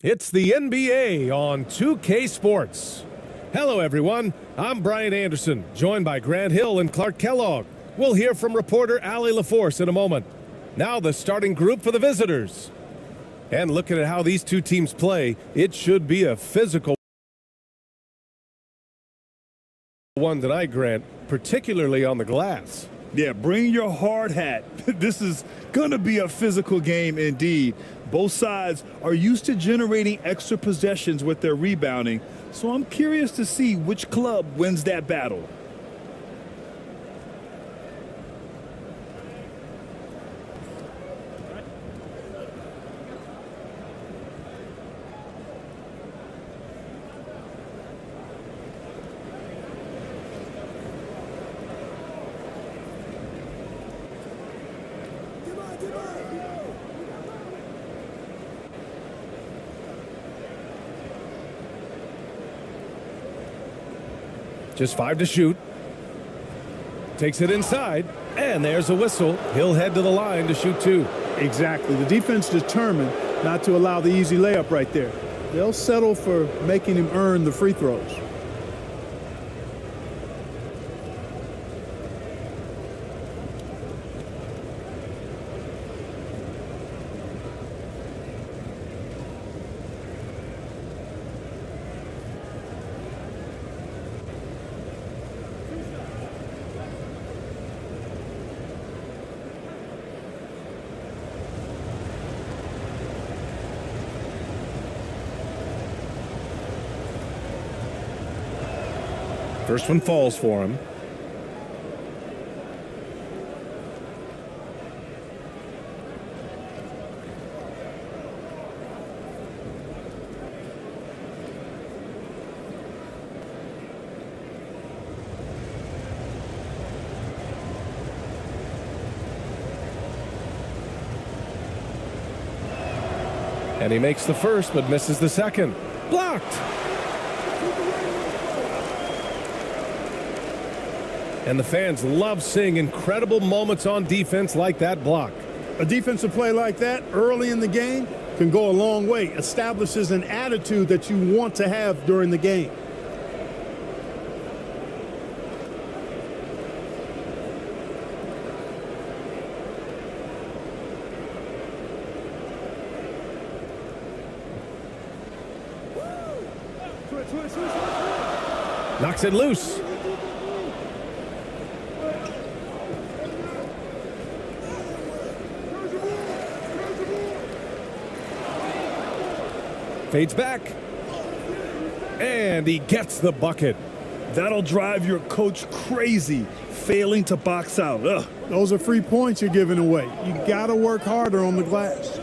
It's the NBA on 2K Sports. Hello, everyone. I'm Brian Anderson, joined by Grant Hill and Clark Kellogg. We'll hear from reporter Allie LaForce in a moment. Now the starting group for the visitors. And looking at how these two teams play, it should be a physical one tonight, Grant, particularly on the glass. Yeah, bring your hard hat. This is going to be a physical game indeed. Both sides are used to generating extra possessions with their rebounding, so I'm curious to see which club wins that battle. Just 5 to shoot. Takes it inside, and there's a whistle. He'll head to the line to shoot 2. Exactly. The defense determined not to allow the easy layup right there. They'll settle for making him earn the free throws. First one falls for him. And he makes the first, but misses the second. Blocked! And the fans love seeing incredible moments on defense like that block. A defensive play like that early in the game can go a long way. Establishes an attitude that you want to have during the game. Knocks it loose. Fades back. And he gets the bucket. That'll drive your coach crazy, failing to box out. Ugh. Those are free points you're giving away. You got to work harder on the glass.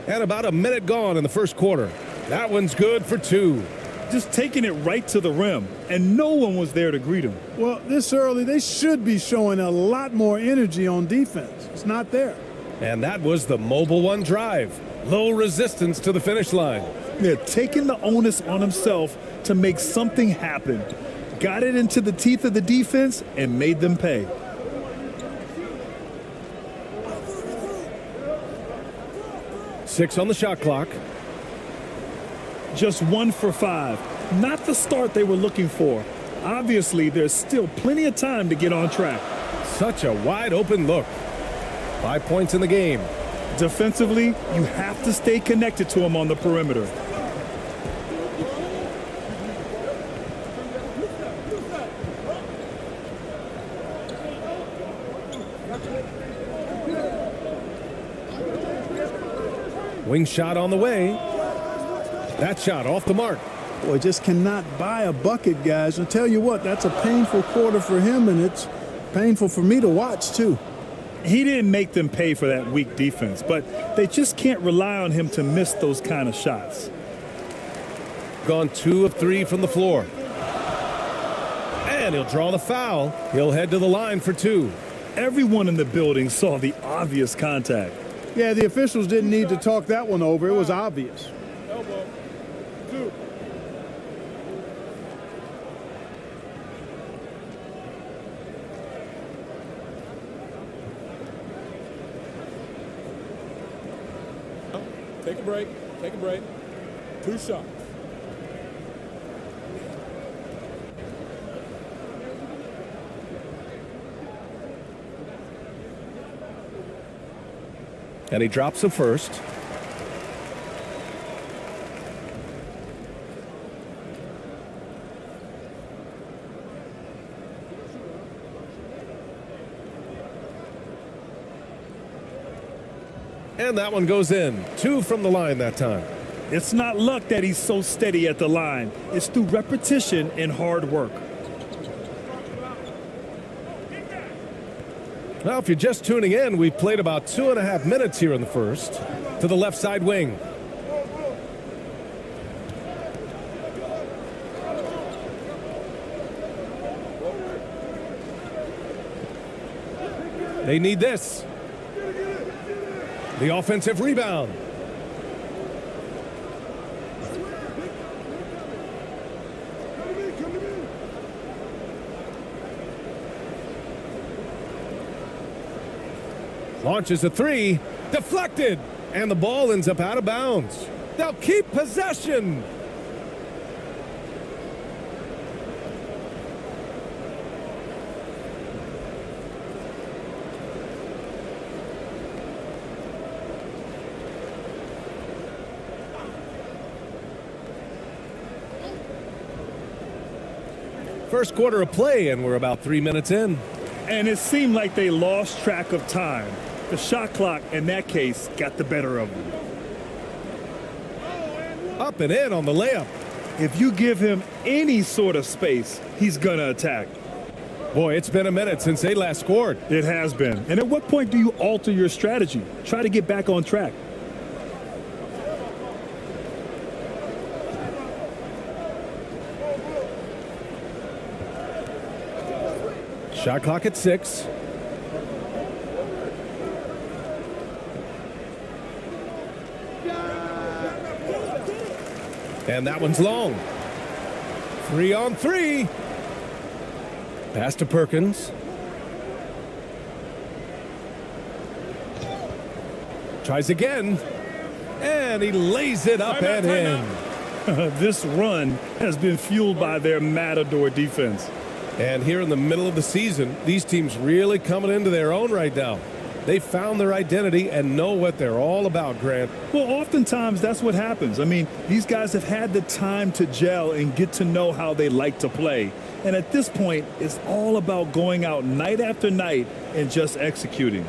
And about a minute gone in the first quarter. That one's good for 2. Just taking it right to the rim, and no one was there to greet him. Well, this early, they should be showing a lot more energy on defense. It's not there. And that was the Mobile One drive. Low resistance to the finish line. Yeah, taking the onus on himself to make something happen. Got it into the teeth of the defense and made them pay. Six on the shot clock. Just 1 for 5. Not the start they were looking for. Obviously, there's still plenty of time to get on track. Such a wide open look. 5 points in the game. Defensively, you have to stay connected to him on the perimeter. Wing shot on the way. That shot off the mark. Boy, just cannot buy a bucket, guys. I'll tell you what, that's a painful quarter for him, and it's painful for me to watch, too. He didn't make them pay for that weak defense, but they just can't rely on him to miss those kind of shots. Gone 2 of 3 from the floor. And he'll draw the foul. He'll head to the line for 2. Everyone in the building saw the obvious contact. Yeah, the officials didn't need to talk that one over. It was obvious. Elbow. 2. Take a break. Take a break. 2 shots. And he drops the first. And that one goes in. 2 from the line that time. It's not luck that he's so steady at the line. It's through repetition and hard work. Now, if you're just tuning in, we've played about 2.5 minutes here in the first. To the left side wing. They need this. The offensive rebound. Launches a 3, deflected, and the ball ends up out of bounds. They'll keep possession. First quarter of play, and we're about 3 minutes in. And it seemed like they lost track of time. The shot clock, in that case, got the better of them. Up and in on the layup. If you give him any sort of space, he's going to attack. Boy, it's been a minute since they last scored. It has been. And at what point do you alter your strategy? Try to get back on track. Shot clock at 6. And that one's long. 3 on 3. Pass to Perkins. Tries again. And he lays it up and in. This run has been fueled by their Matador defense. And here in the middle of the season, these teams really coming into their own right now. They found their identity and know what they're all about, Grant. Well, oftentimes that's what happens. I mean, these guys have had the time to gel and get to know how they like to play. And at this point, it's all about going out night after night and just executing.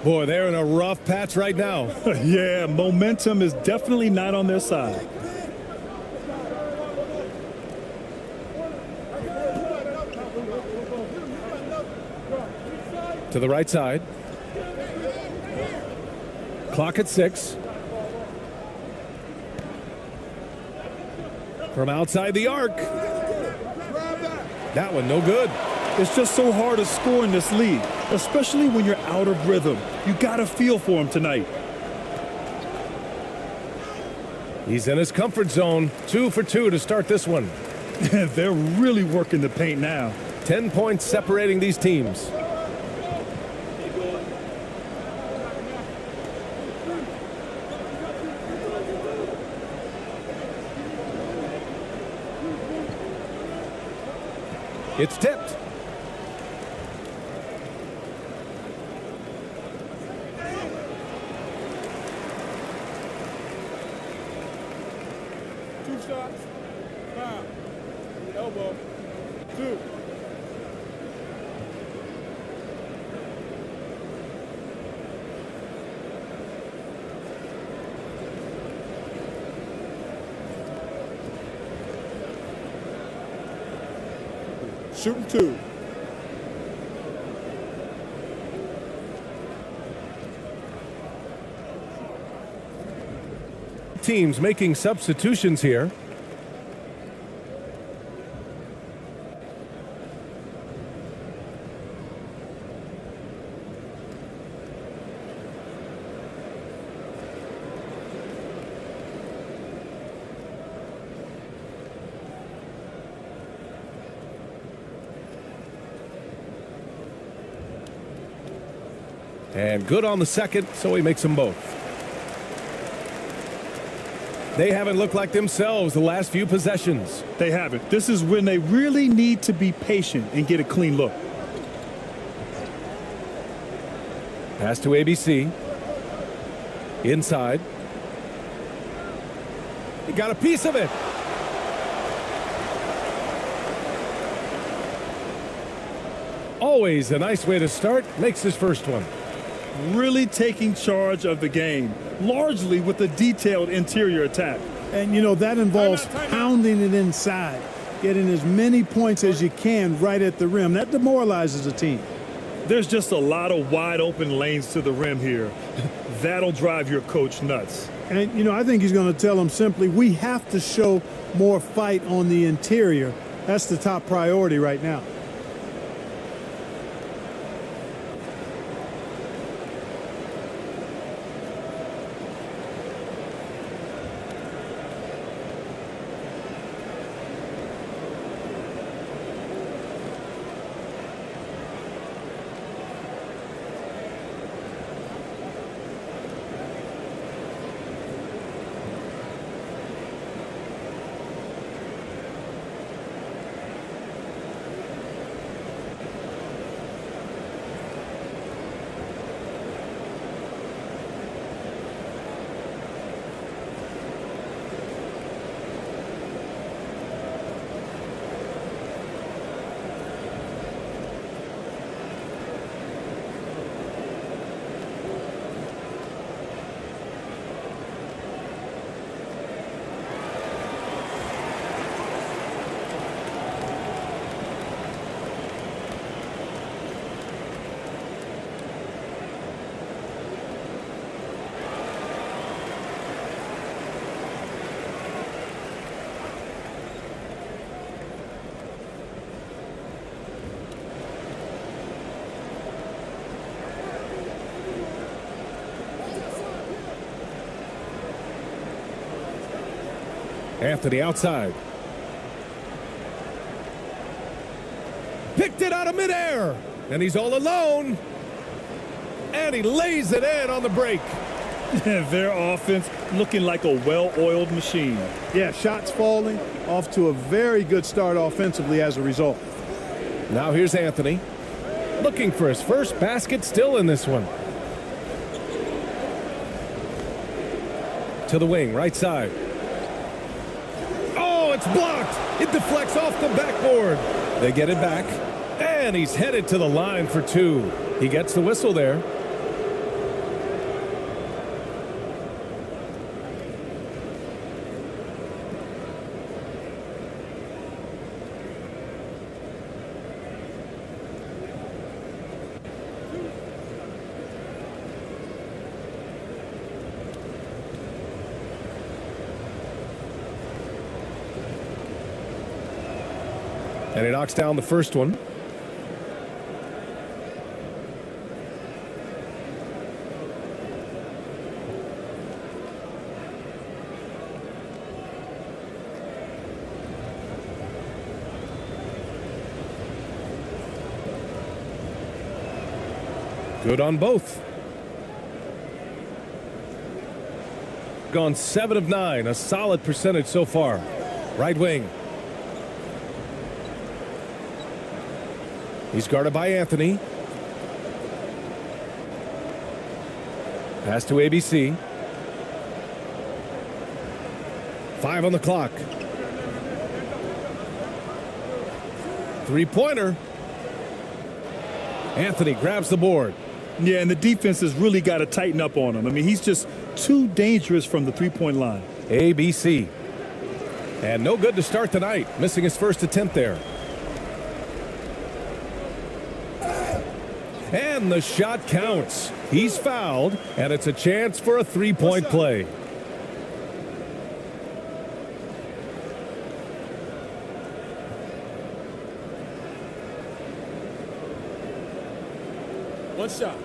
Boy, they're in a rough patch right now. Yeah, momentum is definitely not on their side. To the right side. Clock at 6. From outside the arc. That one no good. It's just so hard to score in this league, especially when you're out of rhythm. You got to feel for him tonight. He's in his comfort zone. 2 for 2 to start this one. They're really working the paint now. 10 points separating these teams. It's tipped. Two shots. Foul. Elbow. Two. Shooting two. Teams making substitutions here. And good on the second, so he makes them both. They haven't looked like themselves the last few possessions. They haven't. This is when they really need to be patient and get a clean look. Pass to ABC. Inside. He got a piece of it. Always a nice way to start. Makes his first one. Really taking charge of the game, largely with a detailed interior attack. And, you know, that involves pounding it inside, getting as many points as you can right at the rim. That demoralizes a team. There's just a lot of wide open lanes to the rim here. That'll drive your coach nuts. And, you know, I think he's going to tell them simply, we have to show more fight on the interior. That's the top priority right now. Anthony outside. Picked it out of midair. And he's all alone. And he lays it in on the break. Their offense looking like a well-oiled machine. Yeah, shots falling, off to a very good start offensively as a result. Now here's Anthony. Looking for his first basket still in this one. To the wing, right side. Oh, it's blocked. It deflects off the backboard. They get it back. And he's headed to the line for two. He gets the whistle there. And he knocks down the first one. Good on both. Gone 7 of 9, a solid percentage so far. Right wing. He's guarded by Anthony. Pass to ABC. 5 on the clock. Three-pointer. Anthony grabs the board. Yeah, and the defense has really got to tighten up on him. I mean, he's just too dangerous from the three-point line. ABC. And no good to start the night, missing his first attempt there. And the shot counts. He's fouled, and it's a chance for a three-point play. One shot.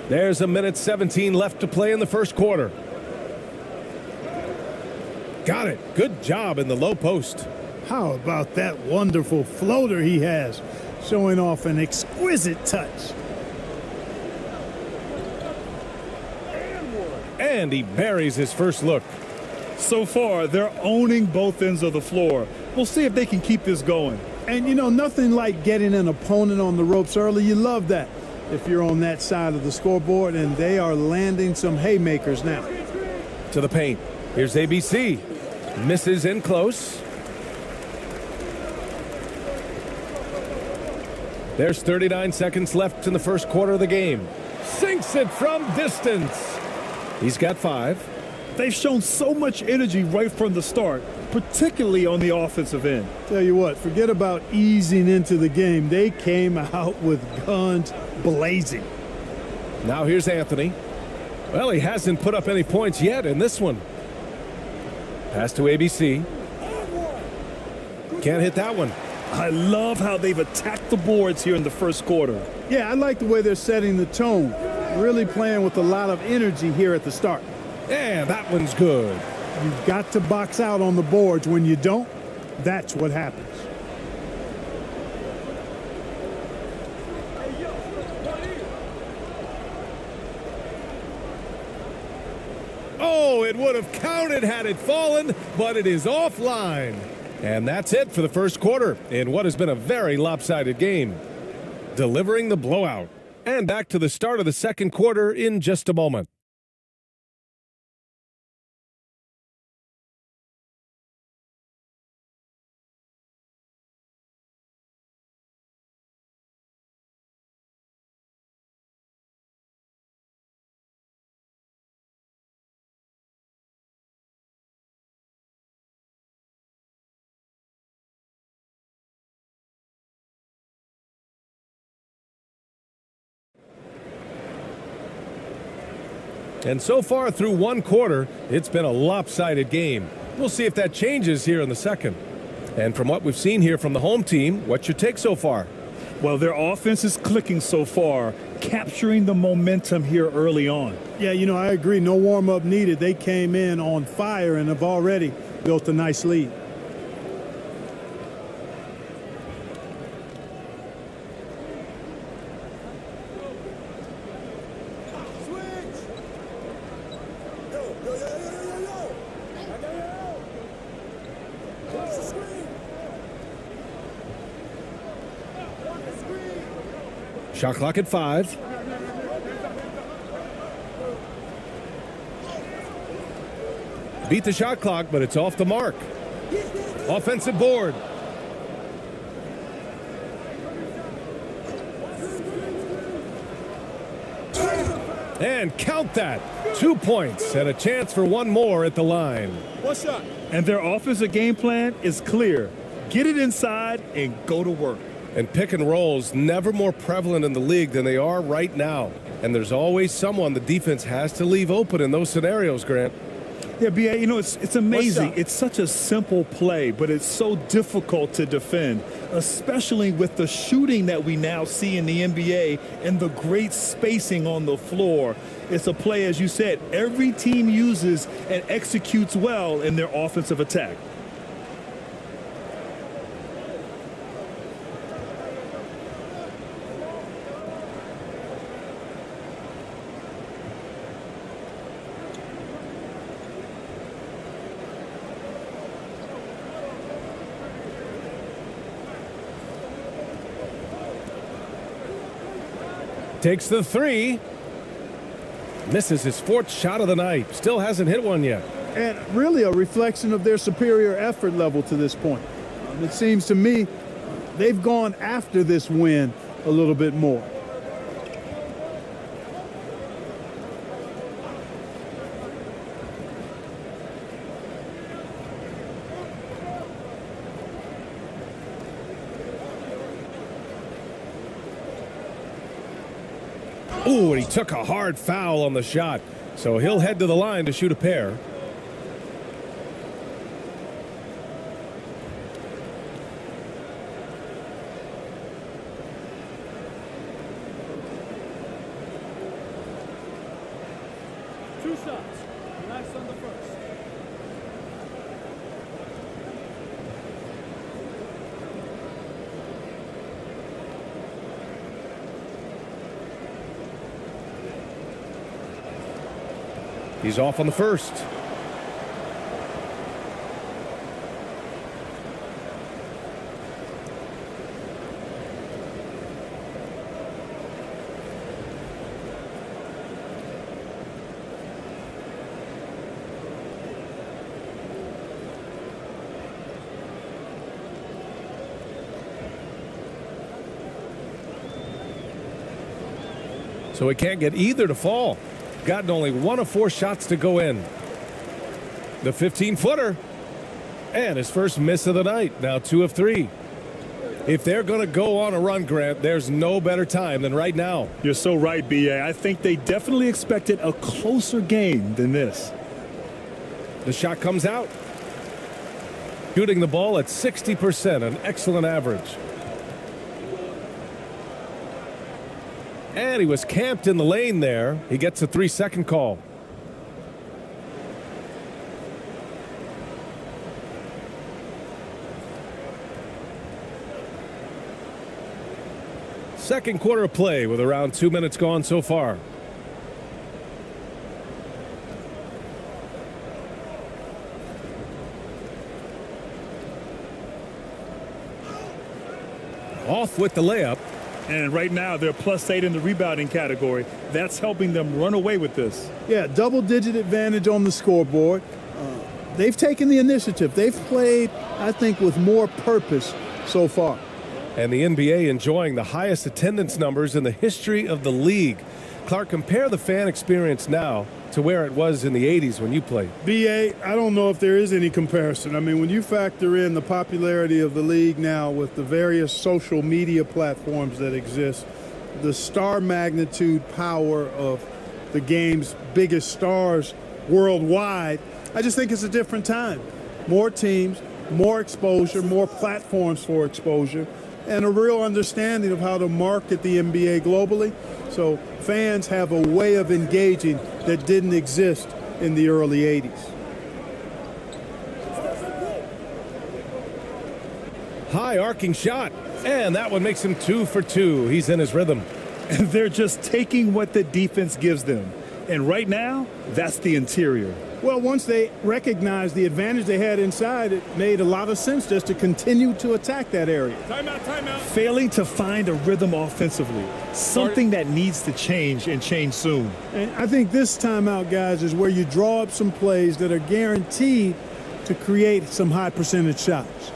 There's a minute 17 left to play in the first quarter. Got it. Good job in the low post. How about that wonderful floater he has, showing off an exquisite touch. And he buries his first look. So far, they're owning both ends of the floor. We'll see if they can keep this going. And, you know, nothing like getting an opponent on the ropes early. You love that if you're on that side of the scoreboard, and they are landing some haymakers now. To the paint. Here's ABC. Misses in close. There's 39 seconds left in the first quarter of the game. Sinks it from distance. He's got 5. They've shown so much energy right from the start, particularly on the offensive end. Tell you what, forget about easing into the game. They came out with guns blazing. Now here's Anthony. Well, he hasn't put up any points yet in this one. Pass to ABC. Can't hit that one. I love how they've attacked the boards here in the first quarter. Yeah, I like the way they're setting the tone. Really playing with a lot of energy here at the start. And that one's good. You've got to box out on the boards. When you don't, that's what happens. Oh, it would have counted had it fallen, but it is offline. And that's it for the first quarter in what has been a very lopsided game. Delivering the blowout. And back to the start of the second quarter in just a moment. And so far through one quarter, it's been a lopsided game. We'll see if that changes here in the second. And from what we've seen here from the home team, what's your take so far? Well, their offense is clicking so far, capturing the momentum here early on. Yeah, you know, I agree. No warm-up needed. They came in on fire and have already built a nice lead. Shot clock at 5. Beat the shot clock, but it's off the mark. Offensive board. And count that. 2 points and a chance for one more at the line. One shot. And their offensive game plan is clear. Get it inside and go to work. And pick and rolls never more prevalent in the league than they are right now. And there's always someone the defense has to leave open in those scenarios, Grant. Yeah, BA, you know, it's amazing. What's up? It's such a simple play, but it's so difficult to defend, especially with the shooting that we now see in the NBA and the great spacing on the floor. It's a play, as you said, every team uses and executes well in their offensive attack. Takes the three. Misses his fourth shot of the night. Still hasn't hit one yet. And really a reflection of their superior effort level to this point. It seems to me they've gone after this win a little bit more. Ooh, and he took a hard foul on the shot. So he'll head to the line to shoot a pair. Two shots. Nice on the first. He's off on the first. So he can't get either to fall. Gotten only 1 of 4 shots to go in. The 15-footer. And his first miss of the night. Now 2 of 3. If they're going to go on a run, Grant, there's no better time than right now. You're so right, B.A. I think they definitely expected a closer game than this. The shot comes out. Shooting the ball at 60%, an excellent average. And he was camped in the lane there. He gets a 3-second call. Second quarter of play with around 2 minutes gone so far. Off with the layup. And right now, they're +8 in the rebounding category. That's helping them run away with this. Yeah, double-digit advantage on the scoreboard. They've taken the initiative. They've played, I think, with more purpose so far. And the NBA enjoying the highest attendance numbers in the history of the league. Clark, compare the fan experience now to where it was in the 80s when you played. B.A., I don't know if there is any comparison. I mean, when you factor in the popularity of the league now with the various social media platforms that exist, the star magnitude power of the game's biggest stars worldwide, I just think it's a different time. More teams, more exposure, more platforms for exposure, and a real understanding of how to market the NBA globally. So fans have a way of engaging that didn't exist in the early 80s. High arcing shot. And that one makes him 2 for 2. He's in his rhythm. And they're just taking what the defense gives them. And right now, that's the interior. Well, once they recognized the advantage they had inside, it made a lot of sense just to continue to attack that area. Timeout, timeout. Failing to find a rhythm offensively. Something that needs to change and change soon. And I think this timeout, guys, is where you draw up some plays that are guaranteed to create some high percentage shots.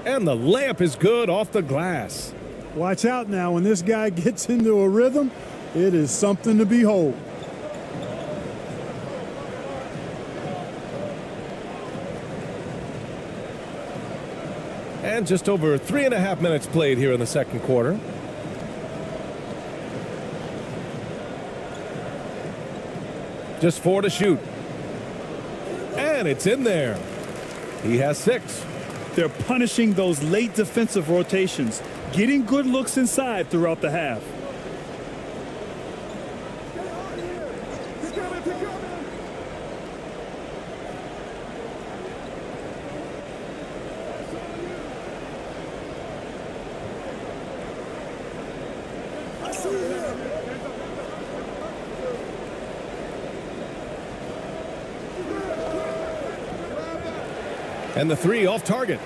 And the layup is good off the glass. Watch out now. When this guy gets into a rhythm, it is something to behold. And just over 3.5 minutes played here in the second quarter. Just 4 to shoot. And it's in there. He has 6. They're punishing those late defensive rotations, getting good looks inside throughout the half. And the 3 off target.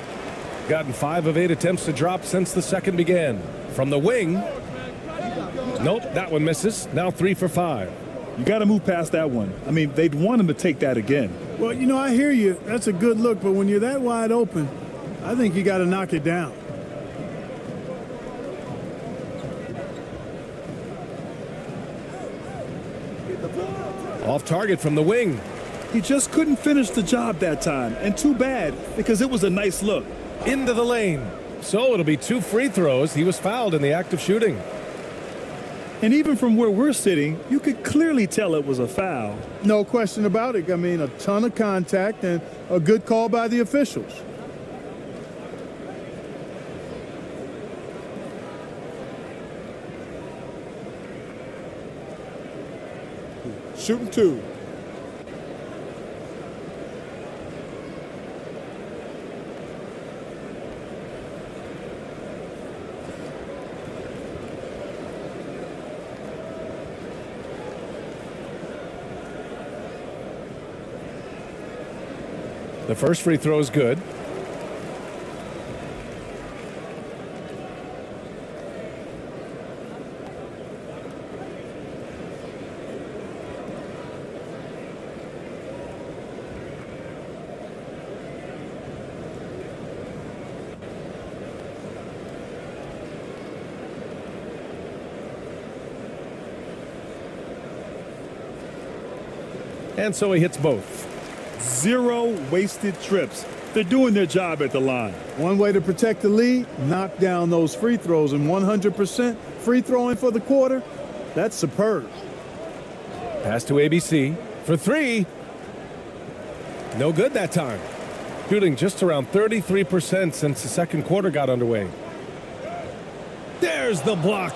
Gotten 5 of 8 attempts to drop since the second began. From the wing. Nope, that one misses. Now 3 for 5. You got to move past that one. I mean, they'd want him to take that again. Well, you know, I hear you. That's a good look, but when you're that wide open, I think you got to knock it down. Off target from the wing. He just couldn't finish the job that time, and too bad, because it was a nice look. Into the lane. So it'll be 2 free throws. He was fouled in the act of shooting. And even from where we're sitting, you could clearly tell it was a foul. No question about it. I mean, a ton of contact and a good call by the officials. Shooting 2. The first free throw is good. And so he hits both. 0 wasted trips. They're doing their job at the line. One way to protect the lead, knock down those free throws, and 100% free throwing for the quarter, that's superb. Pass to ABC for 3. No good that time. Shooting just around 33% since the second quarter got underway. There's the block.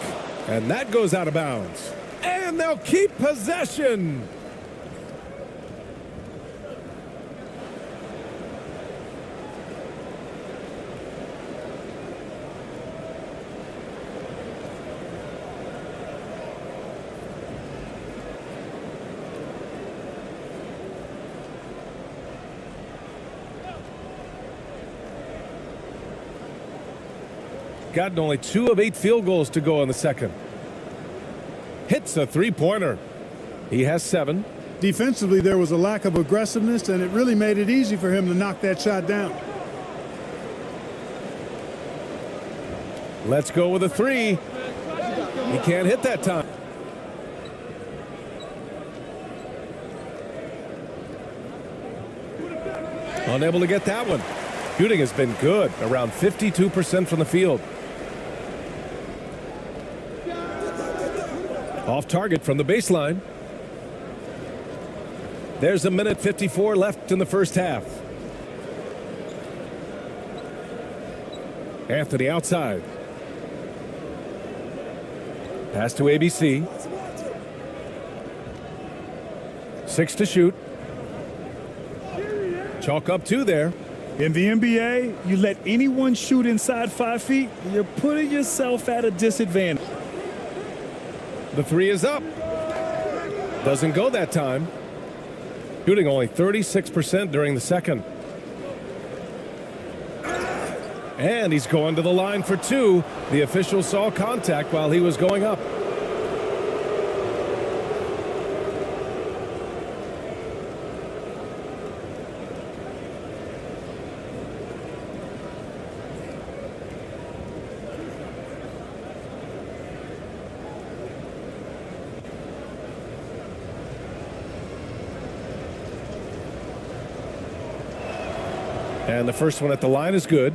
And that goes out of bounds. And they'll keep possession. Gotten only 2 of 8 field goals to go in the second. Hits a 3-pointer. He has 7. Defensively, there was a lack of aggressiveness, and it really made it easy for him to knock that shot down. Let's go with a 3. He can't hit that time. Unable to get that one. Shooting has been good, around 52% from the field. Off target from the baseline. There's a minute 54 left in the first half. Anthony outside. Pass to ABC. 6 to shoot. Chalk up 2 there. In the NBA, you let anyone shoot inside 5 feet, you're putting yourself at a disadvantage. The 3 is up. Doesn't go that time. Shooting only 36% during the second. And he's going to the line for two. The official saw contact while he was going up. And the first one at the line is good.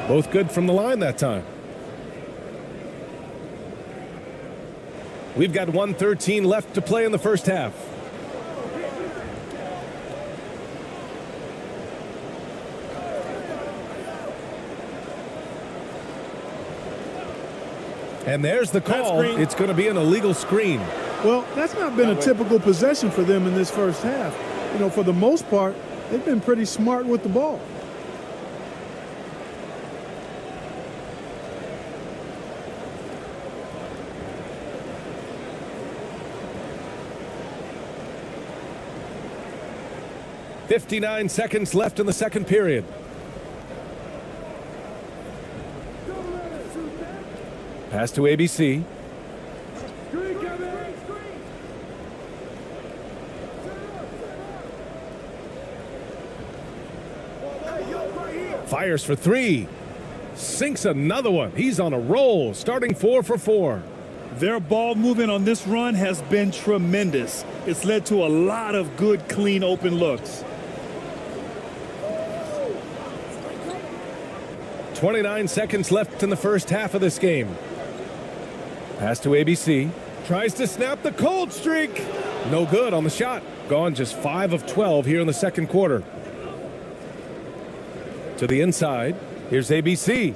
Both good from the line that time. We've got 1:13 left to play in the first half. And there's the call. It's going to be an illegal screen. Well, that's not been a typical possession for them in this first half. You know, for the most part, they've been pretty smart with the ball. .59 seconds left in the second period. Pass to ABC. Fires for three. Sinks another one. He's on a roll, starting 4 for 4. Their ball movement on this run has been tremendous. It's led to a lot of good, clean, open looks. 29 seconds left in the first half of this game. Pass to ABC. Tries to snap the cold streak. No good on the shot. Gone just 5 of 12 here in the second quarter. To the inside. Here's ABC.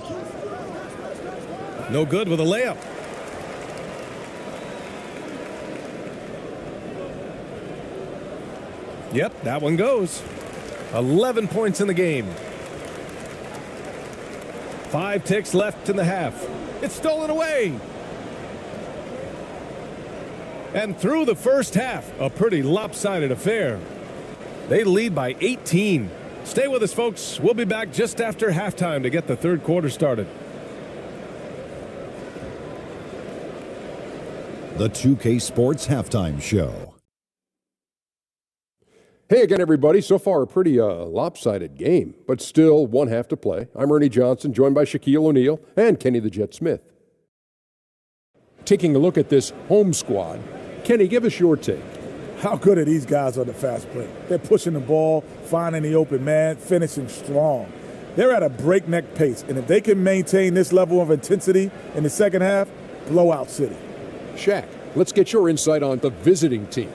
No good with a layup. Yep, that one goes. 11 points in the game. 5 ticks left in the half. It's stolen away. And through the first half, a pretty lopsided affair. They lead by 18. Stay with us, folks. We'll be back just after halftime to get the third quarter started. The 2K Sports Halftime Show. Hey again, everybody. So far, a pretty lopsided game, but still one half to play. I'm Ernie Johnson, joined by Shaquille O'Neal and Kenny the Jet Smith. Taking a look at this home squad, Kenny, give us your take. How good are these guys on the fast break? They're pushing the ball, finding the open man, finishing strong. They're at a breakneck pace, and if they can maintain this level of intensity in the second half, blowout city. Shaq, let's get your insight on the visiting team.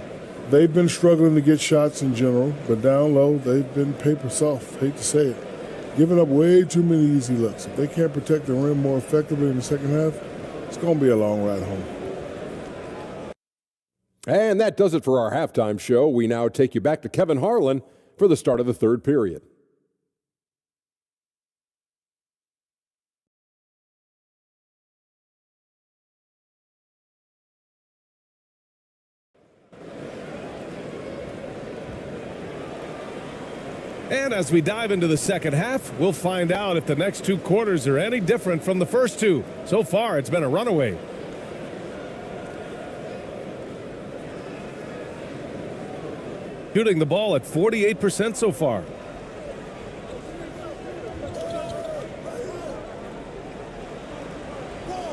They've been struggling to get shots in general, but down low, they've been paper soft. Hate to say it. Giving up way too many easy looks. If they can't protect the rim more effectively in the second half, it's going to be a long ride home. And that does it for our halftime show. We now take you back to Kevin Harlan for the start of the third period. And as we dive into the second half, we'll find out if the next two quarters are any different from the first two. So far, it's been a runaway. Shooting the ball at 48% so far.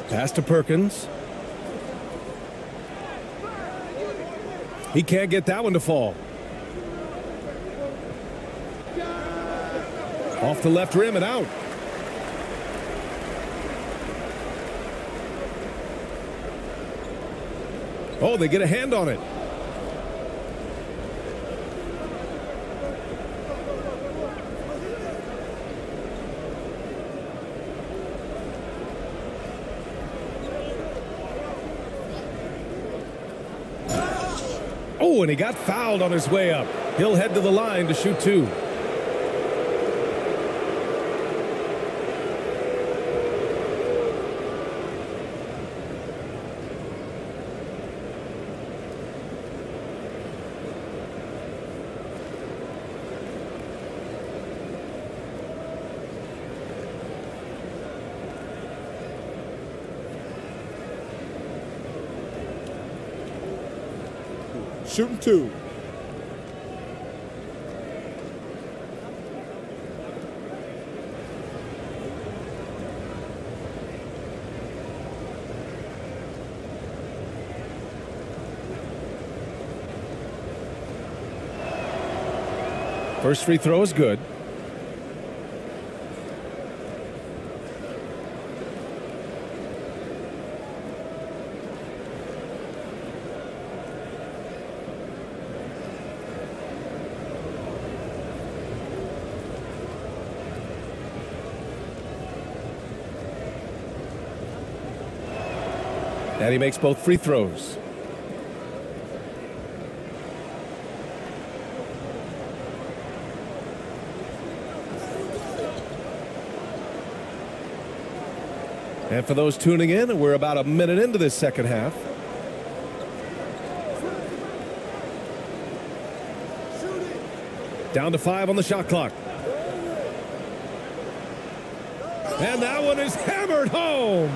Pass to Perkins. He can't get that one to fall. Off the left rim and out. Oh, they get a hand on it. Oh, and he got fouled on his way up. He'll head to the line to shoot two. shooting 2. First free throw is good. And he makes both free throws. And for those tuning in, we're about a minute into this second half. Down to 5 on the shot clock. And that one is hammered home.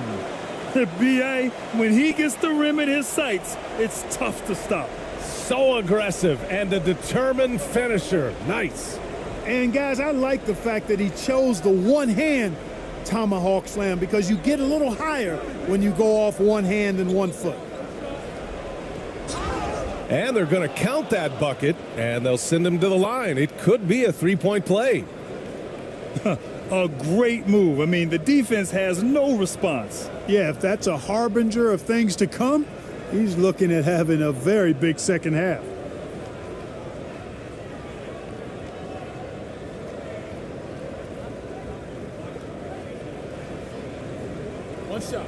BA, when he gets the rim in his sights, it's tough to stop. So aggressive and a determined finisher. Nice. And guys, I like the fact that he chose the one-hand tomahawk slam because you get a little higher when you go off one hand and 1 foot. And they're going to count that bucket, and they'll send him to the line. It could be a three-point play. A great move. I mean, the defense has no response. Yeah, if that's a harbinger of things to come, he's looking at having a very big second half. One shot.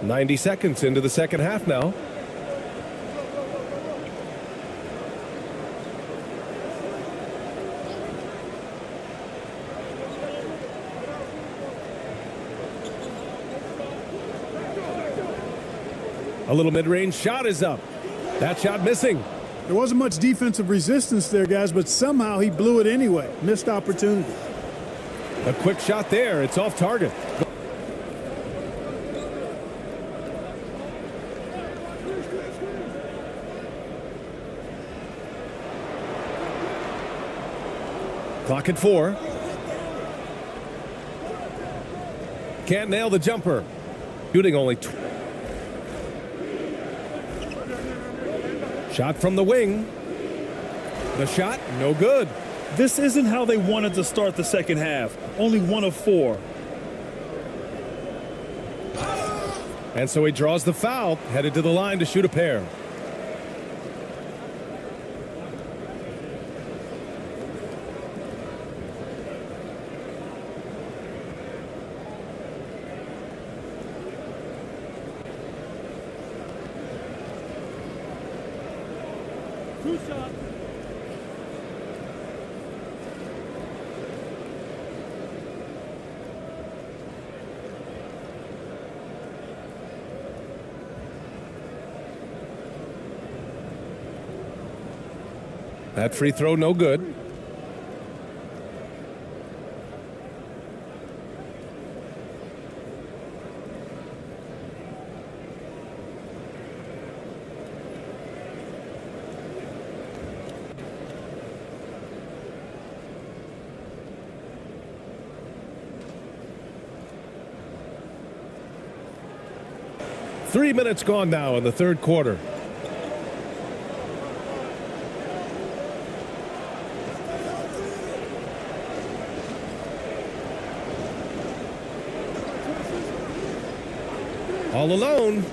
.90 seconds into the second half now. A little mid-range shot is up. That shot missing. There wasn't much defensive resistance there, guys, but somehow he blew it anyway. Missed opportunity. A quick shot there. It's off target. Clock at 4. Can't nail the jumper. Shooting only shot from the wing. The shot, no good. This isn't how they wanted to start the second half. Only 1 of 4. And so he draws the foul, headed to the line to shoot a pair. That free throw, no good. Three minutes gone now in the third quarter. All alone.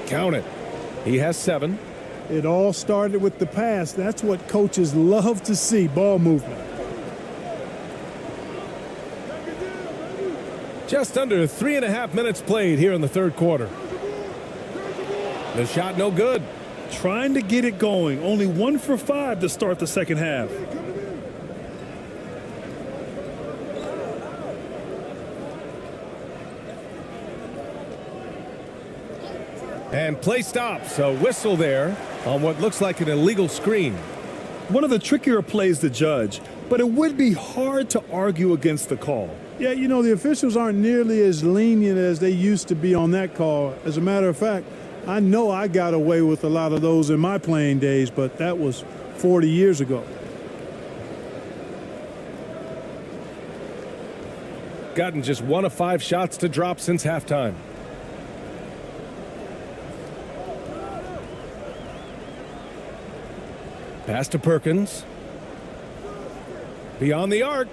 Count it. He has 7. It all started with the pass. That's what coaches love to see, ball movement. Just under 3.5 minutes played here in the third quarter. The shot no good. Trying to get it going. Only 1 for 5 to start the second half. And play stops. A whistle there on what looks like an illegal screen. One of the trickier plays to judge, but it would be hard to argue against the call. Yeah, you know, the officials aren't nearly as lenient as they used to be on that call. As a matter of fact, I know I got away with a lot of those in my playing days, but that was 40 years ago. Gotten just 1 of 5 shots to drop since halftime. Pass to Perkins. Beyond the arc.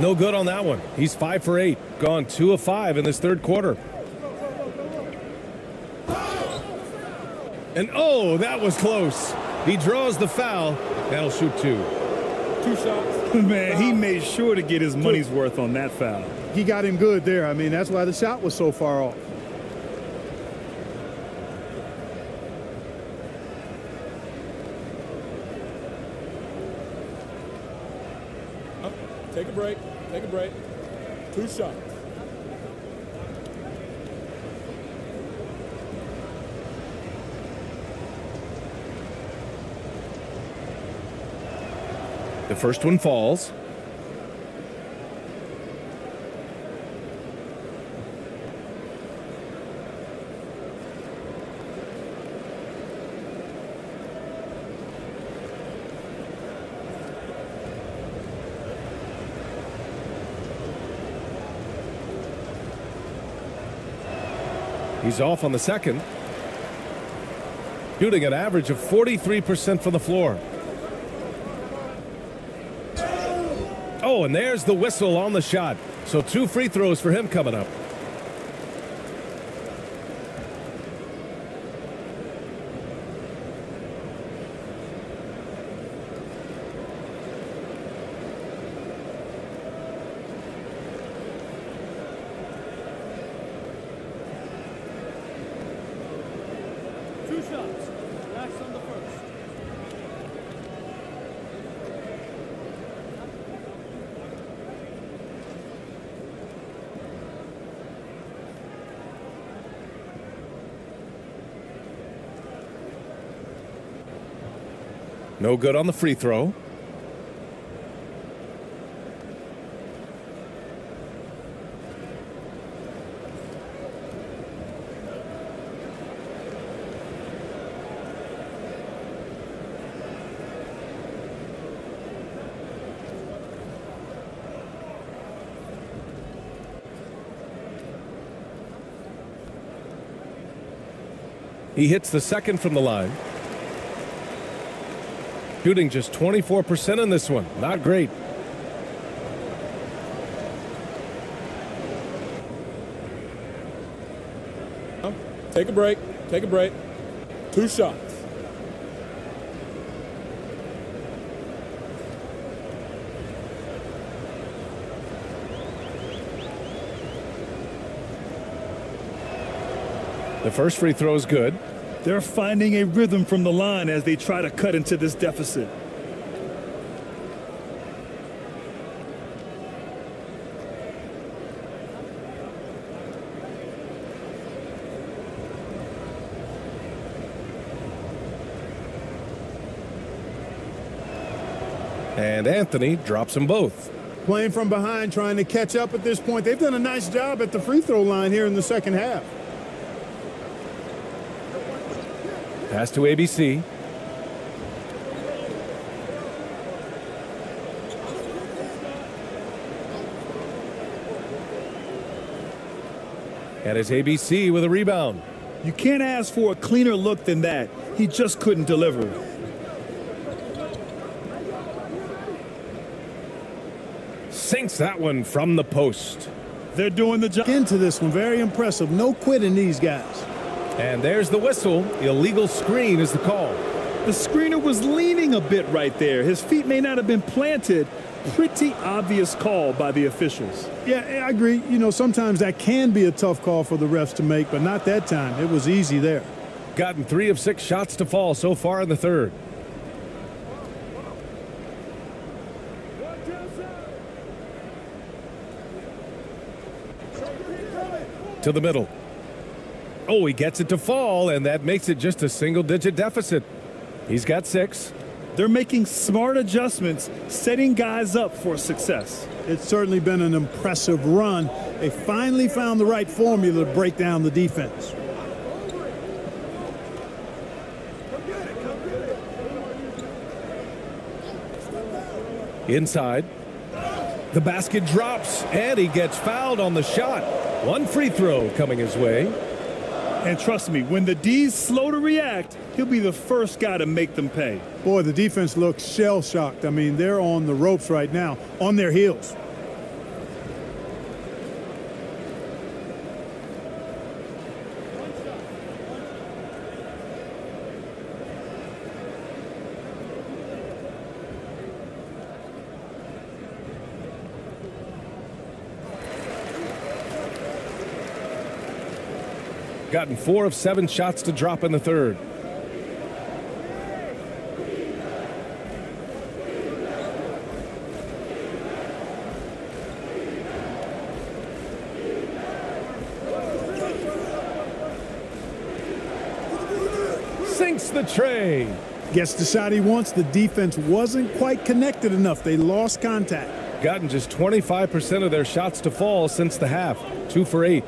No good on that one. He's 5 for 8. Gone 2 of 5 in this third quarter. And oh, that was close. He draws the foul. That'll shoot 2. 2 shots. Man, he made sure to get his money's worth on that foul. He got him good there. I mean, that's why the shot was so far off. Take a break. Take a break. 2 shots. The first one falls. He's off on the second. Shooting an average of 43% from the floor. Oh, and there's the whistle on the shot. So 2 free throws for him coming up. No good on the free throw. He hits the second from the line. Shooting just 24% in this one. Not great. Take a break. Take a break. 2 shots. The first free throw is good. They're finding a rhythm from the line as they try to cut into this deficit. And Anthony drops them both. Playing from behind, trying to catch up at this point. They've done a nice job at the free throw line here in the second half. Pass to ABC. And it's ABC with a rebound. You can't ask for a cleaner look than that. He just couldn't deliver. Sinks that one from the post. They're doing the job. Into this one, very impressive. No quitting these guys. And there's the whistle. Illegal screen is the call. The screener was leaning a bit right there. His feet may not have been planted. Pretty obvious call by the officials. Yeah, I agree. You know, sometimes that can be a tough call for the refs to make, but not that time. It was easy there. Gotten 3 of 6 shots to fall so far in the third. To the middle. Oh, he gets it to fall, and that makes it just a single-digit deficit. He's got 6. They're making smart adjustments, setting guys up for success. It's certainly been an impressive run. They finally found the right formula to break down the defense. Inside. The basket drops, and he gets fouled on the shot. One free throw coming his way. And trust me, when the D's slow to react, he'll be the first guy to make them pay. Boy, the defense looks shell-shocked. I mean, they're on the ropes right now, on their heels. Gotten 4 of 7 shots to drop in the third. Sinks the tray. Gets the shot he wants. The defense wasn't quite connected enough. They lost contact. Gotten just 25% of their shots to fall since the half. 2 for 8.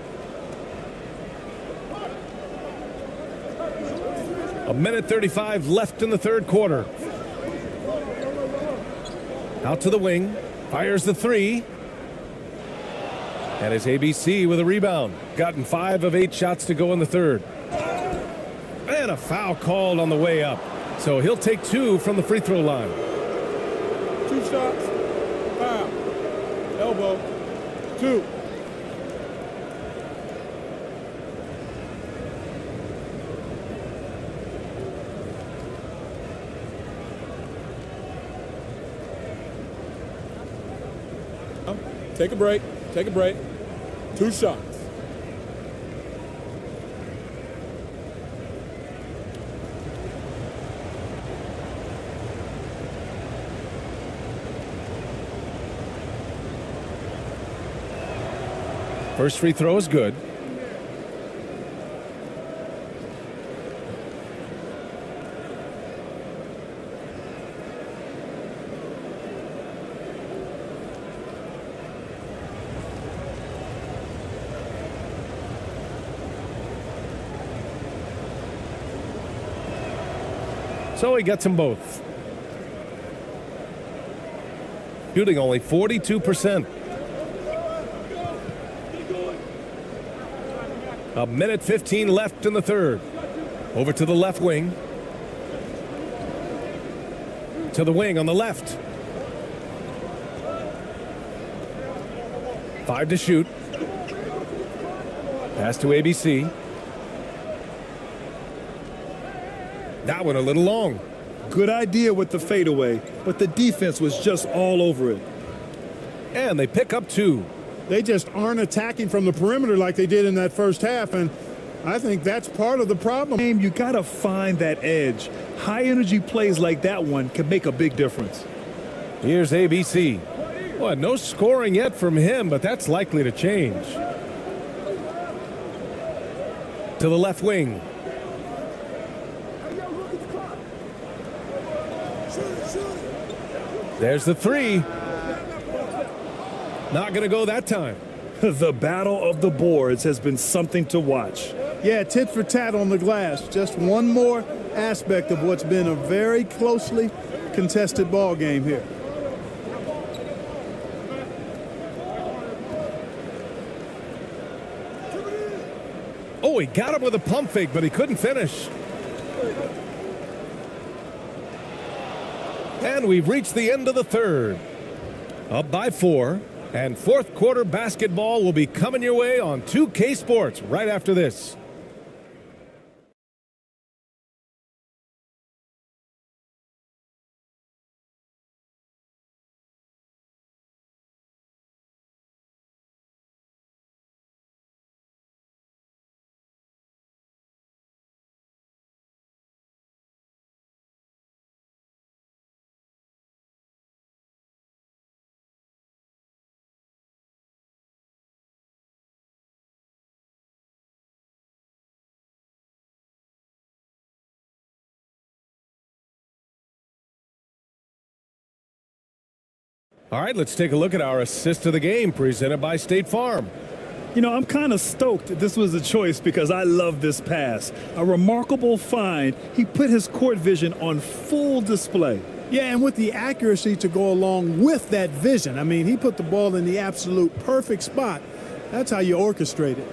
A minute 35 left in the third quarter. Out to the wing. Fires the 3. And it's ABC with a rebound. Gotten 5 of 8 shots to go in the third. And a foul called on the way up. So he'll take 2 from the free throw line. 2 shots. Foul. Elbow. 2. Take a break. Take a break. 2 shots. First free throw is good. So he gets them both. Shooting only 42%. A minute 15 left in the third. Over to the left wing. To the wing on the left. 5 to shoot. Pass to ABC. That one a little long. Good idea with the fadeaway, but the defense was just all over it. And they pick up 2. They just aren't attacking from the perimeter like they did in that first half, and I think that's part of the problem. You got to find that edge. High-energy plays like that one can make a big difference. Here's ABC. Well, no scoring yet from him, but that's likely to change. To the left wing. There's the 3. Not going to go that time. The battle of the boards has been something to watch. Yeah, tit for tat on the glass. Just one more aspect of what's been a very closely contested ball game here. Oh, he got him with a pump fake, but he couldn't finish. And we've reached the end of the third. Up by 4. And fourth quarter basketball will be coming your way on 2K Sports right after this. All right, let's take a look at our assist of the game presented by State Farm. You know, I'm kind of stoked this was a choice because I love this pass. A remarkable find. He put his court vision on full display. Yeah, and with the accuracy to go along with that vision. I mean, he put the ball in the absolute perfect spot. That's how you orchestrate it.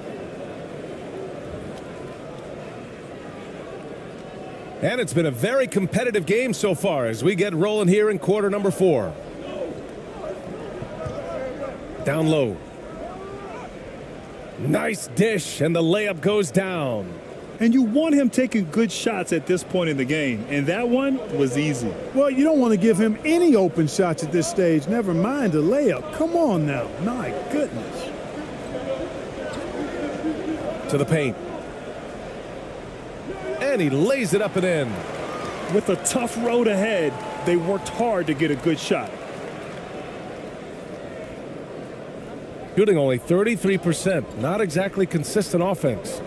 And it's been a very competitive game so far as we get rolling here in quarter number 4. Down low. Nice dish, and the layup goes down. And you want him taking good shots at this point in the game, and that one was easy. Well, you don't want to give him any open shots at this stage, never mind a layup. Come on now. My goodness. To the paint. And he lays it up and in. With a tough road ahead, they worked hard to get a good shot. Shooting only 33%. Not exactly consistent offense.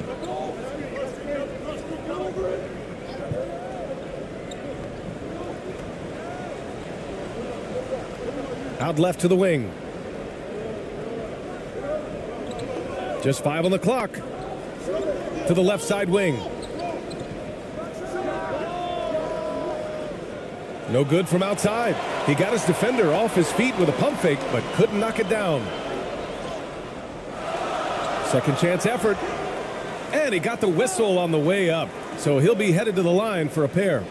Out left to the wing. Just 5 on the clock. To the left side wing. No good from outside. He got his defender off his feet with a pump fake, but couldn't knock it down. Second chance effort. And he got the whistle on the way up. So he'll be headed to the line for a pair.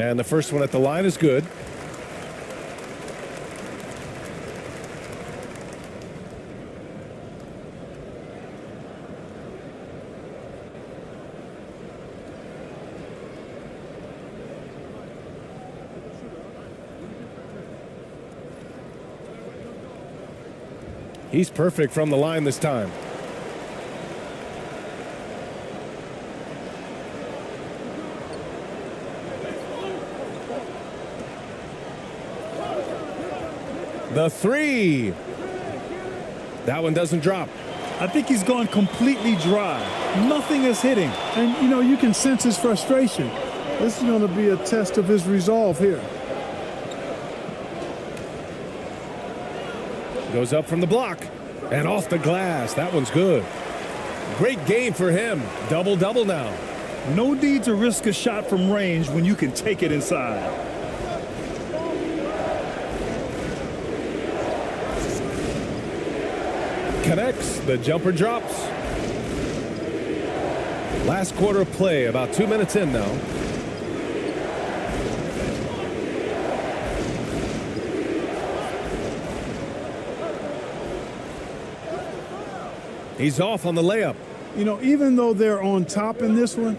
And the first one at the line is good. He's perfect from the line this time. The three. That one doesn't drop. I think he's gone completely dry. Nothing is hitting. And, you know, you can sense his frustration. This is going to be a test of his resolve here. Goes up from the block and off the glass. That one's good. Great game for him. Double-double now. No need to risk a shot from range when you can take it inside. Connects. The jumper drops. Last quarter of play, about 2 minutes in now. He's off on the layup. You know, even though they're on top in this one,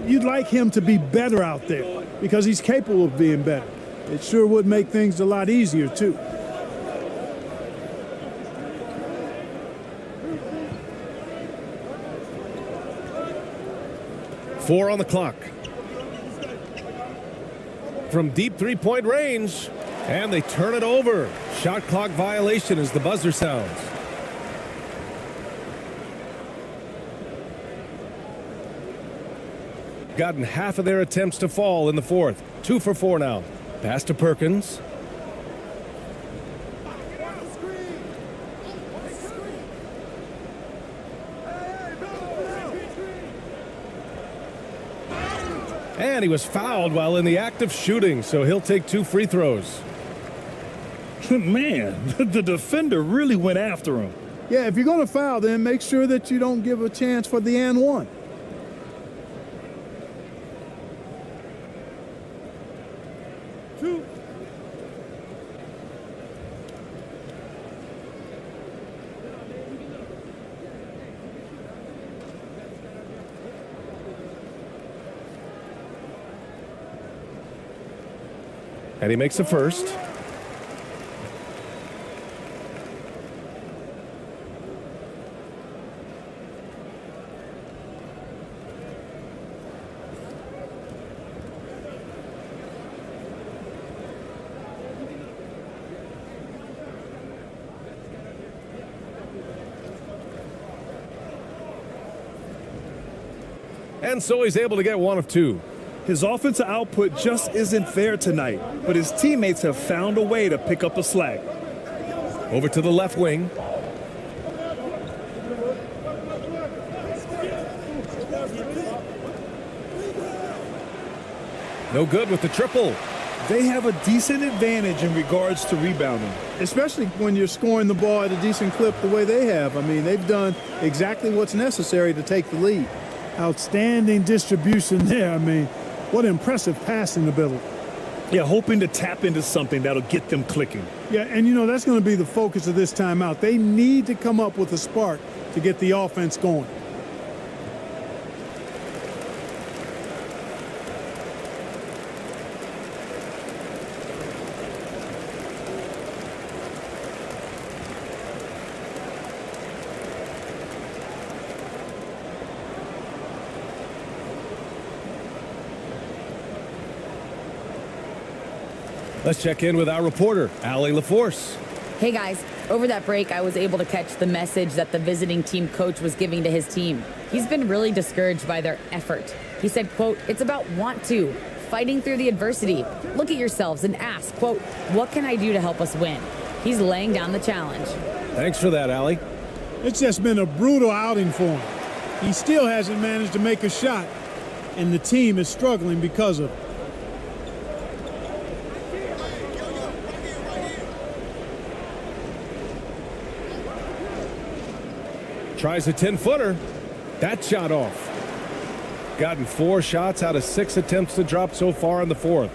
you'd like him to be better out there because he's capable of being better. It sure would make things a lot easier, too. Four on the clock. From deep three-point range, and they turn it over. Shot clock violation as the buzzer sounds. Gotten half of their attempts to fall in the fourth. 2 for 4 now. Pass to Perkins. And he was fouled while in the act of shooting, so he'll take 2 free throws. Man, the defender really went after him. Yeah, if you're going to foul, then make sure that you don't give a chance for the and one. And he makes the first. And so he's able to get one of two. His offensive output just isn't there tonight, but his teammates have found a way to pick up the slack. Over to the left wing. No good with the triple. They have a decent advantage in regards to rebounding. Especially when you're scoring the ball at a decent clip the way they have. I mean, they've done exactly what's necessary to take the lead. Outstanding distribution there. I mean, what impressive passing ability. Yeah, hoping to tap into something that'll get them clicking. Yeah, and you know, that's going to be the focus of this timeout. They need to come up with a spark to get the offense going. Let's check in with our reporter, Allie LaForce. Hey guys, over that break, I was able to catch the message that the visiting team coach was giving to his team. He's been really discouraged by their effort. He said, quote, "It's about want to, fighting through the adversity. Look at yourselves and ask, quote, what can I do to help us win?" He's laying down the challenge. Thanks for that, Allie. It's just been a brutal outing for him. He still hasn't managed to make a shot, and the team is struggling because of it. Tries a 10-footer. That shot off. Gotten 4 shots out of 6 attempts to drop so far in the fourth.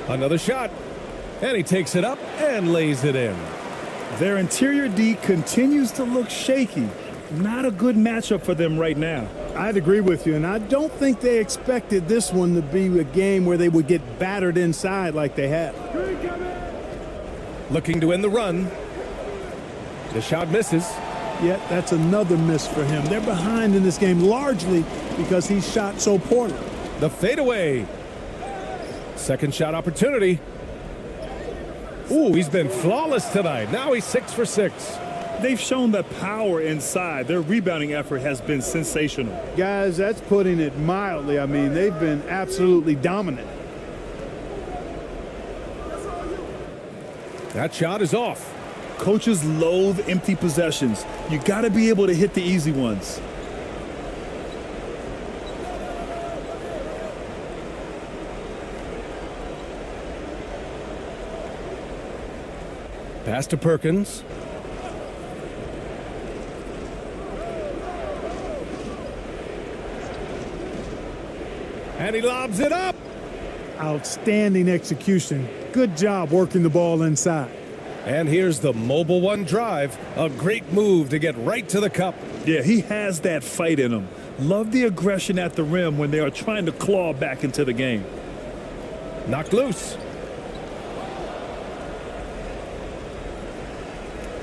Another shot. And he takes it up and lays it in. Their interior D continues to look shaky. Not a good matchup for them right now. I'd agree with you, and I don't think they expected this one to be a game where they would get battered inside like they have. Looking to end the run. The shot misses. Yet that's another miss for him. They're behind in this game largely because he shot so poorly. The fadeaway. Second shot opportunity. Ooh, he's been flawless tonight. Now he's 6 for 6. They've shown the power inside. Their rebounding effort has been sensational. Guys, that's putting it mildly. I mean, they've been absolutely dominant. That shot is off. Coaches loathe empty possessions. You got to be able to hit the easy ones. Pass to Perkins. And he lobs it up. Outstanding execution. Good job working the ball inside. And here's the mobile one drive. A great move to get right to the cup. Yeah, he has that fight in him. Love the aggression at the rim when they are trying to claw back into the game. Knocked loose.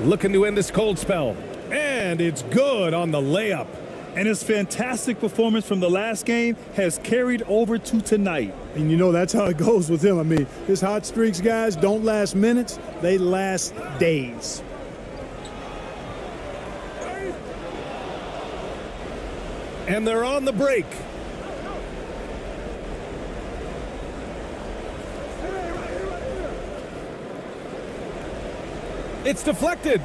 Looking to end this cold spell. And it's good on the layup. And his fantastic performance from the last game has carried over to tonight. And you know, that's how it goes with him. I mean, his hot streaks, guys, don't last minutes. They last days. And they're on the break. It's deflected.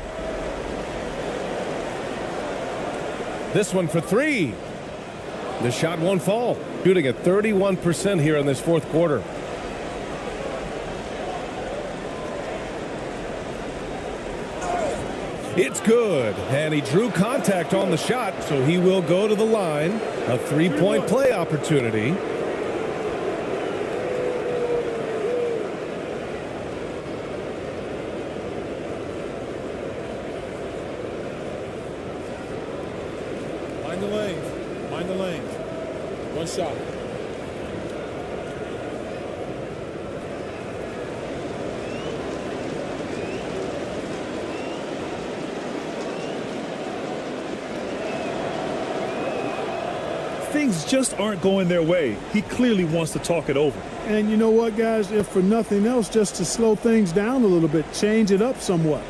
This one for 3. The shot won't fall. Shooting at 31% here in this fourth quarter. It's good. And he drew contact on the shot, so he will go to the line. A 3-point play opportunity. Mind the lane. Mind the lane. One shot. things just aren't going their way. He clearly wants to talk it over. And you know what, guys? If for nothing else, just to slow things down a little bit, change it up somewhat.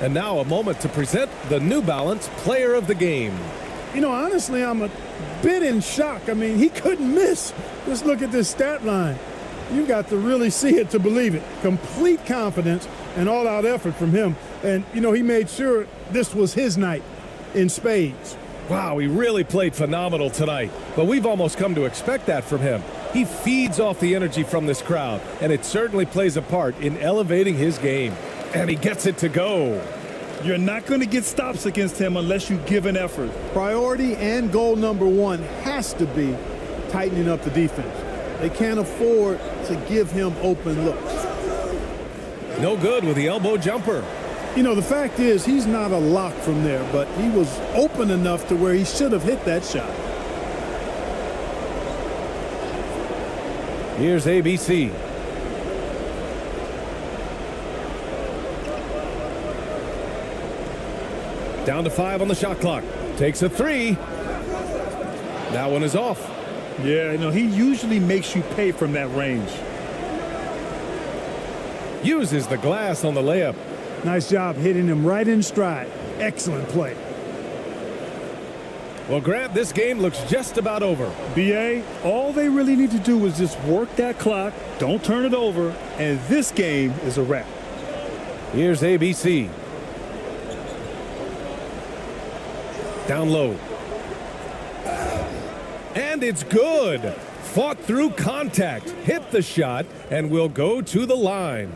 And now a moment to present the New Balance Player of the Game. You know, honestly, I'm a bit in shock. I mean, he couldn't miss. Just look at this stat line. You got to really see it to believe it. Complete confidence and all-out effort from him. And, you know, he made sure this was his night in spades. Wow, he really played phenomenal tonight. But we've almost come to expect that from him. He feeds off the energy from this crowd, and it certainly plays a part in elevating his game. And he gets it to go. You're not going to get stops against him unless you give an effort. Priority and goal number one has to be tightening up the defense. They can't afford to give him open looks. No good with the elbow jumper. You know, the fact is he's not a lock from there, but he was open enough to where he should have hit that shot. Here's ABC. Down to 5 on the shot clock. Takes a 3. That one is off. Yeah, he usually makes you pay from that range. Uses the glass on the layup. Nice job hitting him right in stride. Excellent play. Well, Grant, this game looks just about over. BA, all they really need to do is just work that clock, don't turn it over, and this game is a wrap. Here's ABC. Down low. And it's good. Fought through contact, hit the shot, and will go to the line.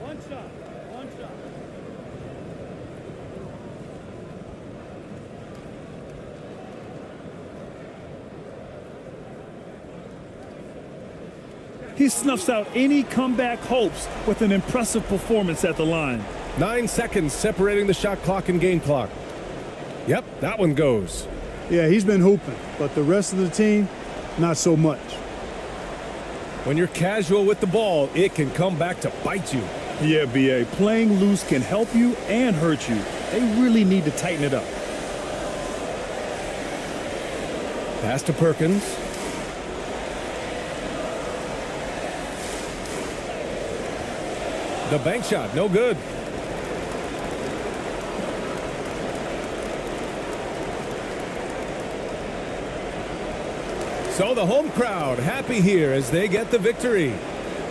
One shot. He snuffs out any comeback hopes with an impressive performance at the line. 9 seconds separating the shot clock and game clock. Yep, that one goes. Yeah, he's been hooping, but the rest of the team, not so much. When you're casual with the ball, it can come back to bite you. Yeah, BA, playing loose can help you and hurt you. They really need to tighten it up. Pass to Perkins. The bank shot, no good. So the home crowd happy here as they get the victory.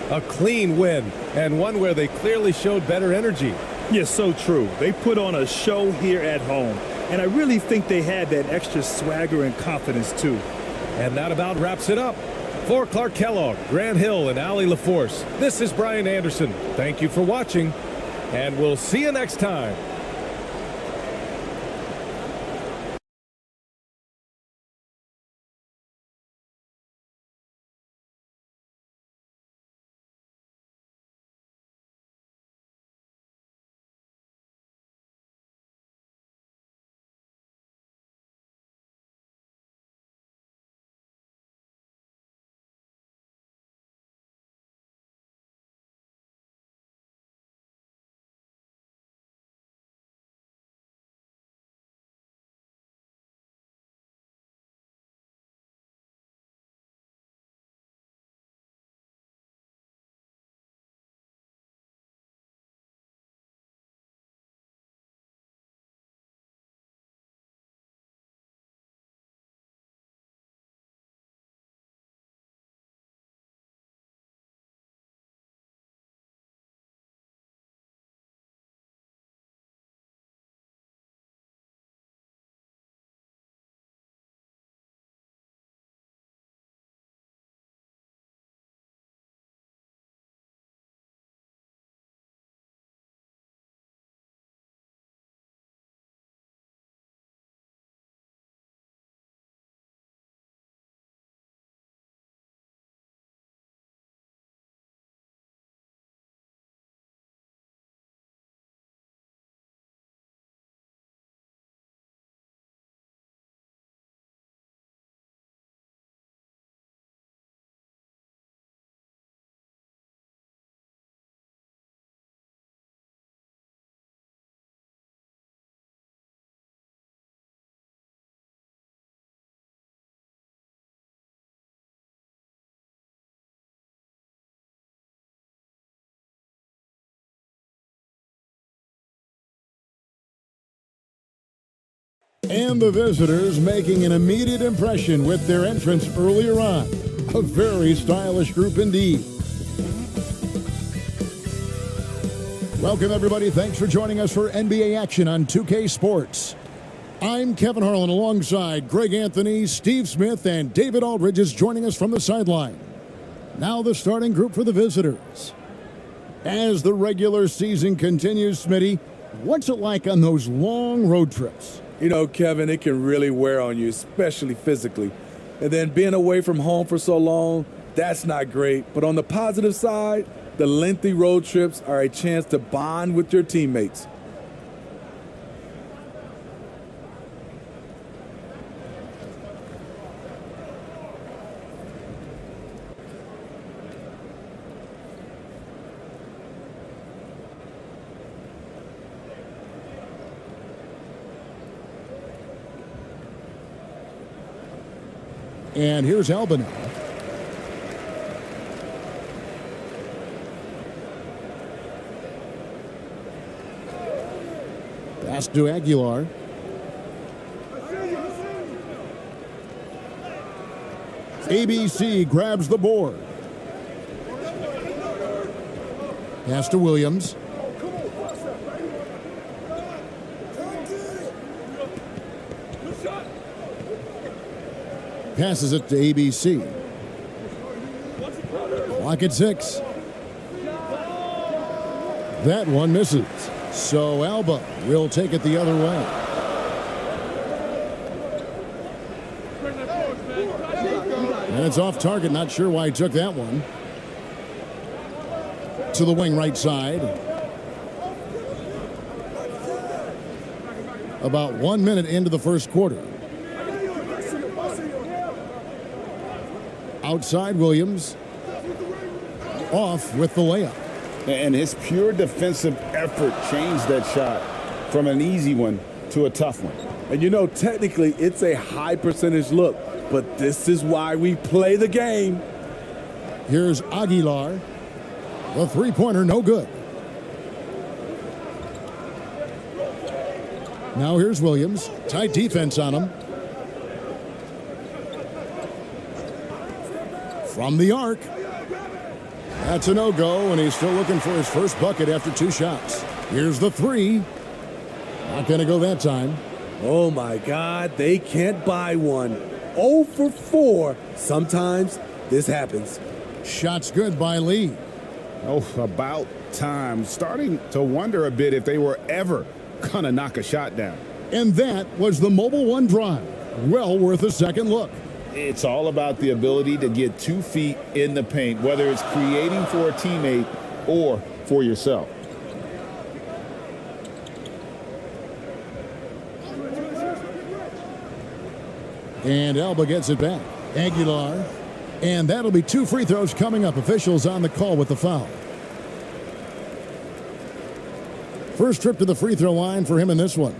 A clean win, and one where they clearly showed better energy. Yes, so true. They put on a show here at home, and I really think they had that extra swagger and confidence too. And that about wraps it up. For Clark Kellogg, Grant Hill, and Allie LaForce, this is Brian Anderson. Thank you for watching, and we'll see you next time. And the visitors making an immediate impression with their entrance earlier on. A very stylish group indeed. Welcome, everybody. Thanks for joining us for NBA action on 2K Sports. I'm Kevin Harlan alongside Greg Anthony, Steve Smith, and David Aldridge is joining us from the sideline. Now the starting group for the visitors. As the regular season continues, Smitty, what's it like on those long road trips? You know, Kevin, it can really wear on you, especially physically. And then being away from home for so long, that's not great. But on the positive side, the lengthy road trips are a chance to bond with your teammates. And here's Alba now. Pass to Aguilar. ABC grabs the board. Pass to Williams. Passes it to ABC. Clock at 6. That one misses. So Alba will take it the other way. And it's off target. Not sure why he took that one. To the wing right side. About 1 minute into the first quarter. Outside Williams. Off with the layup. And his pure defensive effort changed that shot from an easy one to a tough one. And you know, technically, it's a high percentage look, but this is why we play the game. Here's Aguilar. The three-pointer, no good. Now here's Williams. Tight defense on him. From the arc. That's a no-go, and he's still looking for his first bucket after 2 shots. Here's the 3. Not going to go that time. Oh, my God. They can't buy one. 0 for 4. Sometimes this happens. Shots good by Lee. Oh, about time. Starting to wonder a bit if they were ever going to knock a shot down. And that was the Mobile One drive. Well worth a second look. It's all about the ability to get 2 feet in the paint, whether it's creating for a teammate or for yourself. And Alba gets it back. Aguilar. And that'll be 2 free throws coming up. Officials on the call with the foul. First trip to the free throw line for him in this one.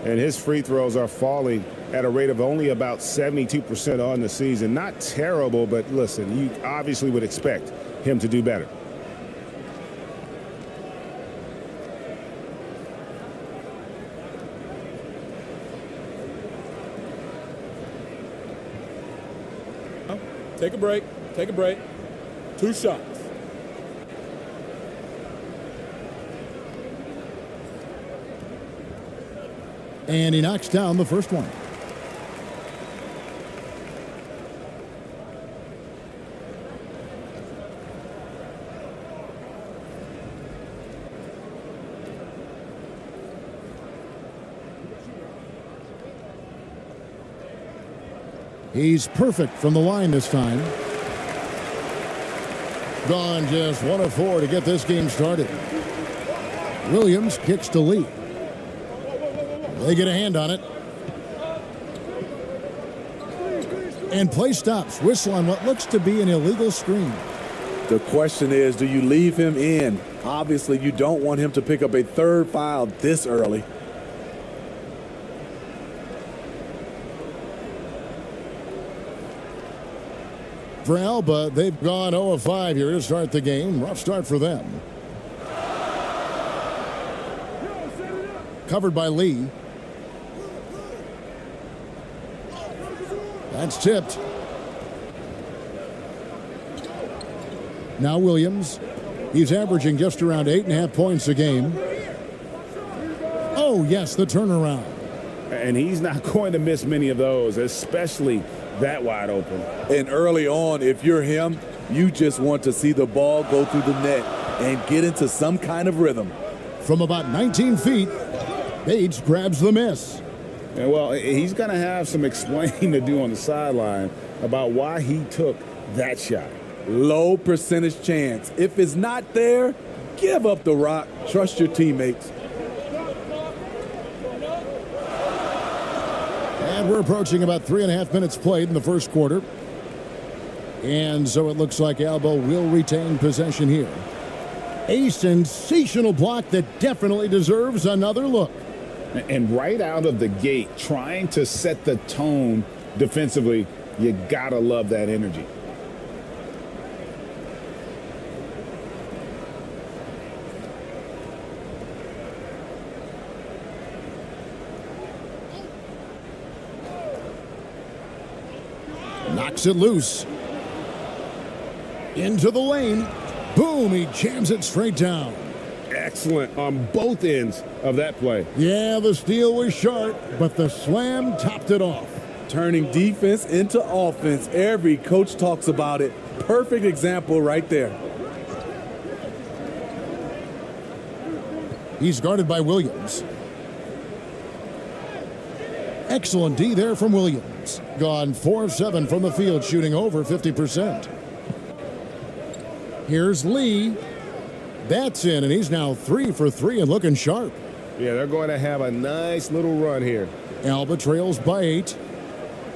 And his free throws are falling at a rate of only about 72% on the season. Not terrible, but listen, you obviously would expect him to do better. Take a break. Take a break. 2 shots. And he knocks down the first one. He's perfect from the line this time. Gone just 1 of 4 to get this game started. Williams kicks to Lee. They get a hand on it. And play stops. Whistle on what looks to be an illegal screen. The question is, do you leave him in? Obviously, you don't want him to pick up a 3rd foul this early. For Alba, they've gone 0 of 5 here to start the game. Rough start for them. Covered by Lee. That's tipped. Now Williams. He's averaging just around 8.5 points a game. Oh, yes, the turnaround. And he's not going to miss many of those, especially that wide open. And early on, if you're him, you just want to see the ball go through the net and get into some kind of rhythm. From about 19 feet, Bates grabs the miss. And well, he's going to have some explaining to do on the sideline about why he took that shot. Low percentage chance. If it's not there, give up the rock. Trust your teammates. And we're approaching about 3.5 minutes played in the first quarter. And so it looks like Alba will retain possession here. A sensational block that definitely deserves another look. And right out of the gate, trying to set the tone defensively, you gotta love that energy. Knocks it loose. Into the lane. Boom, he jams it straight down. Excellent on both ends of that play. Yeah, the steal was sharp, but the slam topped it off. Turning defense into offense. Every coach talks about it. Perfect example right there. He's guarded by Williams. Excellent D there from Williams. Gone 4 of 7 from the field, shooting over 50%. Here's Lee. That's in, and he's now 3 for 3 and looking sharp. Yeah, they're going to have a nice little run here. Alba trails by 8,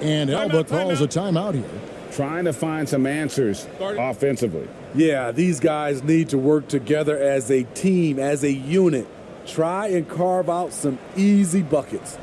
and Alba calls a timeout here. Trying to find some answers offensively. Yeah, these guys need to work together as a team, as a unit. Try and carve out some easy buckets.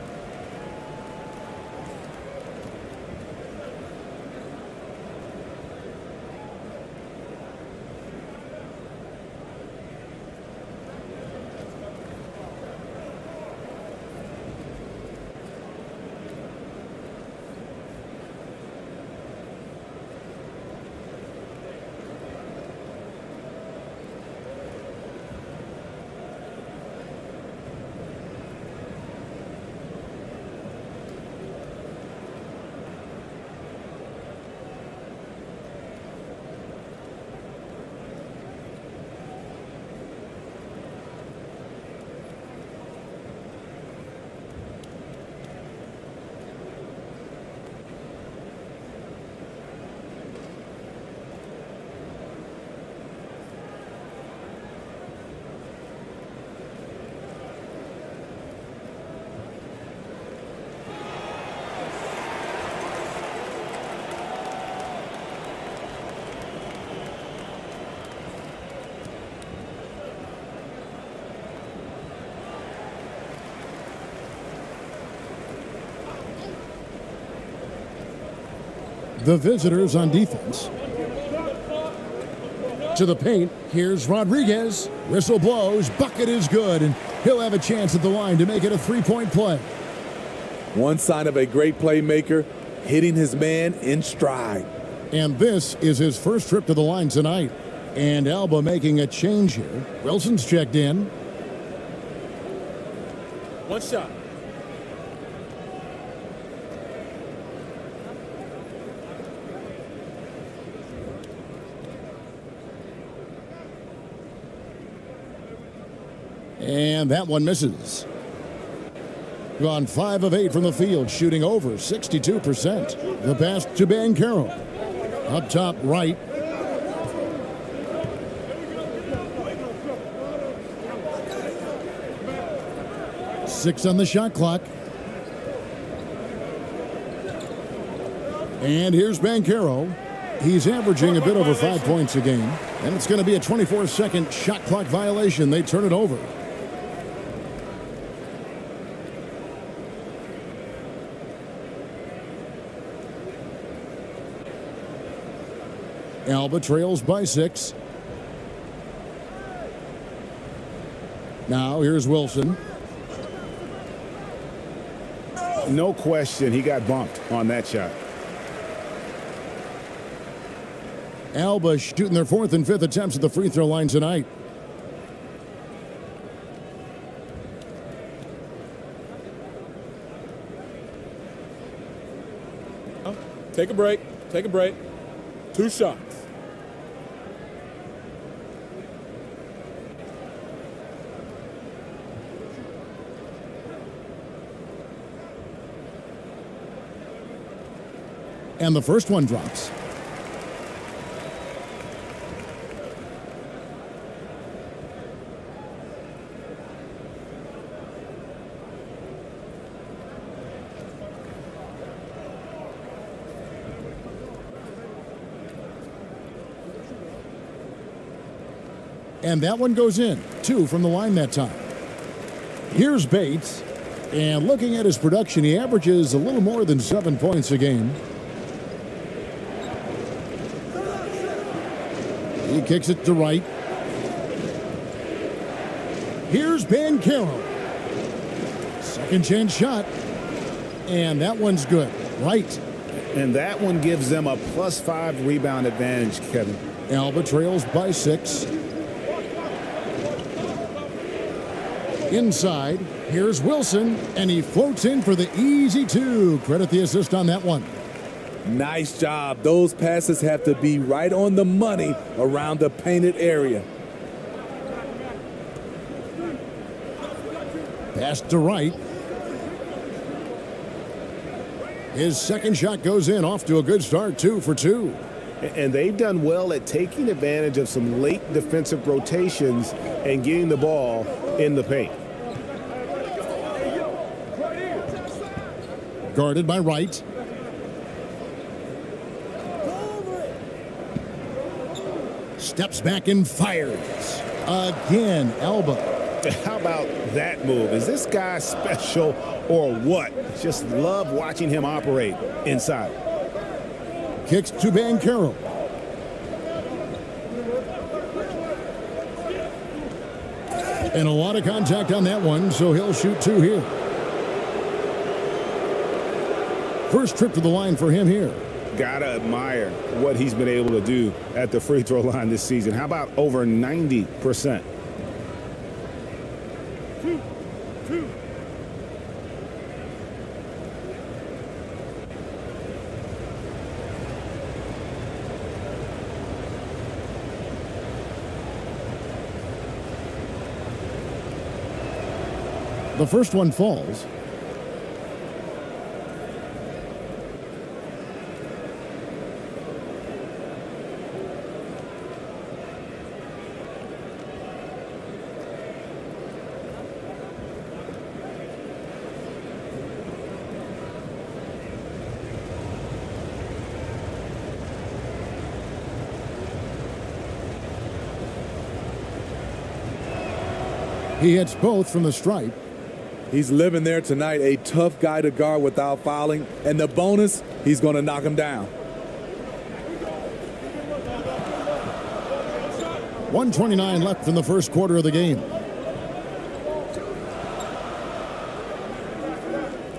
The visitors on defense. To the paint, here's Rodriguez. Whistle blows, bucket is good, and he'll have a chance at the line to make it a 3-point play. One sign of a great playmaker, hitting his man in stride. And this is his first trip to the line tonight. And Alba making a change here. Wilson's checked in. One shot. And that one misses. Gone 5 of 8 from the field, shooting over 62%. The pass to Banchero. Up top right. Six on the shot clock. And here's Banchero. He's averaging a bit over 5 points a game. And it's going to be a 24-second shot clock violation. They turn it over. Alba trails by 6. Now here's Wilson. No question, he got bumped on that shot. Alba shooting their 4th and 5th attempts at the free throw line tonight. Take a break. Take a break. 2 shots. And the first one drops. And that one goes in. 2 from the line that time. Here's Bates. And looking at his production, he averages a little more than 7 points a game. He kicks it to Wright. Here's Banchero. Second chance shot. And that one's good. Wright. And that one gives them a +5 rebound advantage, Kevin. Alba trails by 6. Inside, here's Wilson, and he floats in for the easy 2. Credit the assist on that one. Nice job. Those passes have to be right on the money around the painted area. Pass to Wright. His second shot goes in, off to a good start, 2 for 2. And they've done well at taking advantage of some late defensive rotations and getting the ball in the paint. Guarded by Wright. Steps back and fires. Again, Alba. How about that move? Is this guy special or what? Just love watching him operate inside. Kicks to Banchero. And a lot of contact on that one, so he'll shoot 2 here. First trip to the line for him here. Gotta admire what he's been able to do at the free throw line this season. How about over 90%? The first one falls. He hits both from the stripe. He's living there tonight, a tough guy to guard without fouling. And the bonus, he's going to knock him down. 1:29 left in the first quarter of the game.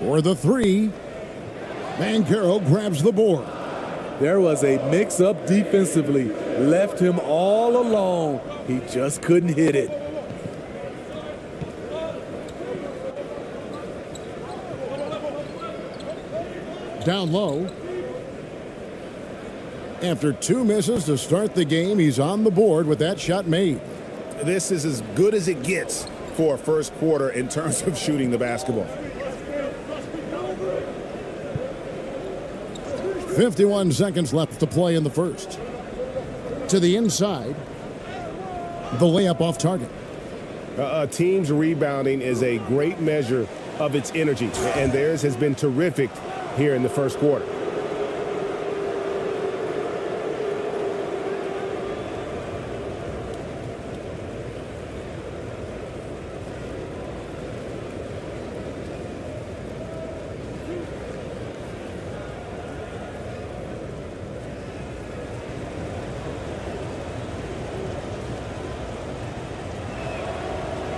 For the 3, Banchero grabs the board. There was a mix-up defensively. Left him all alone. He just couldn't hit it. Down low. After 2 misses to start the game, he's on the board with that shot made. This is as good as it gets for a first quarter in terms of shooting the basketball. 51 seconds left to play in the first. To the inside. The layup off target. A team's rebounding is a great measure of its energy, and theirs has been terrific here in the first quarter.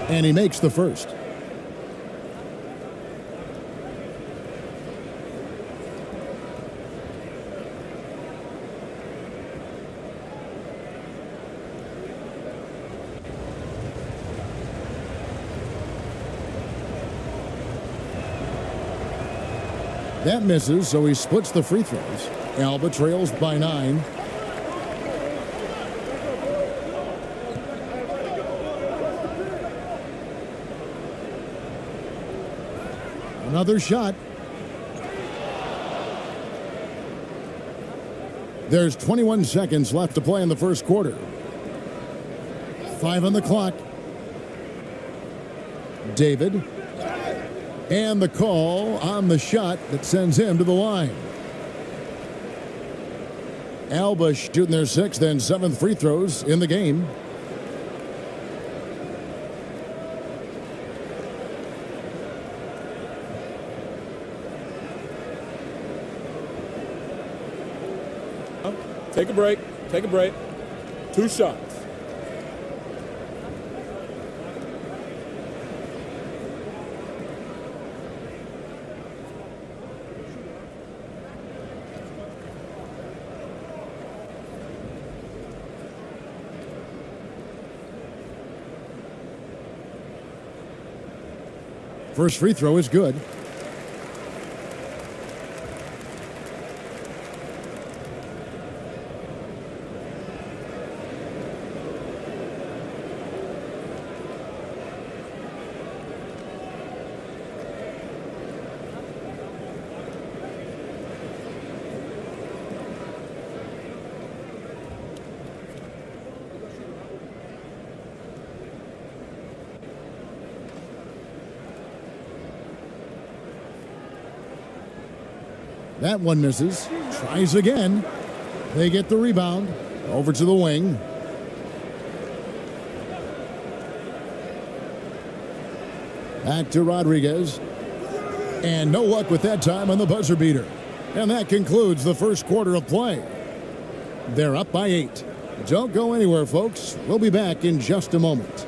And he makes the first. That misses, so he splits the free throws. Alba trails by 9. Another shot. There's 21 seconds left to play in the first quarter. 5 on the clock. David. And the call on the shot that sends him to the line. Alba shooting their 6th and 7th free throws in the game. Take a break. Take a break. 2 shots. First free throw is good. That one misses. Tries again. They get the rebound. Over to the wing. Back to Rodriguez. And no luck with that time on the buzzer beater. And that concludes the first quarter of play. They're up by 8. Don't go anywhere, folks. We'll be back in just a moment.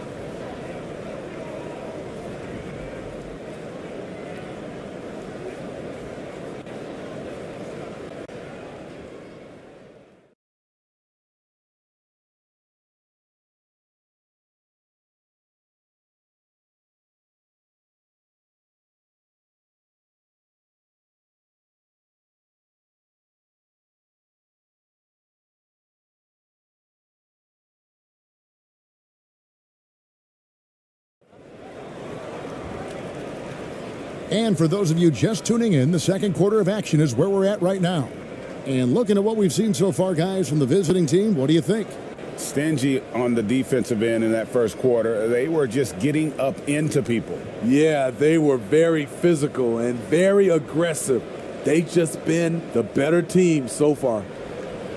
And for those of you just tuning in, the second quarter of action is where we're at right now. And looking at what we've seen so far, guys, from the visiting team, what do you think? Stingy on the defensive end in that first quarter. They were just getting up into people. Yeah, they were very physical and very aggressive. They've just been the better team so far.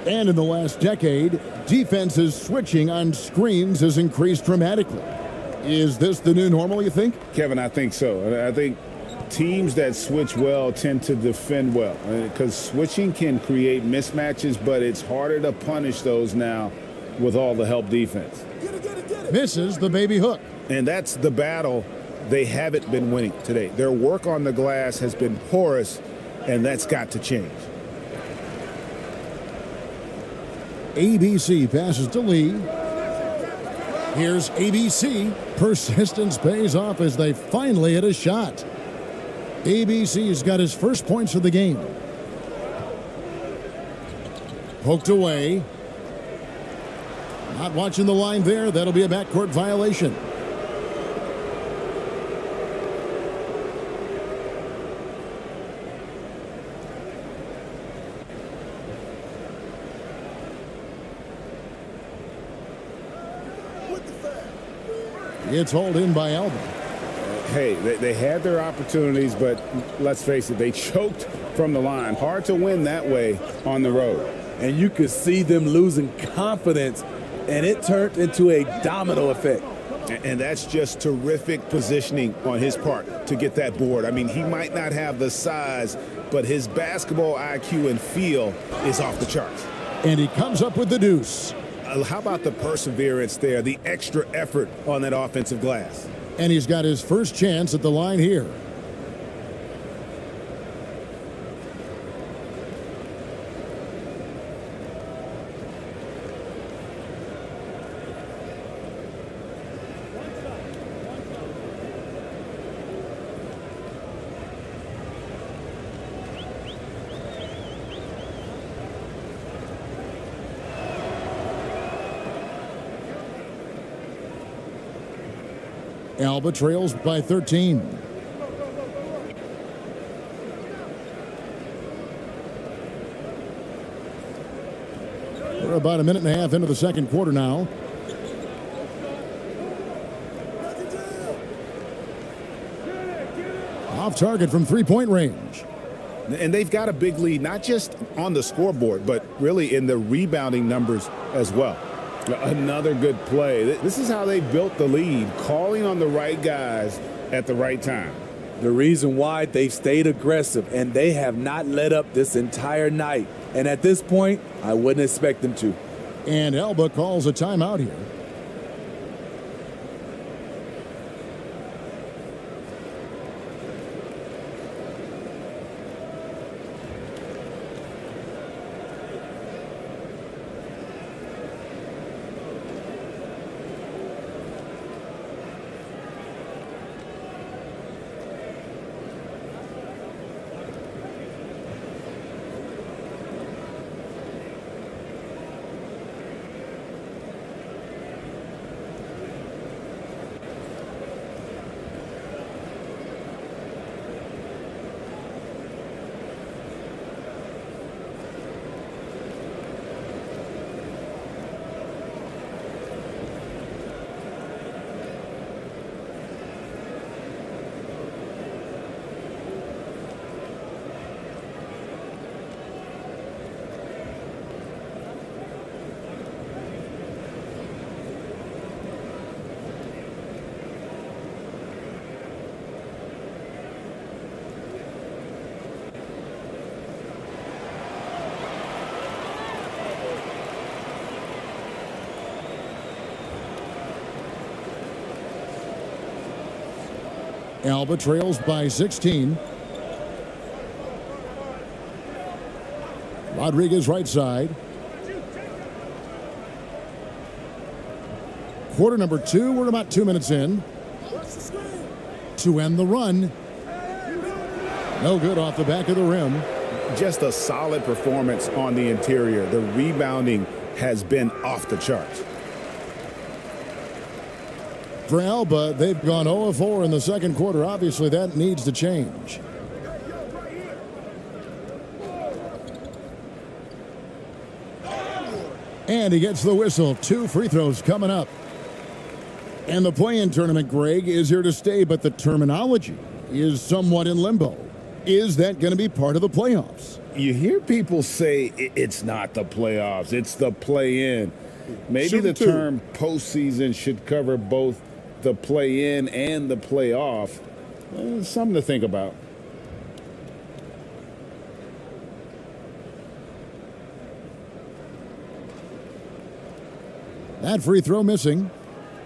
And in the last decade, defenses switching on screens has increased dramatically. Is this the new normal, you think? Kevin, I think so. I think teams that switch well tend to defend well because switching can create mismatches, but it's harder to punish those now with all the help defense. Misses the baby hook. And that's the battle they haven't been winning today. Their work on the glass has been porous, and that's got to change. ABC passes to Lee. Here's ABC. Persistence pays off as they finally hit a shot. ABC's got his first points of the game. Poked away. Not watching the line there. That'll be a backcourt violation. It's hauled in by Alba. Hey, they had their opportunities, but let's face it, they choked from the line. Hard to win that way on the road. And you could see them losing confidence, and it turned into a domino effect. And that's just terrific positioning on his part to get that board. I mean, he might not have the size, but his basketball IQ and feel is off the charts. And he comes up with the deuce. How about the perseverance there, the extra effort on that offensive glass? And he's got his first chance at the line here. Alba trails by 13. We're about a minute and a half into the second quarter now. Off target from three-point range. And they've got a big lead, not just on the scoreboard, but really in the rebounding numbers as well. Another good play. This is how they built the lead, calling on the right guys at the right time. The reason why they've stayed aggressive, and they have not let up this entire night. And at this point, I wouldn't expect them to. And Alba calls a timeout here. Alba trails by 16. Rodriguez right side. Quarter number 2, we're about 2 minutes in. To end the run. No good off the back of the rim. Just a solid performance on the interior. The rebounding has been off the charts. For Alba, they've gone 0-4 in the second quarter. Obviously, that needs to change. And he gets the whistle. 2 free throws coming up. And the play-in tournament, Greg, is here to stay, but the terminology is somewhat in limbo. Is that going to be part of the playoffs? You hear people say it's not the playoffs, it's the play-in. Maybe the term postseason should cover both the play-in and the playoff. Something to think about. That free throw missing.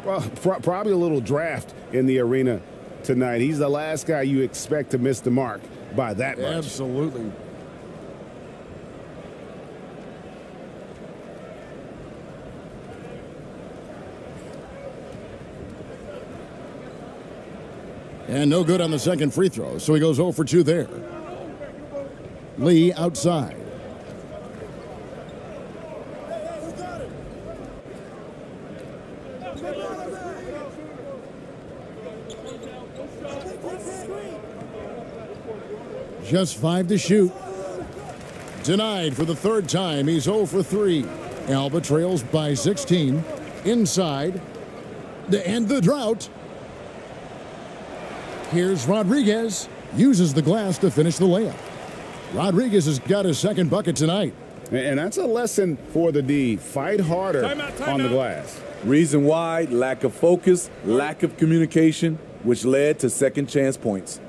Well, probably a little draft in the arena tonight. He's the last guy you expect to miss the mark by that much. Absolutely. And no good on the second free throw, so he goes 0 for 2 there. Lee outside. Just 5 to shoot. Denied for the third time. He's 0 for 3. Alba trails by 16. Inside. To end the drought. Here's Rodriguez. Uses the glass to finish the layup. Rodriguez has got his second bucket tonight. And that's a lesson for the D. Fight harder on the glass. Reason why: lack of focus, lack of communication, which led to second chance points.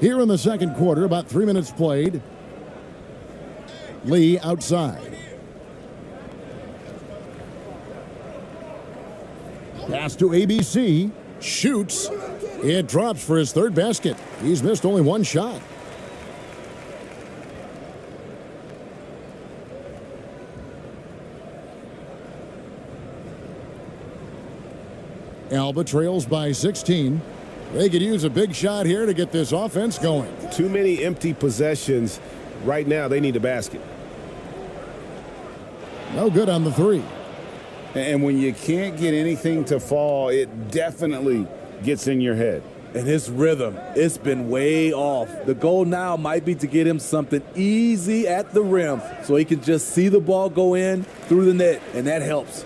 Here in the second quarter, about 3 minutes played. Lee outside. Pass to ABC. Shoots. It drops for his third basket. He's missed only one shot. Alba trails by 16. They could use a big shot here to get this offense going. Too many empty possessions. Right now, they need a basket. No good on the three. And when you can't get anything to fall, it definitely gets in your head. And his rhythm, it's been way off. The goal now might be to get him something easy at the rim so he can just see the ball go in through the net, and that helps.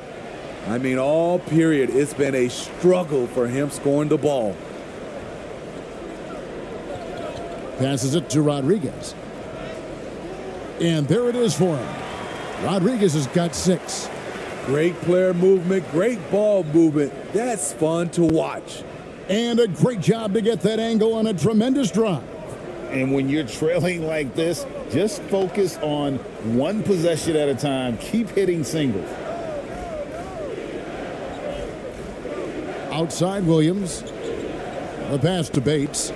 I mean, all period, it's been a struggle for him scoring the ball. Passes it to Rodriguez. And there it is for him. Rodriguez has got 6. Great player movement, great ball movement. That's fun to watch. And a great job to get that angle on a tremendous drive. And when you're trailing like this, just focus on one possession at a time. Keep hitting singles. Outside Williams. The pass to Bates.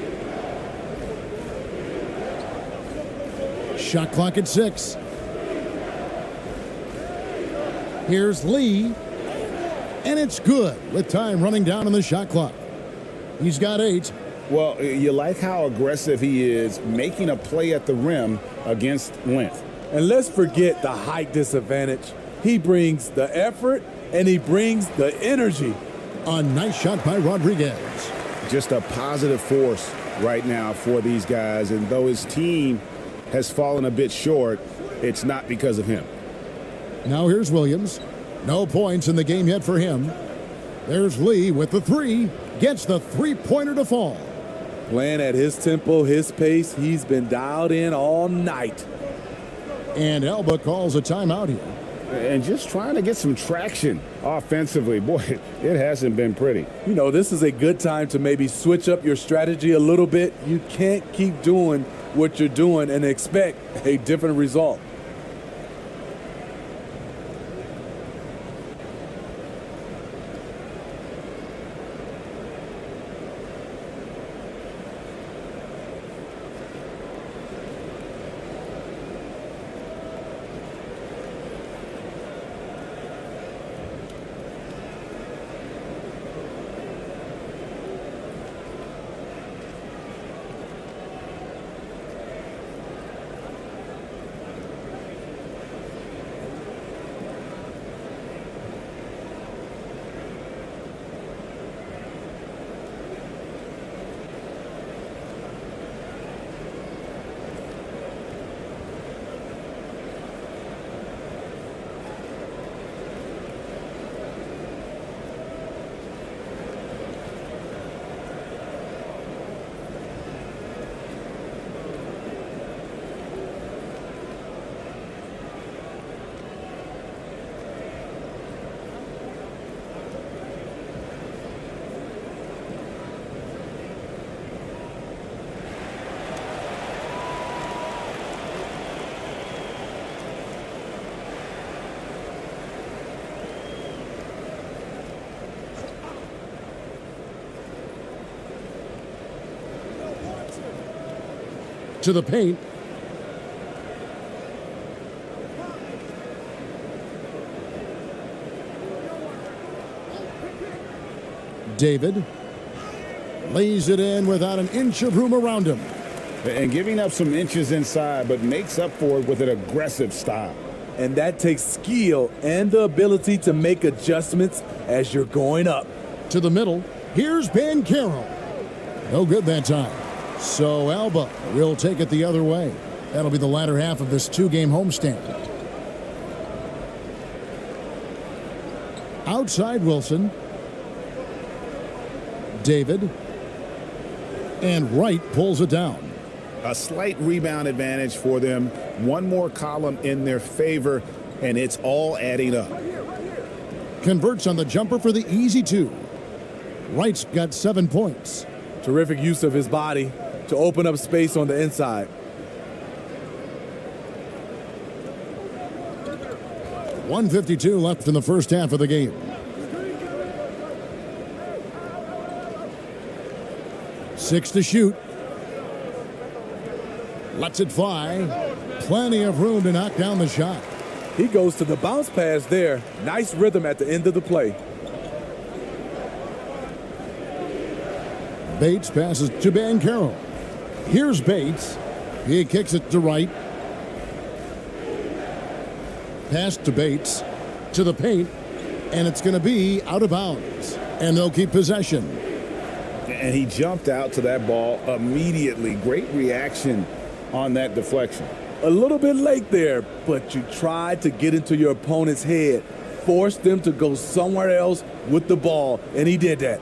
Shot clock at 6. Here's Lee. And it's good with time running down on the shot clock. He's got 8. Well, you like how aggressive he is making a play at the rim against length. And let's forget the height disadvantage. He brings the effort and he brings the energy. A nice shot by Rodriguez. Just a positive force right now for these guys. And though his team has fallen a bit short, it's not because of him. Now here's Williams. No points in the game yet for him. There's Lee with the 3. Gets the three-pointer to fall. Playing at his tempo, his pace. He's been dialed in all night. And Alba calls a timeout here. And just trying to get some traction offensively. Boy, it hasn't been pretty. You know, this is a good time to maybe switch up your strategy a little bit. You can't keep doing what you're doing and expect a different result. To the paint. David lays it in without an inch of room around him. And giving up some inches inside, but makes up for it with an aggressive style. And that takes skill and the ability to make adjustments as you're going up. To the middle. Here's Ben Carroll. No good that time. So Alba will take it the other way. That'll be the latter half of this 2-game homestand. Outside Wilson. David. And Wright pulls it down. A slight rebound advantage for them. One more column in their favor, and it's all adding up. Converts on the jumper for the easy 2. Wright's got 7 points. Terrific use of his body. to open up space on the inside. .152 left in the first half of the game. Six to shoot. Lets it fly. Plenty of room to knock down the shot. He goes to the bounce pass there. Nice rhythm at the end of the play. Bates passes to Banchero. Here's Bates. He kicks it to right. Pass to Bates. To the paint. And it's going to be out of bounds. And they'll keep possession. And he jumped out to that ball immediately. Great reaction on that deflection. A little bit late there, but you tried to get into your opponent's head. Forced them to go somewhere else with the ball, and he did that.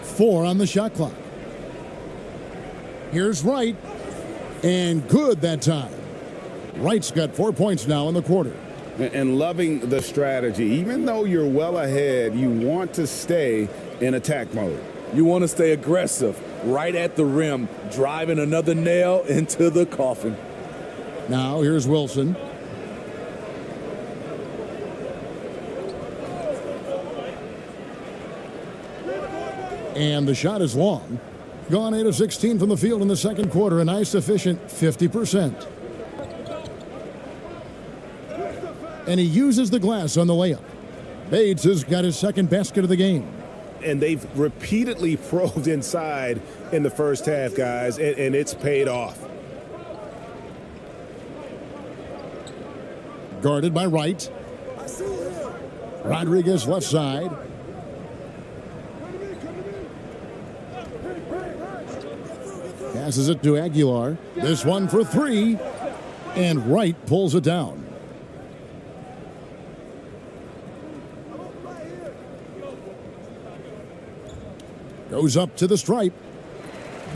Four on the shot clock. Here's Wright. And good that time. Wright's got 4 points now in the quarter. And loving the strategy. Even though you're well ahead, you want to stay in attack mode. You want to stay aggressive, right at the rim, driving another nail into the coffin. Now here's Wilson. And the shot is long. Gone 8 of 16 from the field in the second quarter. A nice, efficient 50%. And he uses the glass on the layup. Bates has got his second basket of the game. And they've repeatedly probed inside in the first half, guys, and it's paid off. Guarded by Wright. Rodriguez left side. Passes it to Aguilar. This one for three. And Wright pulls it down. Goes up to the stripe.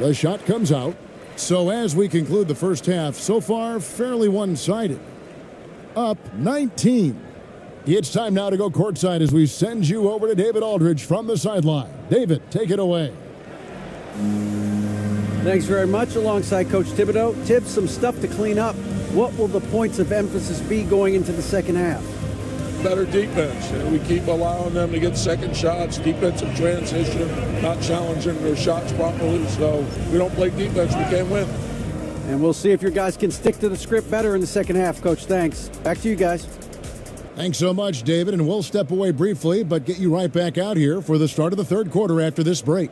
The shot comes out. So as we conclude the first half, so far fairly one-sided. Up 19. It's time now to go courtside as we send you over to David Aldridge from the sideline. David, take it away. Thanks very much. Alongside Coach Thibodeau. Tibbs, some stuff to clean up. What will the points of emphasis be going into the second half? Better defense. We keep allowing them to get second shots, defensive transition, not challenging their shots properly. So if we don't play defense, we can't win. And we'll see if your guys can stick to the script better in the second half, Coach. Thanks. Back to you guys. Thanks so much, David. And we'll step away briefly, but get you right back out here for the start of the third quarter after this break.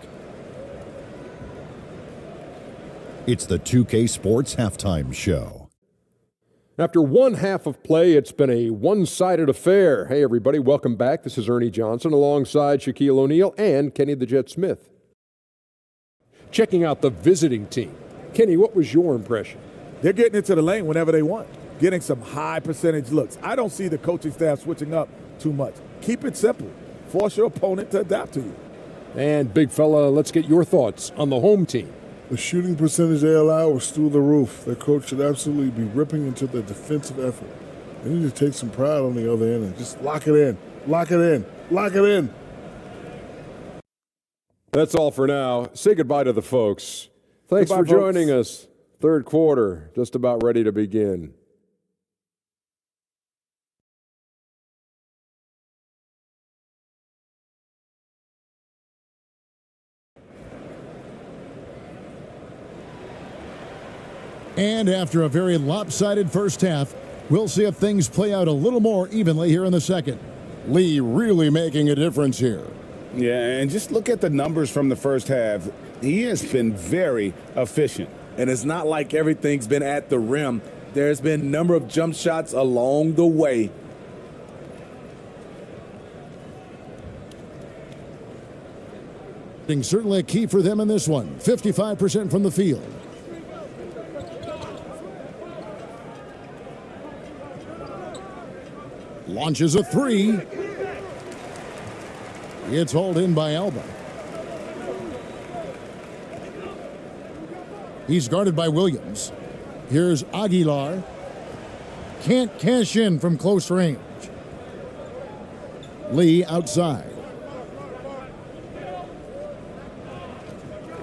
It's the 2K Sports Halftime Show. After one half of play, it's been a one-sided affair. Hey, everybody, welcome back. This is Ernie Johnson alongside Shaquille O'Neal and Kenny the Jet Smith. Checking out the visiting team. Kenny, what was your impression? They're getting into the lane whenever they want, getting some high percentage looks. I don't see the coaching staff switching up too much. Keep it simple. Force your opponent to adapt to you. And, big fella, let's get your thoughts on the home team. The shooting percentage they allow was through the roof. Their coach should absolutely be ripping into the defensive effort. They need to take some pride on the other end and just lock it in. Lock it in. Lock it in. That's all for now. Say goodbye to the folks. Thanks for joining us. Third quarter, just about ready to begin. And after a very lopsided first half, we'll see if things play out a little more evenly here in the second. Lee really making a difference here. Yeah, and just look at the numbers from the first half. He has been very efficient. And it's not like everything's been at the rim. There's been a number of jump shots along the way. Certainly a key for them in this one. 55% from the field. Launches a three. It's hauled in by Alba. He's guarded by Williams. Here's Aguilar. Can't cash in from close range. Lee outside.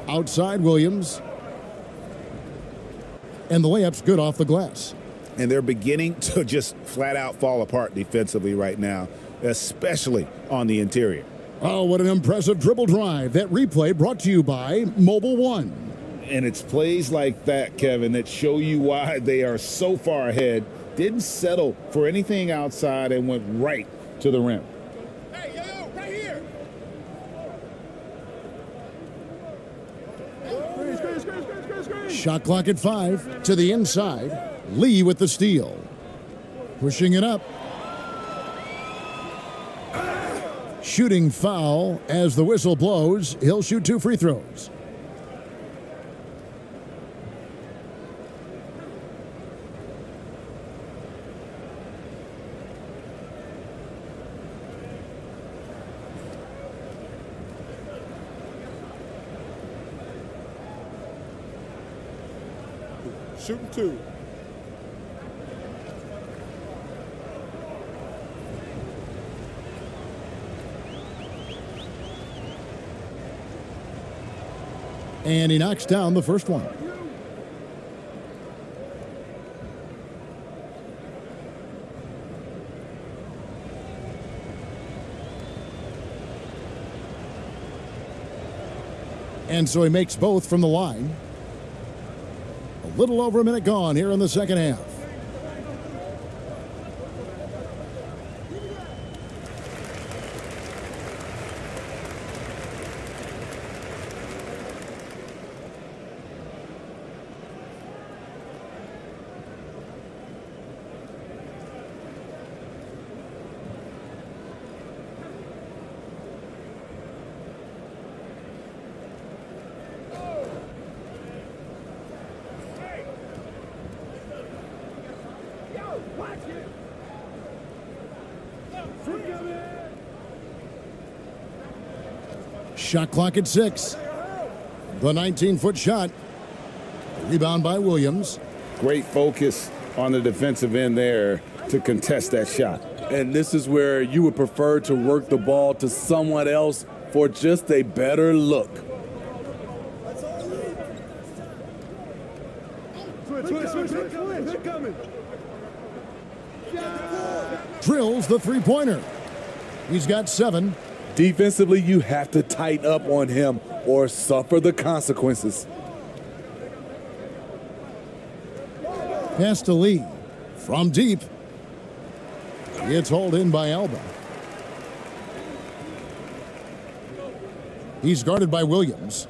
Outside Williams. And the layup's good off the glass. And they're beginning to just flat out fall apart defensively right now, especially on the interior. Oh, what an impressive dribble drive. That replay brought to you by Mobile One. And it's plays like that, Kevin, that show you why they are so far ahead. Didn't settle for anything outside and went right to the rim. Hey, yo, right here. Shot clock at 5 to the inside. Lee with the steal. Pushing it up. Shooting foul as the whistle blows. He'll shoot 2 free throws. Shooting 2. And he knocks down the first one. And so he makes both from the line. A little over a minute gone here in the second half. Shot clock at 6. The 19-foot shot. Rebound by Williams. Great focus on the defensive end there to contest that shot. And this is where you would prefer to work the ball to someone else for just a better look. Drills the three-pointer. He's got 7. Defensively, you have to tighten up on him or suffer the consequences. Pass to Lee. From deep. It's hauled in by Alba. He's guarded by Williams.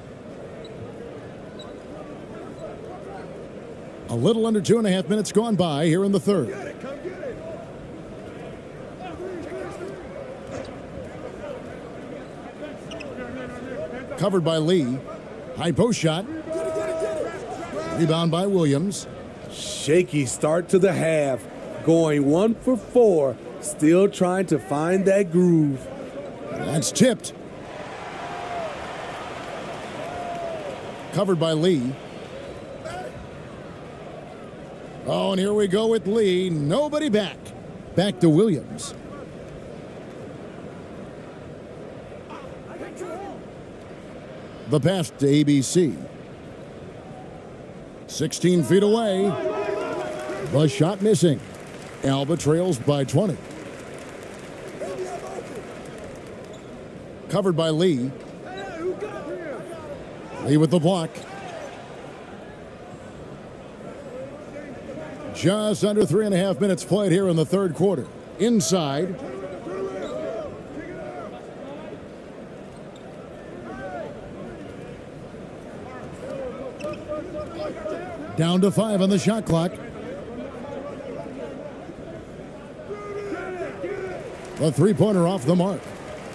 A little under 2.5 minutes gone by here in the third. Covered by Lee. High post shot. Rebound by Williams. Shaky start to the half. Going 1 for 4. Still trying to find that groove. That's tipped. Covered by Lee. Oh, and here we go with Lee. Nobody back. Back to Williams. The pass to ABC. 16 feet away. The shot missing. Alba trails by 20. Covered by Lee. Lee with the block. Just under 3.5 minutes played here in the third quarter. Inside. Down to 5 on the shot clock. The three-pointer off the mark.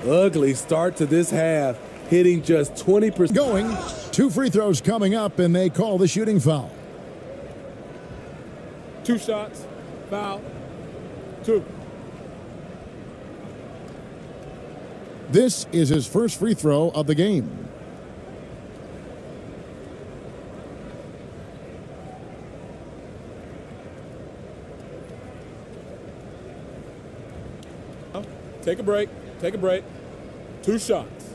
Ugly start to this half. Hitting just 20%. Going. 2 free throws coming up, and they call the shooting foul. 2 shots. Foul. 2. This is his first free throw of the game. Take a break. Take a break. 2 shots.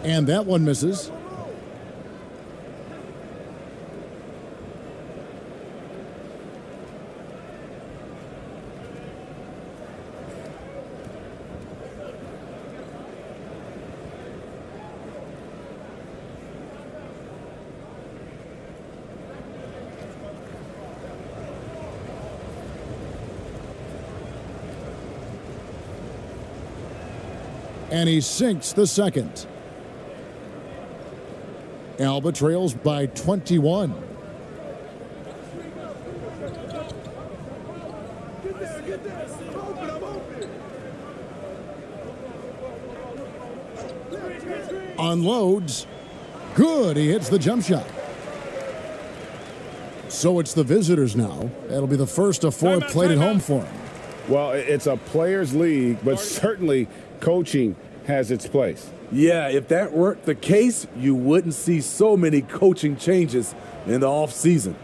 And that one misses. And he sinks the second. Alba trails by 21. Unloads. Good. He hits the jump shot. So it's the visitors now. That'll be the first of 4 played at home for him. Well, it's a players' league, but certainly coaching has its place. Yeah, if that weren't the case, you wouldn't see so many coaching changes in the offseason.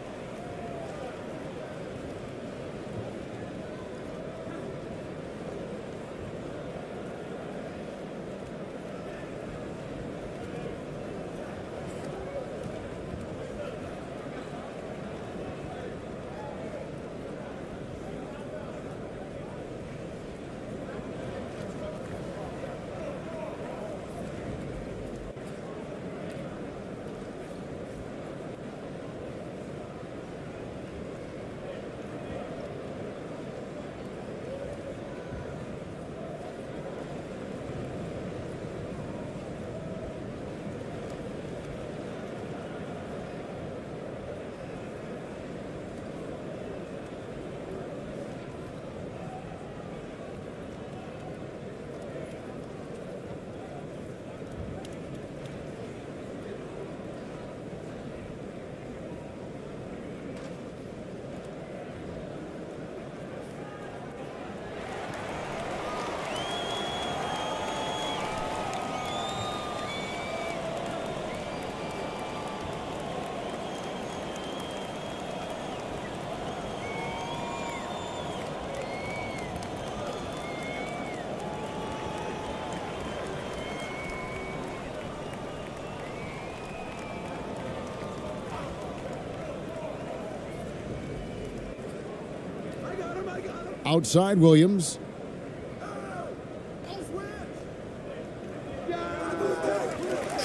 Outside Williams.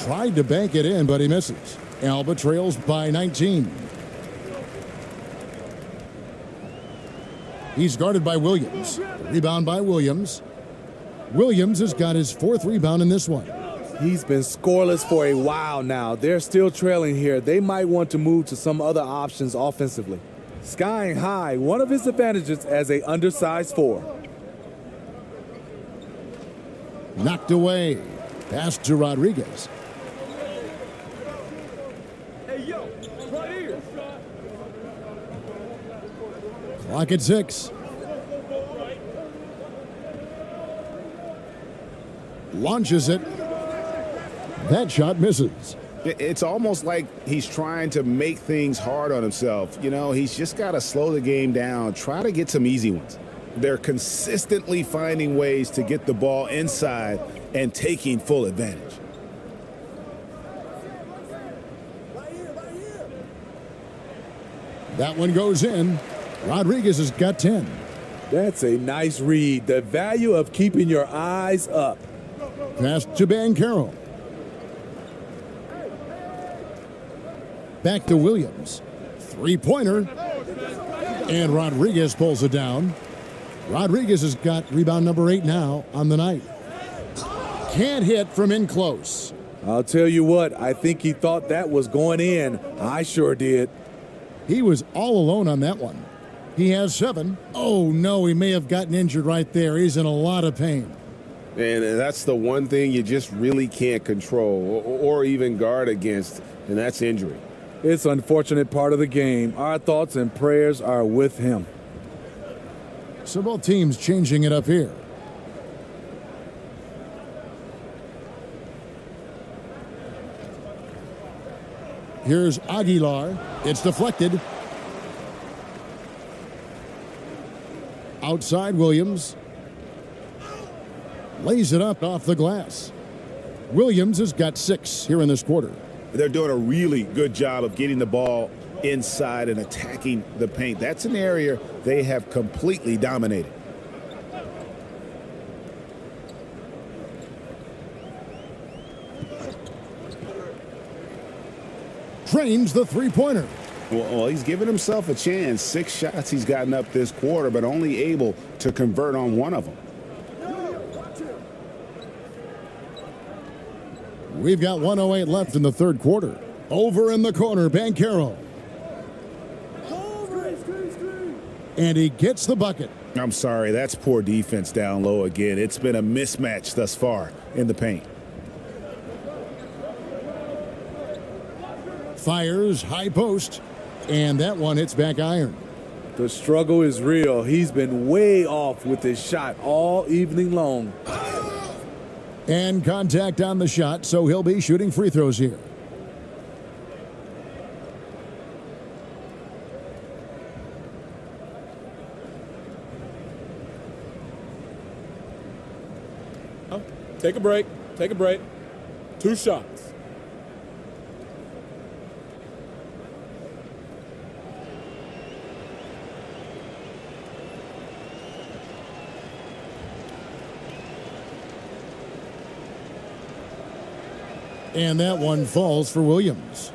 Tried to bank it in, but he misses. Alba trails by 19. He's guarded by Williams. Rebound by Williams. Williams has got his 4th rebound in this one. He's been scoreless for a while now. They're still trailing here. They might want to move to some other options offensively. Skying high, one of his advantages as a undersized 4. Knocked away. Pass to Rodriguez. Hey, yo, right here. Clock at 6. Launches it. That shot misses. It's almost like he's trying to make things hard on himself. You know, he's just got to slow the game down, try to get some easy ones. They're consistently finding ways to get the ball inside and taking full advantage. That one goes in. Rodriguez has got 10. That's a nice read. The value of keeping your eyes up. Pass to Banchero. Back to Williams. 3-pointer. And Rodriguez pulls it down. Rodriguez has got rebound number 8 now on the night. Can't hit from in close. I'll tell you what, I think he thought that was going in. I sure did. He was all alone on that one. He has 7. Oh, no, he may have gotten injured right there. He's in a lot of pain. And that's the one thing you just really can't control or even guard against, and that's injury. It's an unfortunate part of the game. Our thoughts and prayers are with him. So both teams changing it up here. Here's Aguilar. It's deflected. Outside Williams. Lays it up off the glass. Williams has got 6 here in this quarter. They're doing a really good job of getting the ball inside and attacking the paint. That's an area they have completely dominated. Trains the three-pointer. Well, he's given himself a chance. 6 shots he's gotten up this quarter, but only able to convert on 1 of them. We've got 1:08 left in the third quarter. Over in the corner, Banchero. And he gets the bucket. I'm sorry, that's poor defense down low again. It's been a mismatch thus far in the paint. Fires, high post, and that one hits back iron. The struggle is real. He's been way off with his shot all evening long. And contact on the shot, so he'll be shooting free throws here. Take a break. Take a break. 2 shots. And that one falls for Williams.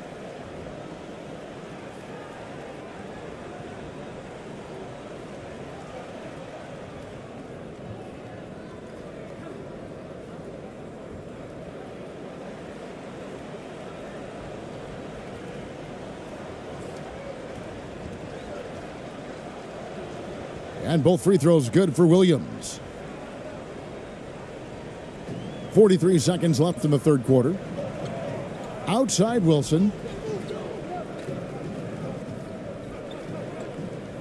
And both free throws good for Williams. 43 seconds left in the third quarter. Outside Wilson.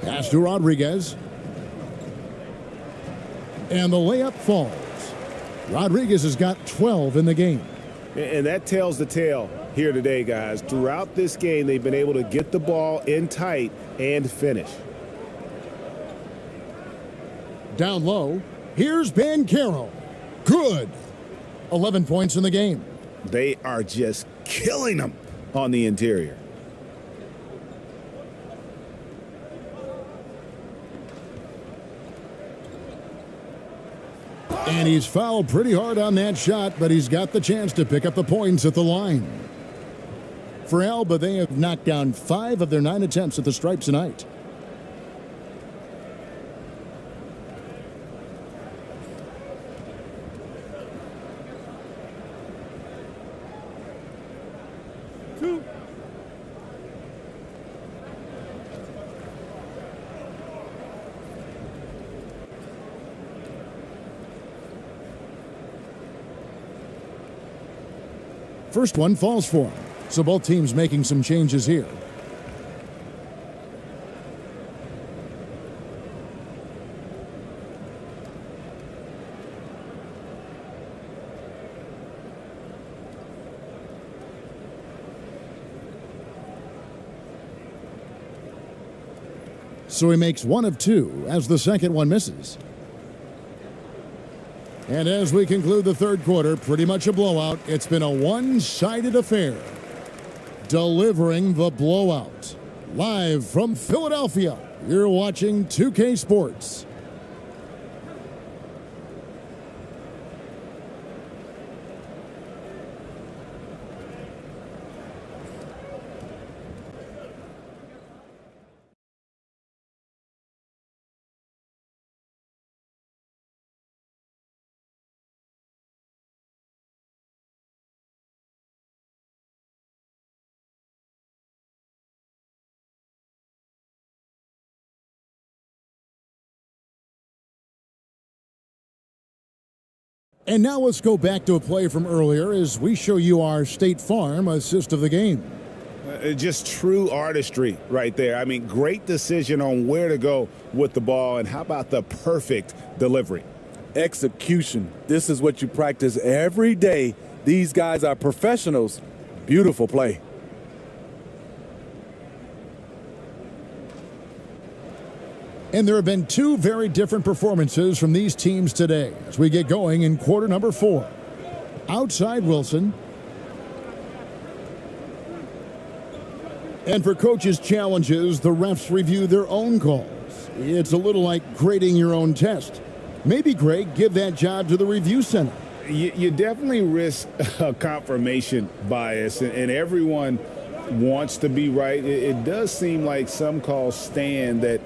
Pass to Rodriguez. And the layup falls. Rodriguez has got 12 in the game. And that tells the tale here today, guys. Throughout this game, they've been able to get the ball in tight and finish. Down low. Here's Banchero. Good. 11 points in the game. They are just killing them on the interior. And he's fouled pretty hard on that shot, but he's got the chance to pick up the points at the line. For Alba, they have knocked down 5 of their 9 attempts at the stripe tonight. First one falls for him. So both teams making some changes here. So he makes 1 of 2 as the second one misses. And as we conclude the third quarter, pretty much a blowout. It's been a one-sided affair. Delivering the blowout. Live from Philadelphia, you're watching 2K Sports. And now let's go back to a play from earlier as we show you our State Farm assist of the game. Just true artistry right there. I mean, great decision on where to go with the ball, and how about the perfect delivery? Execution. This is what you practice every day. These guys are professionals. Beautiful play. And there have been two very different performances from these teams today as we get going in quarter number 4. Outside Wilson. And for coaches' challenges, the refs review their own calls. It's a little like grading your own test. Maybe, Greg, give that job to the review center. You definitely risk a confirmation bias, and everyone wants to be right. It does seem like some calls stand that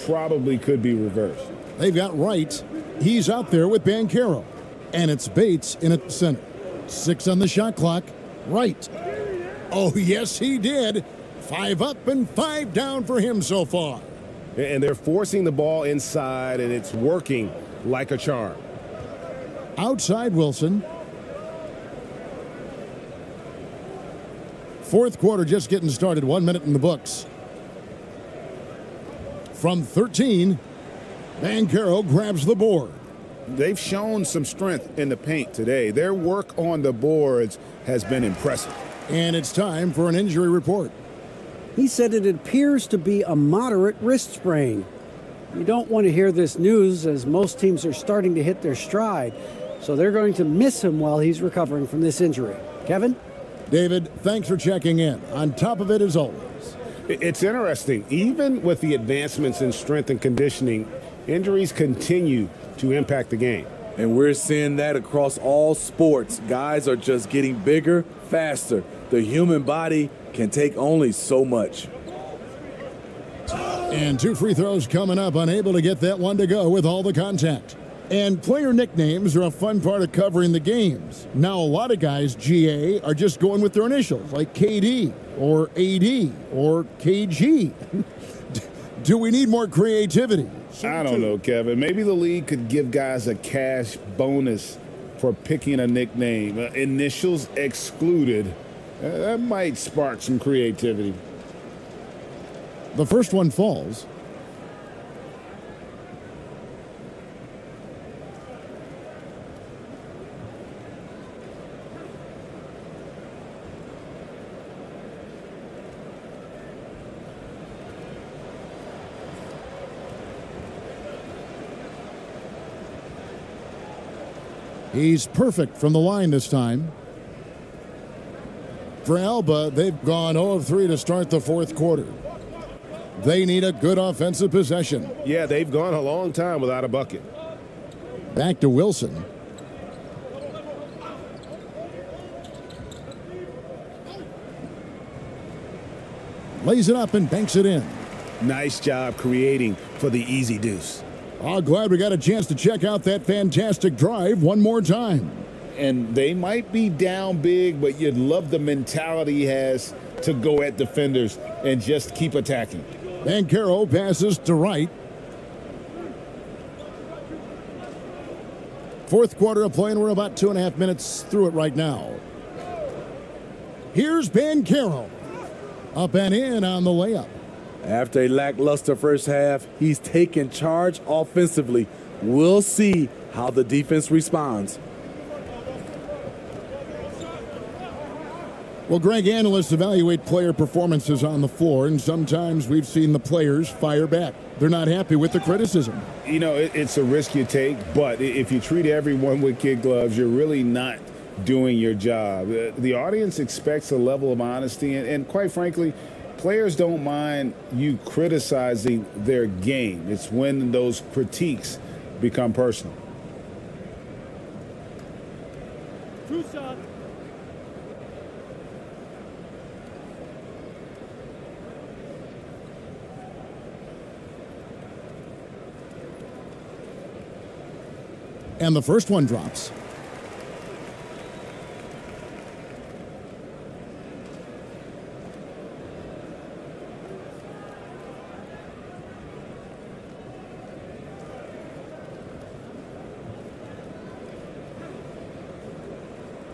probably could be reversed. They've got Wright. He's out there with Banchero. And it's Bates in at the center. 6 on the shot clock. Wright. Oh, yes, he did. 5 up and 5 down for him so far. And they're forcing the ball inside, and it's working like a charm. Outside Wilson. Fourth quarter just getting started. 1 minute in the books. From 13, Banchero grabs the board. They've shown some strength in the paint today. Their work on the boards has been impressive. And it's time for an injury report. He said it appears to be a moderate wrist sprain. You don't want to hear this news as most teams are starting to hit their stride, so they're going to miss him while he's recovering from this injury. Kevin? David, thanks for checking in. On top of it as always. It's interesting. Even with the advancements in strength and conditioning, injuries continue to impact the game. And we're seeing that across all sports. Guys are just getting bigger, faster. The human body can take only so much. And 2 free throws coming up, unable to get that one to go with all the contact. And player nicknames are a fun part of covering the games. Now, a lot of guys, GA, are just going with their initials, like KD or AD or KG. Do we need more creativity? I don't know, Kevin. Maybe the league could give guys a cash bonus for picking a nickname. Initials excluded. That might spark some creativity. The first one falls. He's perfect from the line this time. For Alba, they've gone 0 of 3 to start the fourth quarter. They need a good offensive possession. Yeah, they've gone a long time without a bucket. Back to Wilson. Lays it up and banks it in. Nice job creating for the easy deuce. Oh, glad we got a chance to check out that fantastic drive one more time. And they might be down big, but you'd love the mentality he has to go at defenders and just keep attacking. Banchero passes to Wright. Fourth quarter of play, and we're about 2.5 minutes through it right now. Here's Banchero. Up and in on the layup. After a lackluster first half, he's taken charge offensively. We'll see how the defense responds. Well, Greg, analysts evaluate player performances on the floor, and sometimes we've seen the players fire back. They're not happy with the criticism. You know, it's a risk you take, but if you treat everyone with kid gloves, you're really not doing your job. The audience expects a level of honesty, and quite frankly, players don't mind you criticizing their game. It's when those critiques become personal. Two shots. And the first one drops.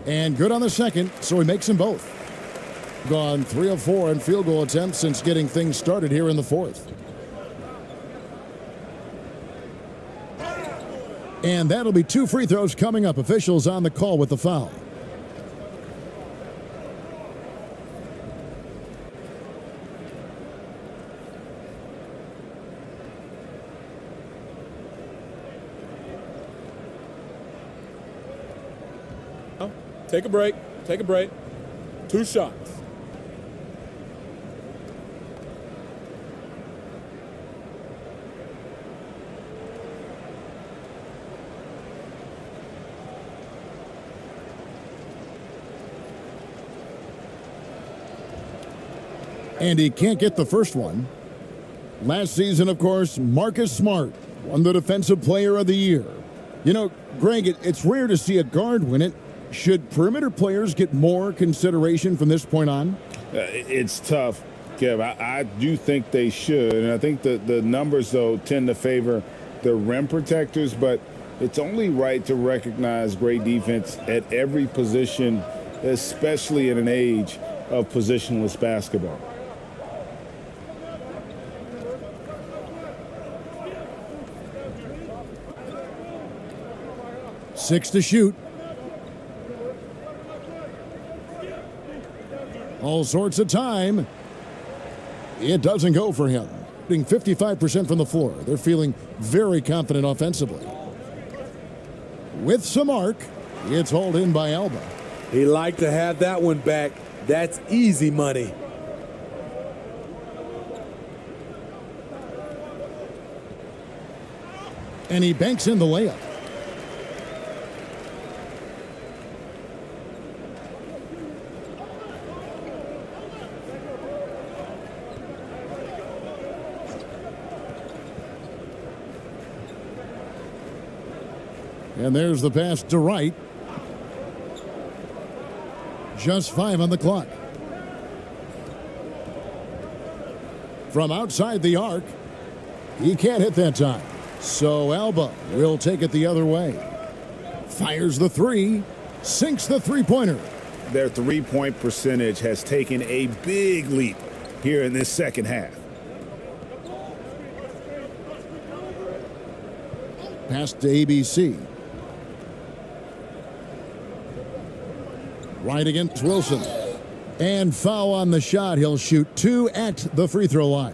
And good on the second, so he makes them both. Gone 3 of 4 in field goal attempts since getting things started here in the fourth. And that'll be 2 free throws coming up. Officials on the call with the foul. Take a break. Take a break. 2 shots. And he can't get the first one. Last season, of course, Marcus Smart won the Defensive Player of the Year. You know, Greg, it's rare to see a guard win it. Should perimeter players get more consideration from this point on? It's tough, Kev. I do think they should. And I think the numbers, though, tend to favor the rim protectors. But it's only right to recognize great defense at every position, especially in an age of positionless basketball. Six to shoot. All sorts of time. It doesn't go for him. Being 55% from the floor. They're feeling very confident offensively. With some arc, it's hauled in by Alba. He liked to have that one back. That's easy money. And he banks in the layup. And there's the pass to Wright. Just 5 on the clock. From outside the arc, he can't hit that time. So Alba will take it the other way. Fires the 3, sinks the three-pointer. Their three-point percentage has taken a big leap here in this second half. Pass to ABC. Right against Wilson. And foul on the shot. He'll shoot 2 at the free throw line.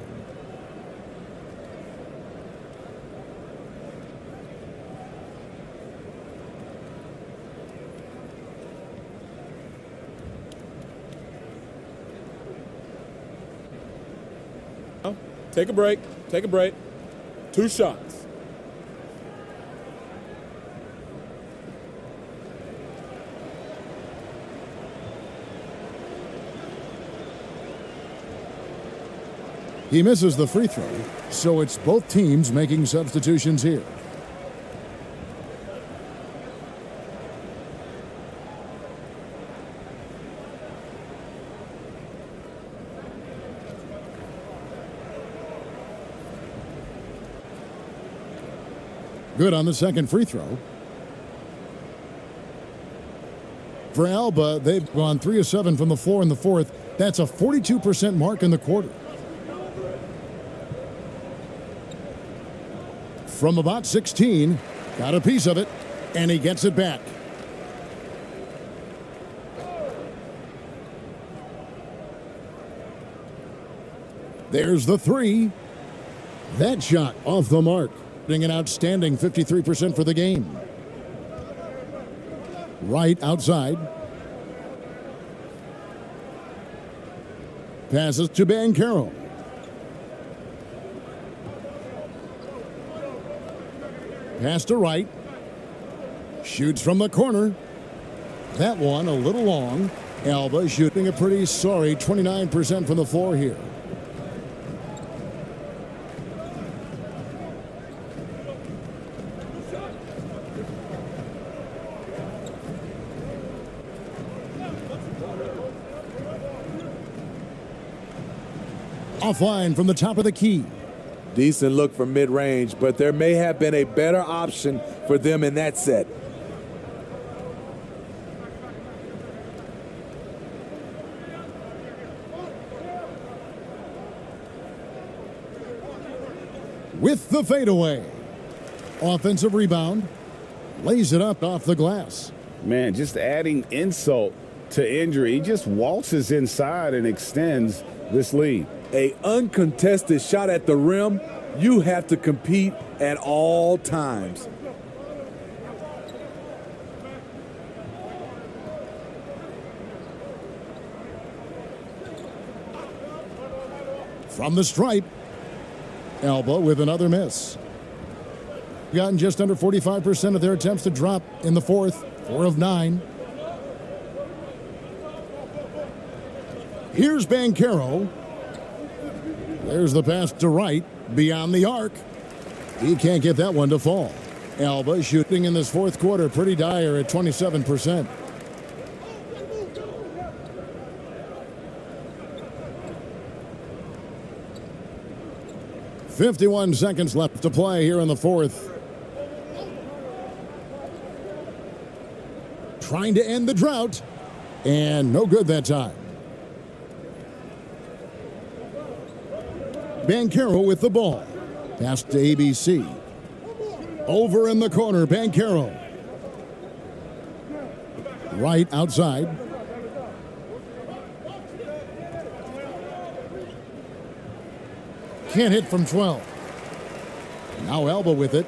Take a break. Take a break. 2 shots. He misses the free throw, so it's both teams making substitutions here. Good on the second free throw. For Alba, they've gone 3 of 7 from the floor in the fourth. That's a 42% mark in the quarter. From about 16, got a piece of it, and he gets it back. There's the 3. That shot off the mark. An outstanding 53% for the game. Right outside. Passes to Banchero. Pass to Wright. Shoots from the corner. That one a little long. Alba shooting a pretty sorry 29% from the floor here. Offline from the top of the key. Decent look from mid-range, but there may have been a better option for them in that set. With the fadeaway. Offensive rebound. Lays it up off the glass. Man, just adding insult to injury. He just waltzes inside and extends this lead. An uncontested shot at the rim, you have to compete at all times. From the stripe. Elba with another miss. Gotten just under 45% of their attempts to drop in the fourth. 4 of 9. Here's Banchero. There's the pass to right, beyond the arc. He can't get that one to fall. Alba shooting in this fourth quarter pretty dire at 27%. "51 seconds left to play here in the fourth. Trying to end the drought, and no good that time. Banchero with the ball. Pass to ABC. Over in the corner, Banchero. Right outside. Can't hit from 12. Now Elba with it.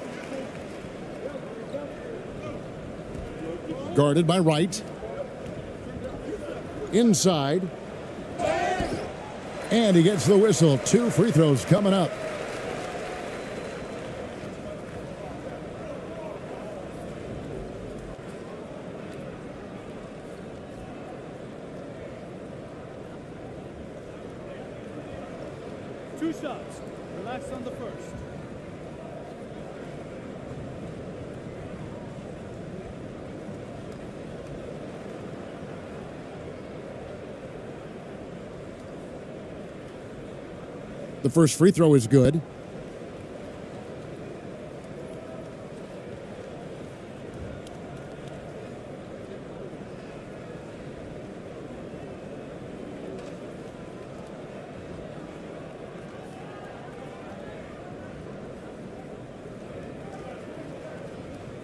Guarded by Wright. Inside. And he gets the whistle. 2 free throws coming up. Two shots. Relax on the first. The first free throw is good.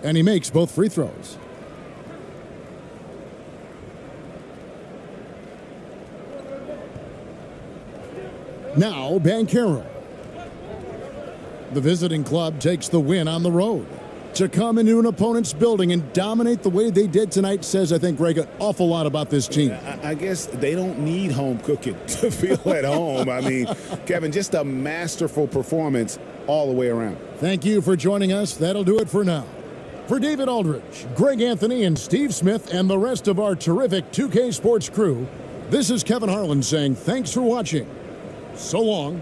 And he makes both free throws. Now Banchero. The visiting club takes the win on the road. To come into an opponent's building and dominate the way they did tonight says, I think, Greg, an awful lot about this team. I guess they don't need home cooking to feel at home. I mean, Kevin, just a masterful performance all the way around. Thank you for joining us. That'll do it for now. For David Aldridge, Greg Anthony, and Steve Smith, and the rest of our terrific 2K Sports crew, this is Kevin Harlan saying thanks for watching. So long.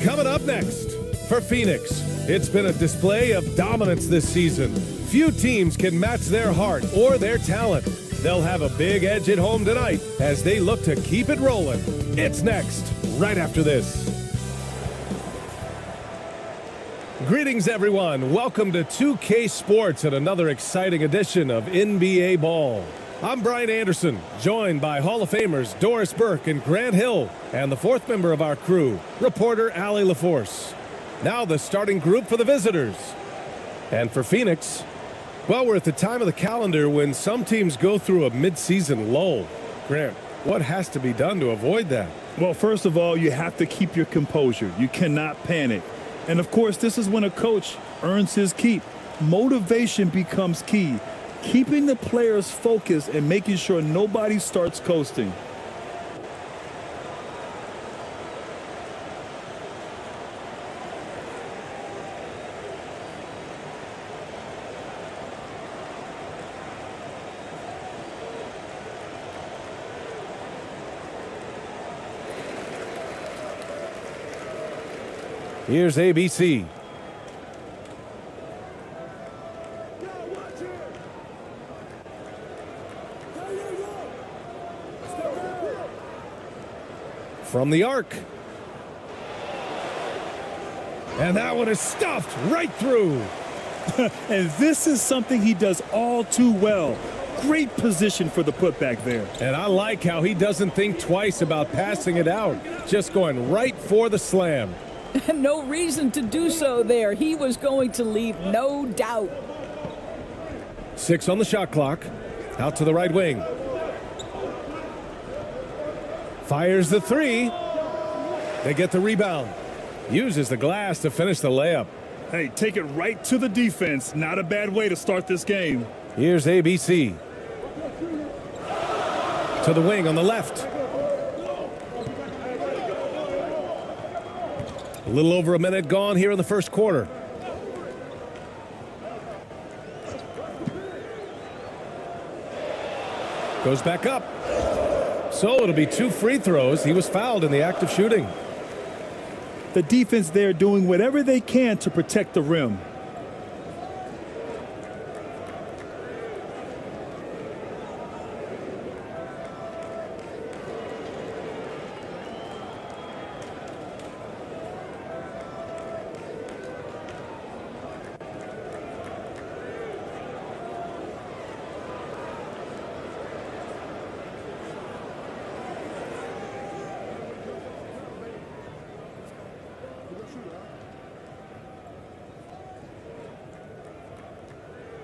Coming up next, for Phoenix, it's been a display of dominance this season. Few teams can match their heart or their talent. They'll have a big edge at home tonight as they look to keep it rolling. It's next, right after this. Greetings, everyone. Welcome to 2K Sports and another exciting edition of NBA Ball. I'm Brian Anderson, joined by Hall of Famers Doris Burke and Grant Hill, and the fourth member of our crew, reporter Allie LaForce. Now the starting group for the visitors. And for Phoenix, well, we're at the time of the calendar when some teams go through a midseason lull. Grant, what has to be done to avoid that? Well, first of all, you have to keep your composure. You cannot panic. And, of course, this is when a coach earns his keep. Motivation becomes key. Keeping the players focused and making sure nobody starts coasting. Here's ABC. From the arc. And that one is stuffed right through. And this is something he does all too well. Great position for the putback there. And I like how he doesn't think twice about passing it out. Just going right for the slam. No reason to do so there. He was going to leave, no doubt. 6 on the shot clock. Out to the right wing. Fires the 3. They get the rebound. Uses the glass to finish the layup. Hey, take it right to the defense. Not a bad way to start this game. Here's ABC. To the wing on the left. A little over a minute gone here in the first quarter. Goes back up. So it'll be 2 free throws. He was fouled in the act of shooting. The defense there doing whatever they can to protect the rim.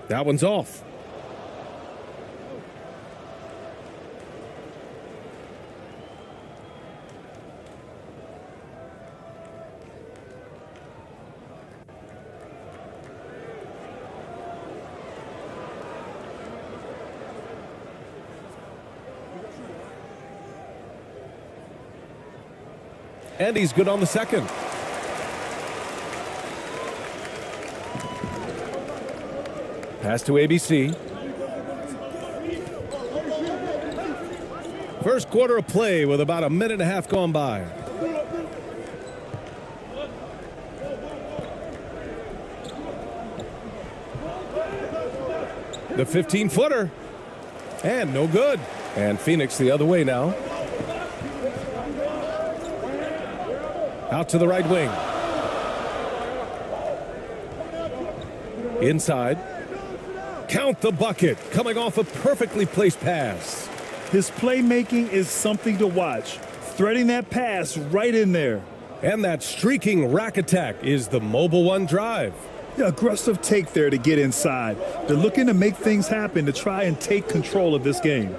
That one's off. And he's good on the second. Pass to ABC. First quarter of play with about a minute and a half gone by. The 15-footer. And no good. And Phoenix the other way now. Out to the right wing. Inside. Count the bucket, coming off a perfectly placed pass. His playmaking is something to watch. Threading that pass right in there. And that streaking rack attack is the mobile one drive. Yeah, aggressive take there to get inside. They're looking to make things happen to try and take control of this game.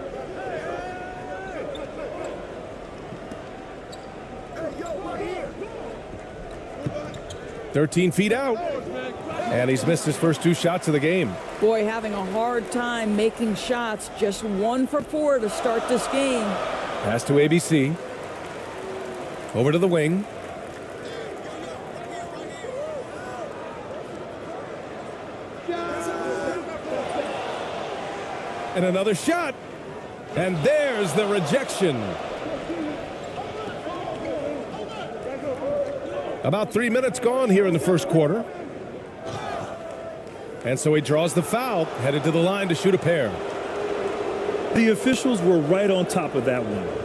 "13 feet out. And he's missed his first 2 shots of the game. Boy, having a hard time making shots. Just 1 for 4 to start this game. Pass to ABC. Over to the wing. And another shot. And there's the rejection. About 3 minutes gone here in the first quarter. And so he draws the foul, headed to the line to shoot a pair. The officials were right on top of that one.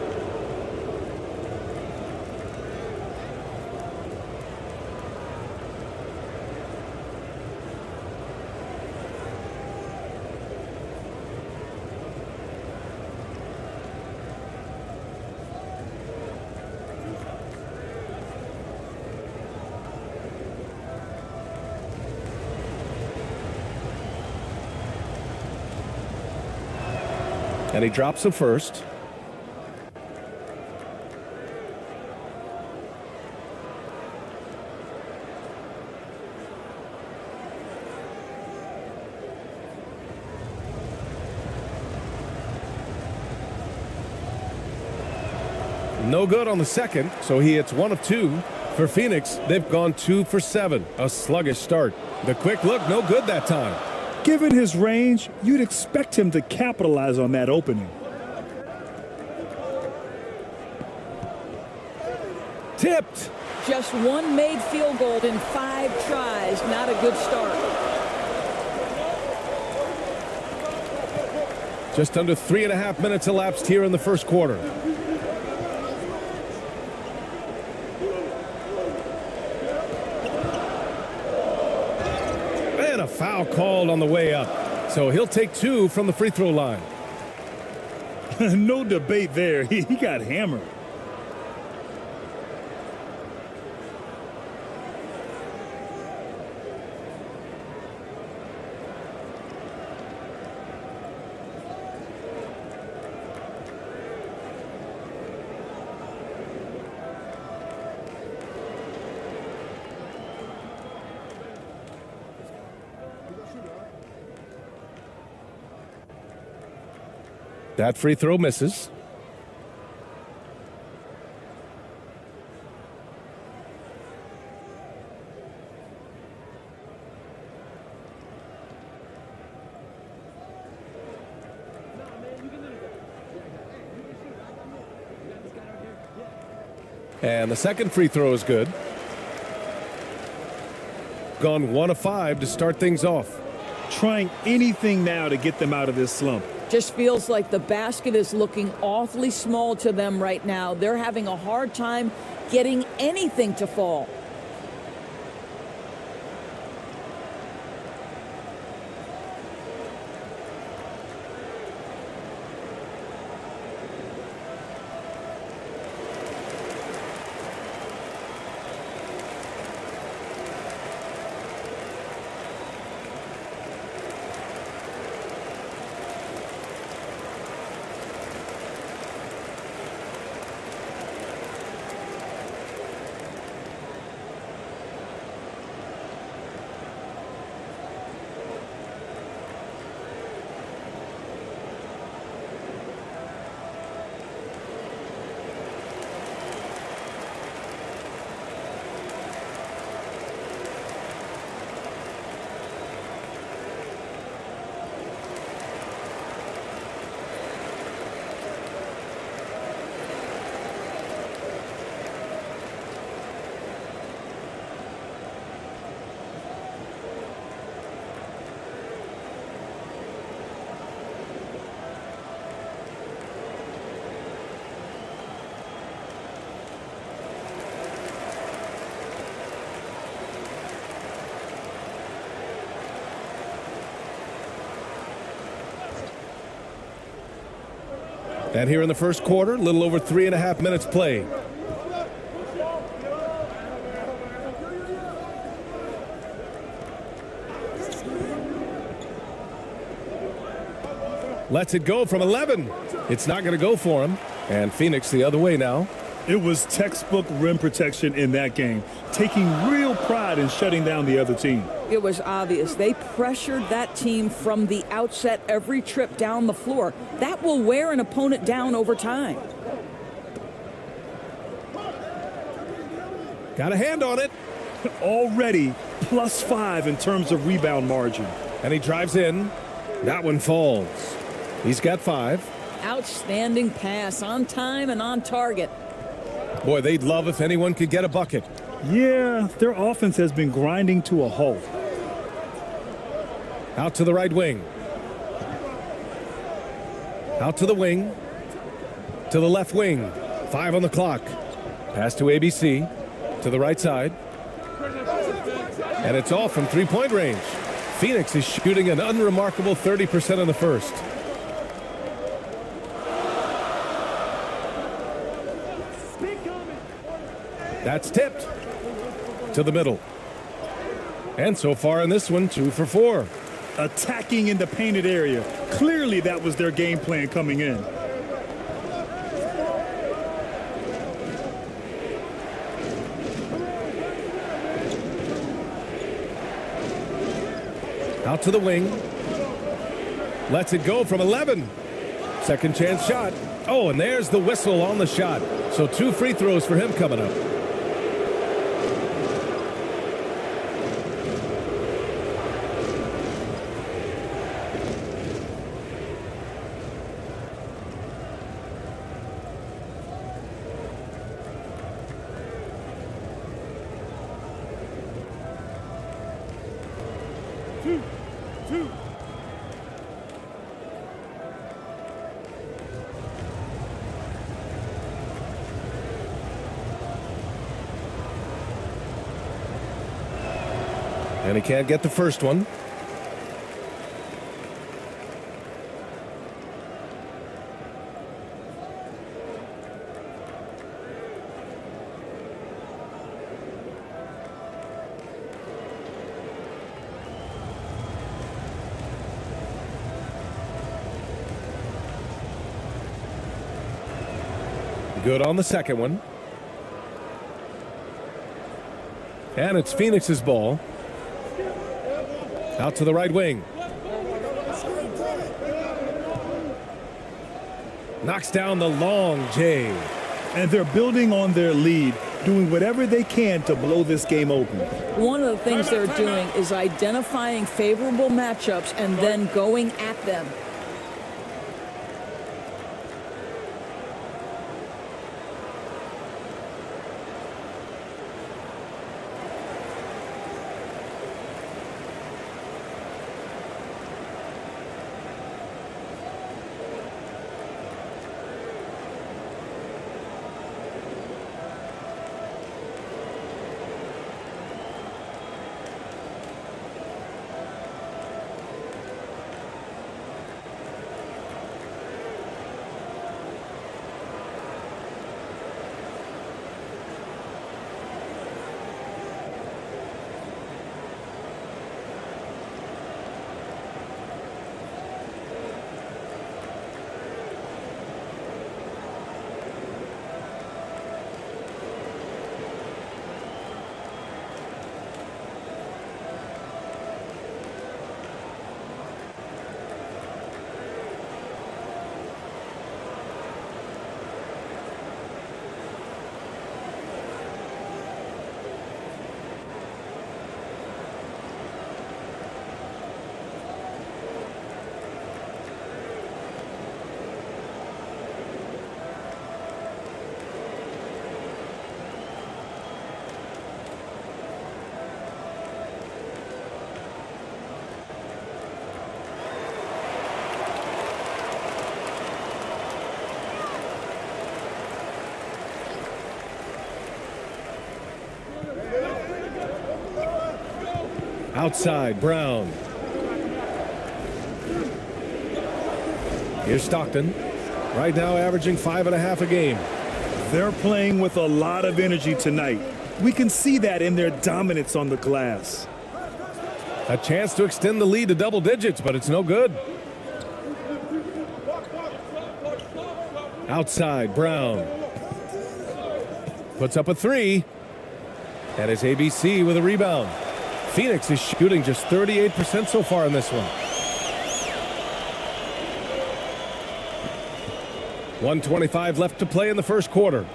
And he drops the first. No good on the second, so he hits 1 of 2. For Phoenix, they've gone 2 for 7. A sluggish start. The quick look, no good that time. Given his range, you'd expect him to capitalize on that opening. Tipped. Just one made field goal in 5 tries. Not a good start. Just under 3.5 minutes elapsed here in the first quarter. And a foul called on the way up. So he'll take 2 from the free throw line. No debate there. He got hammered. That free throw misses. And the second free throw is good. Gone 1 of 5 to start things off. Trying anything now to get them out of this slump. Just feels like the basket is looking awfully small to them right now. They're having a hard time getting anything to fall. And here in the first quarter, a little over 3.5 minutes played. Lets it go from 11. It's not going to go for him. And Phoenix the other way now. It was textbook rim protection in that game, taking real pride in shutting down the other team. It was obvious. They pressured that team from the outset every trip down the floor. That will wear an opponent down over time. Got a hand on it. Already +5 in terms of rebound margin. And he drives in. That one falls. He's got 5. Outstanding pass, on time and on target. Boy, they'd love if anyone could get a bucket. Yeah, their offense has been grinding to a halt. Out to the right wing. Out to the wing. To the left wing. 5 on the clock. Pass to ABC. To the right side. And it's off from three-point range. Phoenix is shooting an unremarkable 30% in the first. That's tipped to the middle. And so far in this one, 2 for 4. Attacking in the painted area. Clearly that was their game plan coming in. Out to the wing. Lets it go from 11. Second chance shot. Oh, and there's the whistle on the shot. So 2 free throws for him coming up. And he can't get the first one. Good on the second one. And it's Phoenix's ball. Out to the right wing. Knocks down the long J. And they're building on their lead, doing whatever they can to blow this game open. One of the things they're doing is identifying favorable matchups and then going at them. Outside, Brown. Here's Stockton. Right now averaging 5.5 a game. They're playing with a lot of energy tonight. We can see that in their dominance on the glass. A chance to extend the lead to double digits, but it's no good. Outside, Brown. Puts up a 3. And it's ABC with a rebound. Phoenix is shooting just 38% so far in this one. 1:25 left to play in the first quarter.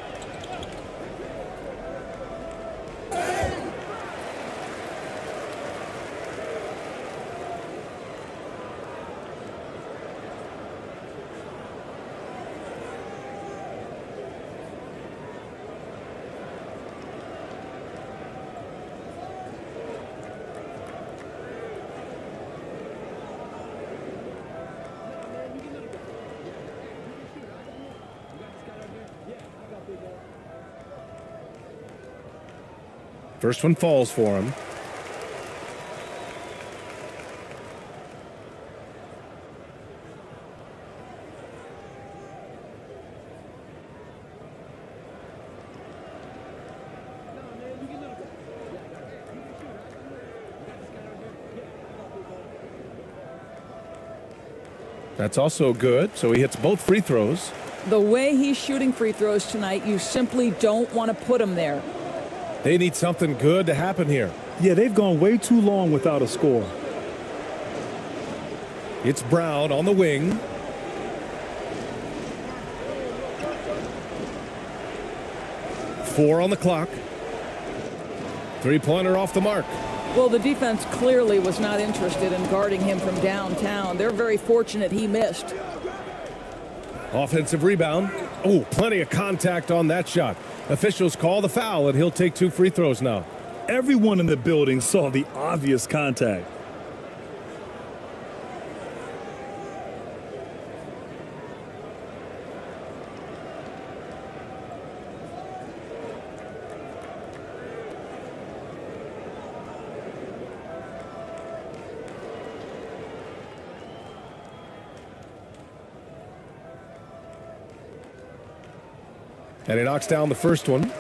First one falls for him. That's also good, so he hits both free throws. The way he's shooting free throws tonight, you simply don't want to put him there. They need something good to happen here. Yeah, they've gone way too long without a score. It's Brown on the wing. Four on the clock. Three-pointer off the mark. Well, the defense clearly was not interested in guarding him from downtown. They're very fortunate he missed. Offensive rebound. Oh, plenty of contact on that shot. Officials call the foul, and he'll take 2 free throws now. Everyone in the building saw the obvious contact. And he knocks down the first one.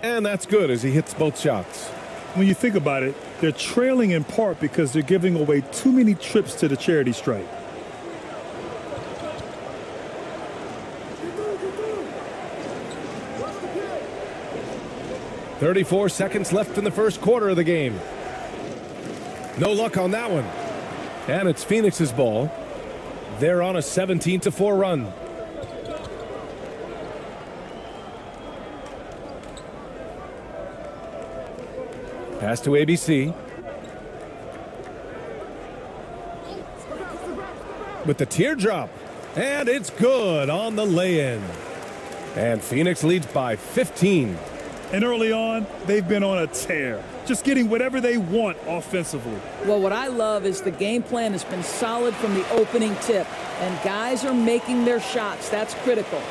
And that's good as he hits both shots. When you think about it, they're trailing in part because they're giving away too many trips to the charity stripe. .34 seconds left in the first quarter of the game. No luck on that one. And it's Phoenix's ball. They're on a 17-4 run. Pass to ABC. With the teardrop. And it's good on the lay-in. And Phoenix leads by 15. And early on, they've been on a tear, just getting whatever they want offensively. Well, what I love is the game plan has been solid from the opening tip, and guys are making their shots. That's critical.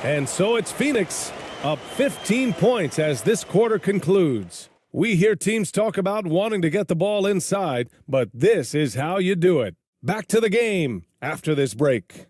And so it's Phoenix up 15 points as this quarter concludes. We hear teams talk about wanting to get the ball inside, but this is how you do it. Back to the game after this break.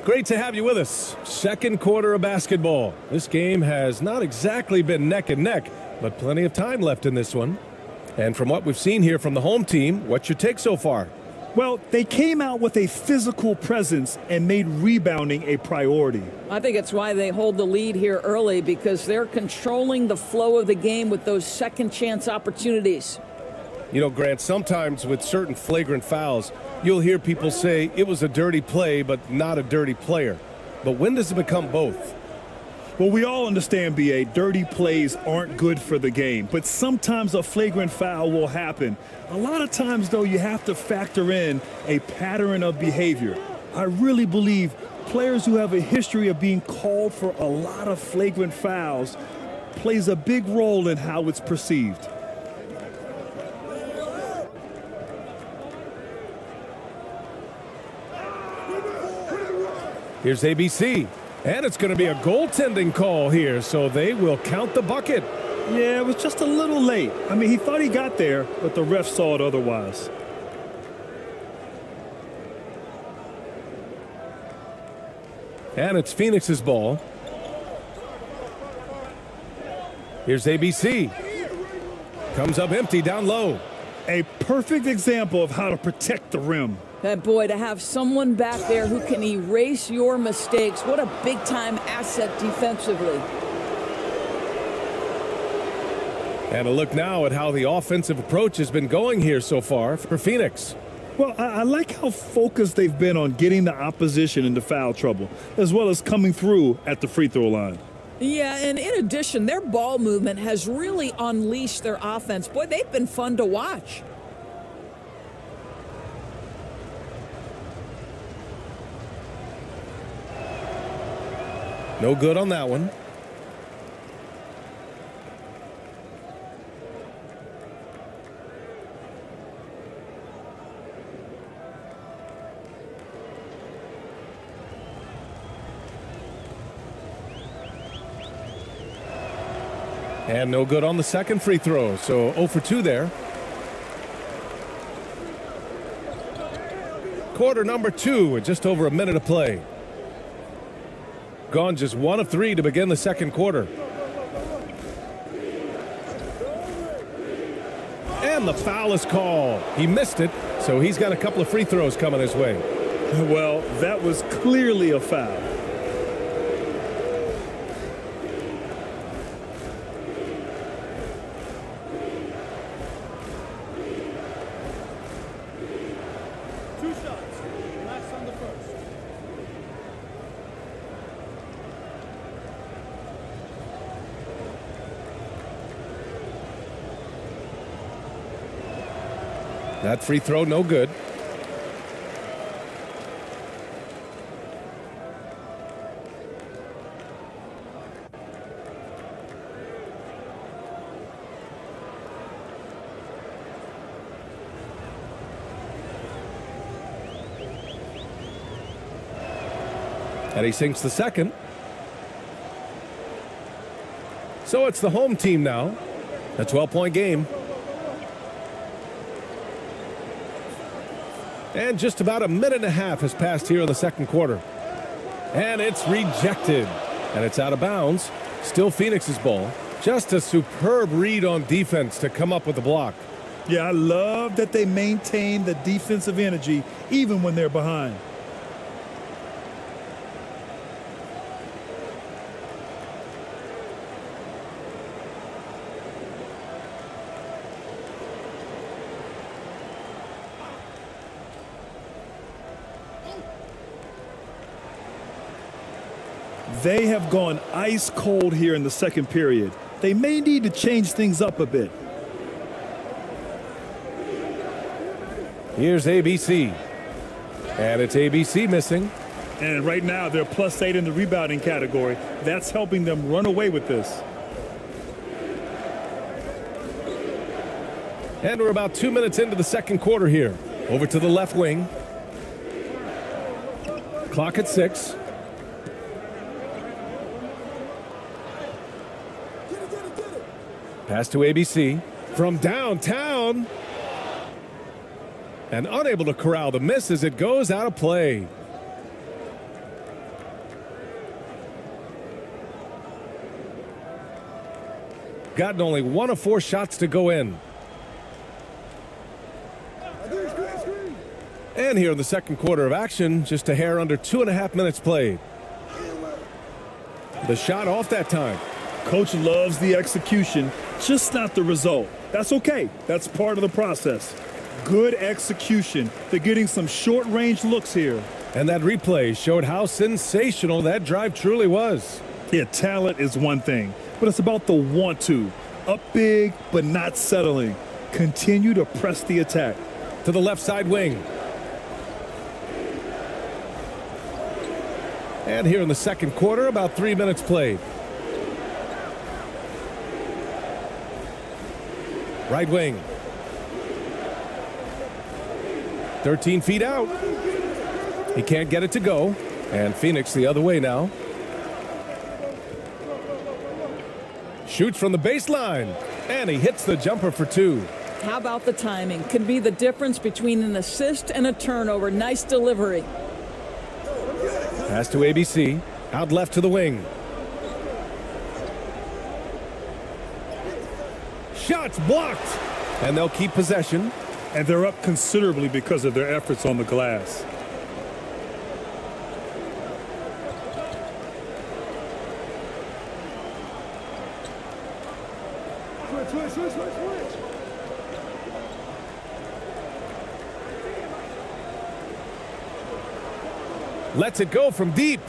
Great to have you with us. Second quarter of basketball. This game has not exactly been neck and neck, but plenty of time left in this one. And from what we've seen here from the home team, what's your take so far? Well, they came out with a physical presence and made rebounding a priority. I think it's why they hold the lead here early, because they're controlling the flow of the game with those second chance opportunities. You know, Grant, sometimes with certain flagrant fouls, you'll hear people say it was a dirty play, but not a dirty player. But when does it become both? Well, we all understand, B.A., dirty plays aren't good for the game, but sometimes a flagrant foul will happen. A lot of times, though, you have to factor in a pattern of behavior. I really believe players who have a history of being called for a lot of flagrant fouls plays a big role in how it's perceived. Here's ABC, and it's going to be a goaltending call here, so they will count the bucket. Yeah, it was just a little late. I mean, he thought he got there, but the ref saw it otherwise. And it's Phoenix's ball. Here's ABC. Comes up empty down low. A perfect example of how to protect the rim. And boy, to have someone back there who can erase your mistakes, what a big-time asset defensively. And a look now at how the offensive approach has been going here so far for Phoenix. Well, I like how focused they've been on getting the opposition into foul trouble, as well as coming through at the free throw line. Yeah, and in addition, their ball movement has really unleashed their offense. Boy, they've been fun to watch. No good on that one. And no good on the second free throw, so 0 for 2 there. Quarter number 2 with just over a minute of play. Gone just 1 of 3 to begin the second quarter. And the foul is called. He missed it, so he's got a couple of free throws coming his way. Well, that was clearly a foul. That free throw, no good. And he sinks the second. So it's the home team now. A 12-point game. And just about a minute and a half has passed here in the second quarter. And it's rejected. And it's out of bounds. Still Phoenix's ball. Just a superb read on defense to come up with the block. Yeah, I love that they maintain the defensive energy even when they're behind. They have gone ice cold here in the second period. They may need to change things up a bit. Here's ABC. And it's ABC missing. And right now they're +8 in the rebounding category. That's helping them run away with this. And we're about 2 minutes into the second quarter here. Over to the left wing. Clock at 6. Pass to ABC from downtown. And unable to corral the miss as it goes out of play. Gotten only 1 of 4 shots to go in. And here in the second quarter of action, just a hair under 2.5 minutes played. The shot off that time. Coach loves the execution, just not the result. That's okay. That's part of the process. Good execution. They're getting some short-range looks here. And that replay showed how sensational that drive truly was. Yeah, talent is one thing, but it's about the want to. Up big, but not settling. Continue to press the attack. To the left side wing. And here in the second quarter, about 3 minutes played. Right wing. 13 feet out. He can't get it to go. And Phoenix the other way now. Shoots from the baseline. And he hits the jumper for 2. How about the timing? Could be the difference between an assist and a turnover. Nice delivery. Pass to ABC. Out left to the wing. Shots blocked. And they'll keep possession. And they're up considerably because of their efforts on the glass. Lets it go from deep.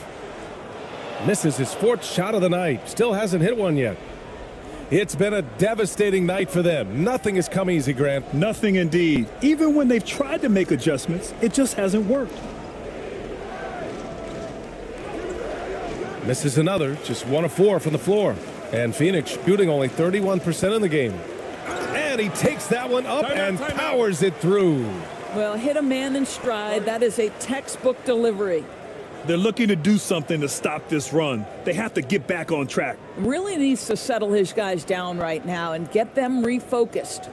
Misses his fourth shot of the night. Still hasn't hit one yet. It's been a devastating night for them. Nothing has come easy, Grant. Nothing indeed. Even when they've tried to make adjustments, it just hasn't worked. Misses another, just 1 of 4 from the floor. And Phoenix shooting only 31% in the game. And he takes that one up and powers it through. Well, hit a man in stride. That is a textbook delivery. They're looking to do something to stop this run. They have to get back on track. Really needs to settle his guys down right now and get them refocused.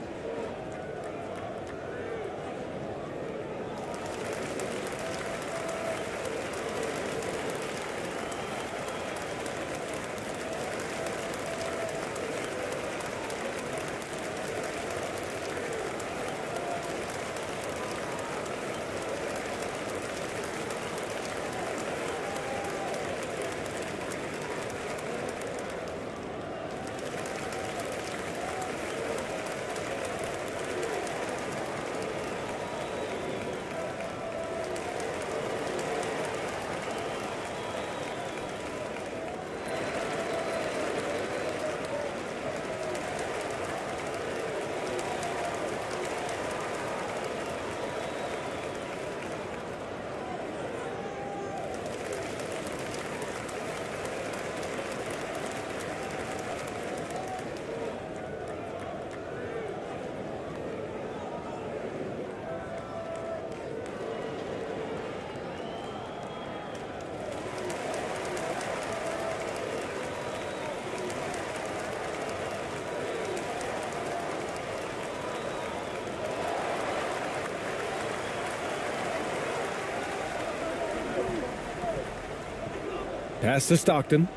Pass to Stockton.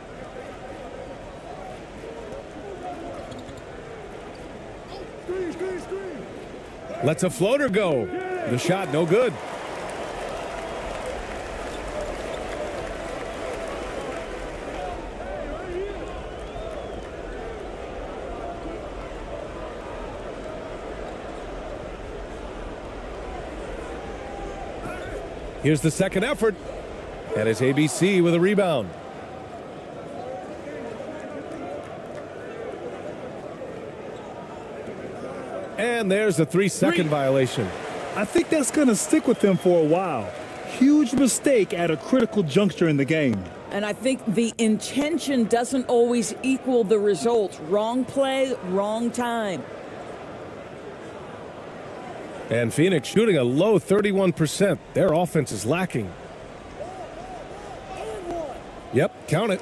Lets a floater go. The shot no good. Here's the second effort. And it's ABC with a rebound. And there's a 3-second violation. I think that's going to stick with them for a while. Huge mistake at a critical juncture in the game. And I think the intention doesn't always equal the result. Wrong play, wrong time. And Phoenix shooting a low 31%. Their offense is lacking. Yep, count it.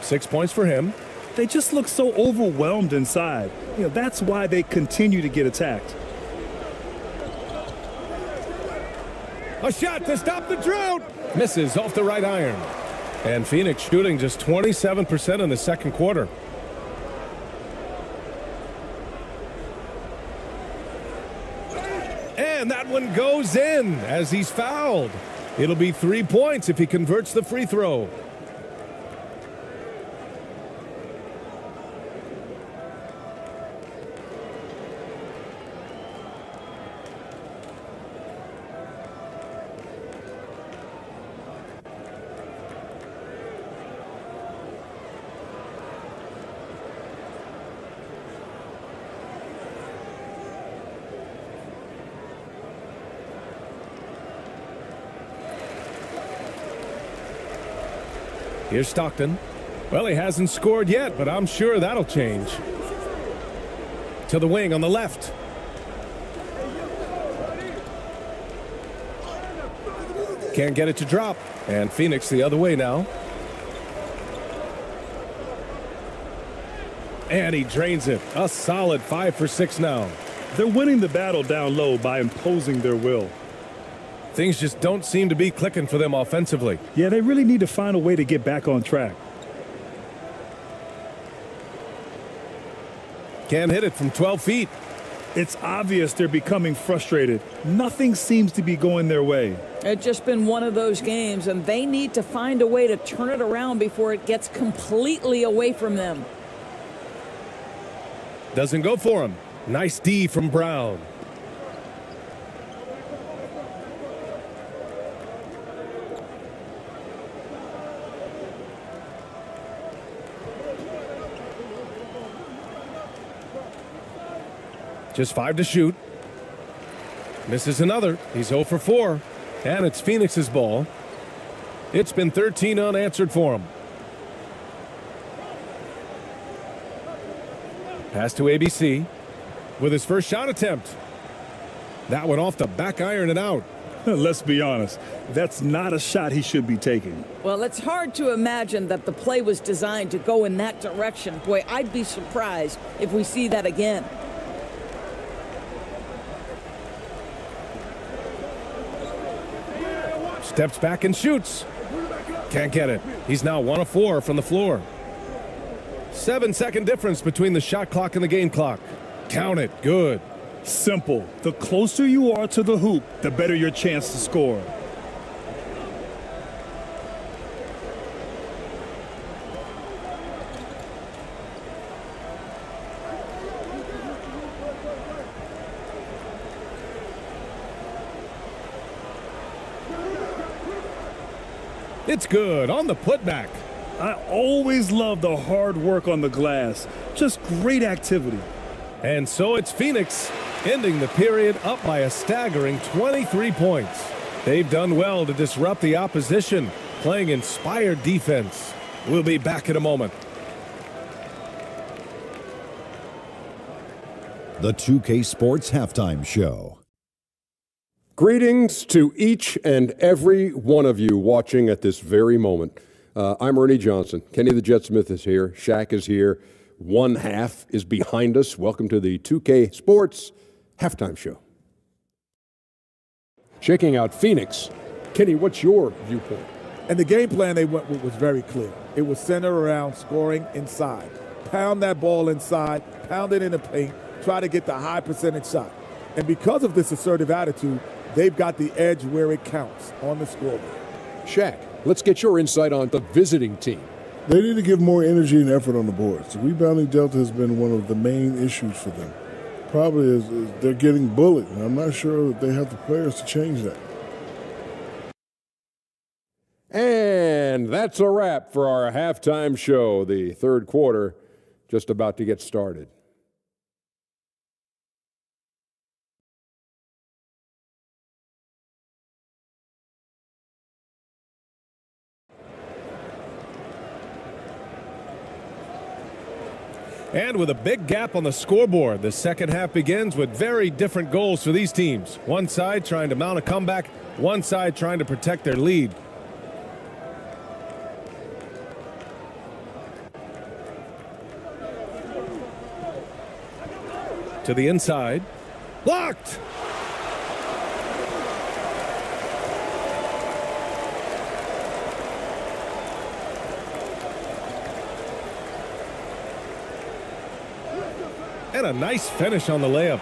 6 points for him. They just look so overwhelmed inside. That's why they continue to get attacked. A shot to stop the drought. Misses off the right iron. And Phoenix shooting just 27% in the second quarter. And that one goes in as he's fouled. It'll be 3 points if he converts the free throw. Here's Stockton. Well, he hasn't scored yet, but I'm sure that'll change. To the wing on the left. Can't get it to drop. And Phoenix the other way now. And he drains it. A solid 5 for 6 now. They're winning the battle down low by imposing their will. Things just don't seem to be clicking for them offensively. Yeah, they really need to find a way to get back on track. Can't hit it from 12 feet. It's obvious they're becoming frustrated. Nothing seems to be going their way. It's just been one of those games, and they need to find a way to turn it around before it gets completely away from them. Doesn't go for him. Nice D from Brown. Just 5 to shoot. Misses another. He's 0 for 4. And it's Phoenix's ball. It's been 13 unanswered for him. Pass to ABC with his first shot attempt. That went off the back iron and out. Let's be honest, that's not a shot he should be taking. Well, it's hard to imagine that the play was designed to go in that direction. Boy, I'd be surprised if we see that again. Steps back and shoots. Can't get it. He's now 1 of 4 from the floor. 7-second difference between the shot clock and the game clock. Count it. Good. Simple. The closer you are to the hoop, the better your chance to score. It's good on the putback. I always love the hard work on the glass. Just great activity. And so it's Phoenix ending the period up by a staggering 23 points. They've done well to disrupt the opposition, playing inspired defense. We'll be back in a moment. The 2K Sports Halftime Show. Greetings to each and every one of you watching at this very moment. I'm Ernie Johnson. Kenny the Jet Smith is here. Shaq is here. One half is behind us. Welcome to the 2K Sports Halftime Show. Shaking out Phoenix. Kenny, what's your viewpoint? And the game plan they went with was very clear. It was centered around scoring inside. Pound that ball inside, pound it in the paint, try to get the high percentage shot. And because of this assertive attitude, they've got the edge where it counts on the scoreboard. Shaq, let's get your insight on the visiting team. They need to give more energy and effort on the boards. The rebounding delta has been one of the main issues for them. Probably is they're getting bullied, and I'm not sure that they have the players to change that. And that's a wrap for our halftime show. The third quarter just about to get started. And with a big gap on the scoreboard, the second half begins with very different goals for these teams. One side trying to mount a comeback, one side trying to protect their lead. To the inside. Blocked! And a nice finish on the layup.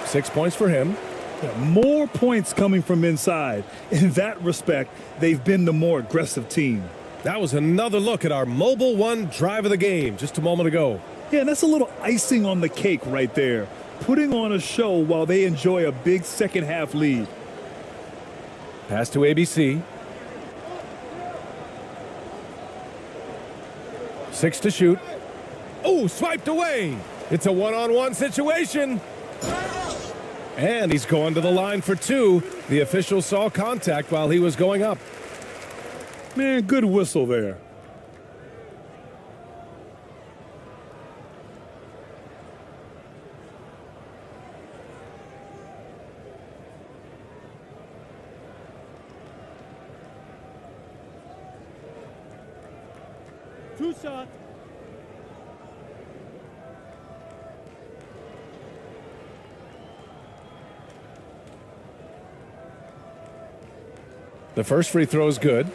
6 points for him. Yeah, more points coming from inside. In that respect, they've been the more aggressive team. That was another look at our Mobile One drive of the game just a moment ago. Yeah, that's a little icing on the cake right there. Putting on a show while they enjoy a big second half lead. Pass to ABC. 6 to shoot. Oh, swiped away. It's a one-on-one situation. And he's going to the line for 2. The official saw contact while he was going up. Man, good whistle there. Two shots. The first free throw is good.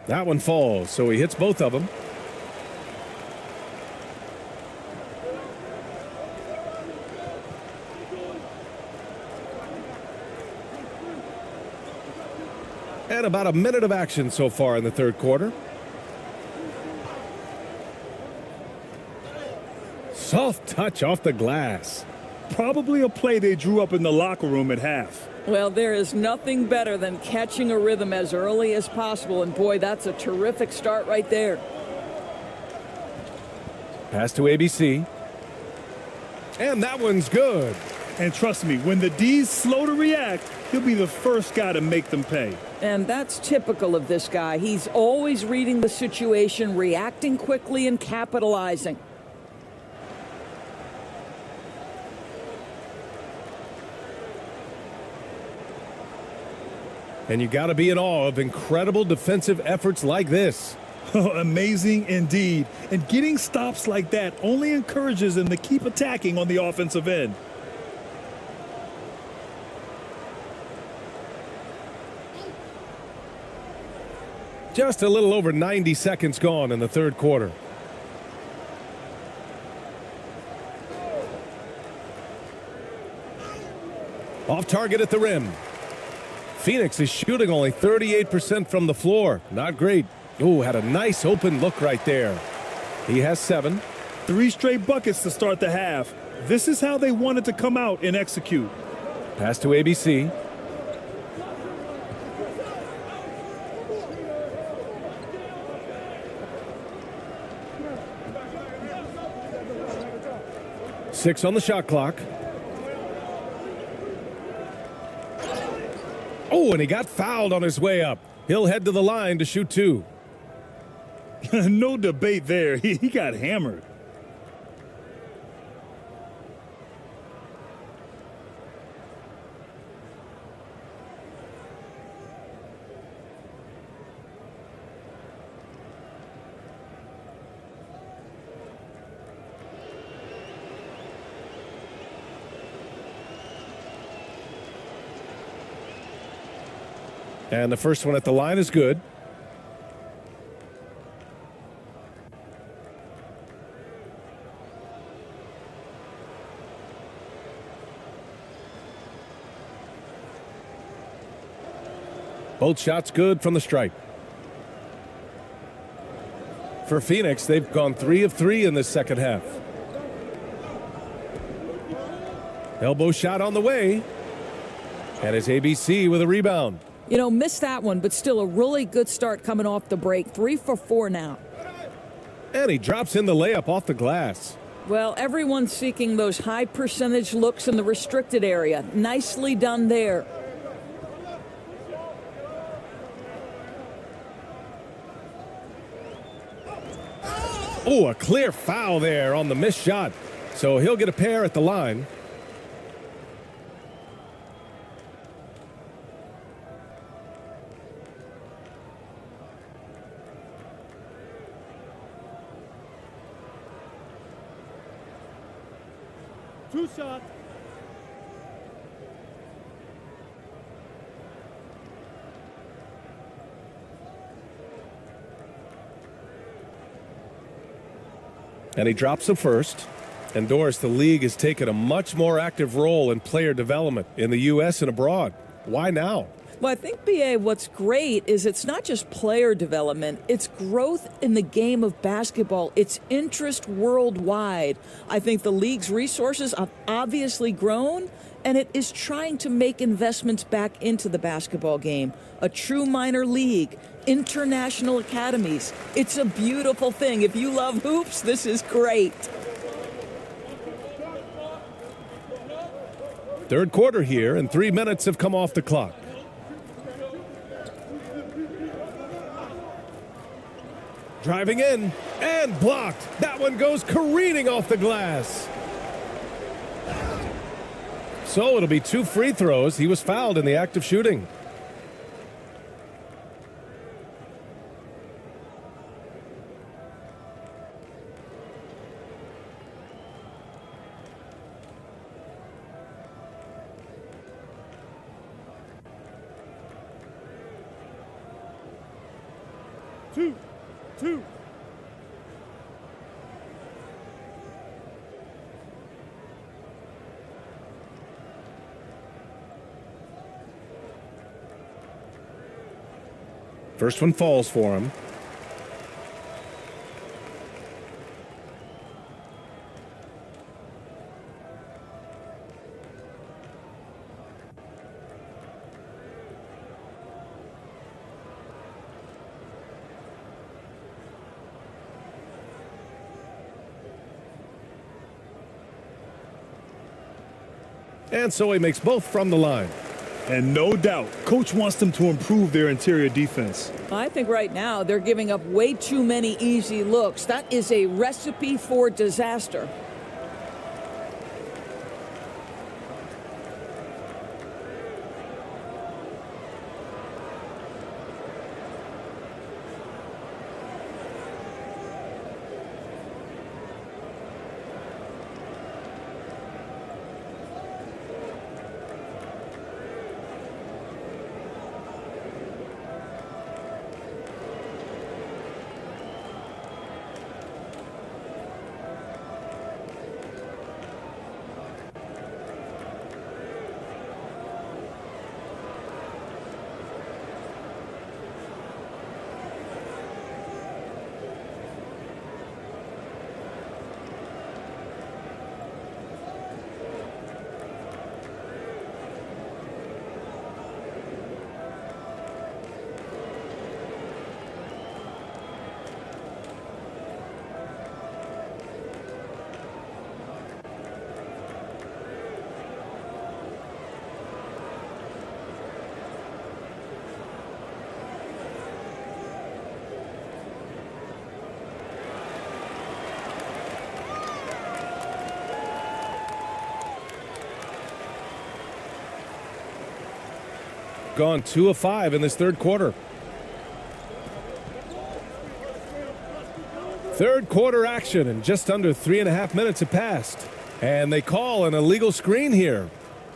That one falls, so he hits both of them. And about a minute of action so far in the third quarter. Soft touch off the glass. Probably a play they drew up in the locker room at half. Well, there is nothing better than catching a rhythm as early as possible, and boy, that's a terrific start right there. Pass to ABC. And that one's good. And trust me, when the D's slow to react, he'll be the first guy to make them pay. And that's typical of this guy. He's always reading the situation, reacting quickly, and capitalizing. And you got to be in awe of incredible defensive efforts like this. Amazing indeed. And getting stops like that only encourages them to keep attacking on the offensive end. Just a little over 90 seconds gone in the third quarter. Off target at the rim. Phoenix is shooting only 38% from the floor. Not great. Oh, had a nice open look right there. He has 7. 3 straight buckets to start the half. This is how they wanted to come out and execute. Pass to ABC. Six on the shot clock. Oh, and he got fouled on his way up. He'll head to the line to shoot 2. No debate there. He got hammered. And the first one at the line is good. Both shots good from the stripe. For Phoenix, they've gone 3 of 3 in this second half. Elbow shot on the way. And it's ABC with a rebound. You know, missed that one, but still a really good start coming off the break. 3 for 4 now. And he drops in the layup off the glass. Well, everyone's seeking those high percentage looks in the restricted area. Nicely done there. Oh, a clear foul there on the missed shot. So he'll get a pair at the line. Two shots. And he drops the first. And Doris, the league has taken a much more active role in player development in the U.S. and abroad. Why now? Well, I think, B.A., what's great is it's not just player development, it's growth in the game of basketball. It's interest worldwide. I think the league's resources have obviously grown, and it is trying to make investments back into the basketball game. A true minor league, international academies. It's a beautiful thing. If you love hoops, this is great. Third quarter here, and 3 minutes have come off the clock. Driving in and blocked. That one goes careening off the glass. So it'll be 2 free throws. He was fouled in the act of shooting. Two. First one falls for him. And so he makes both from the line. And no doubt, coach wants them to improve their interior defense. I think right now they're giving up way too many easy looks. That is a recipe for disaster. Gone 2 of 5 in this third quarter. Third quarter action, and just under 3.5 minutes have passed. And they call an illegal screen here.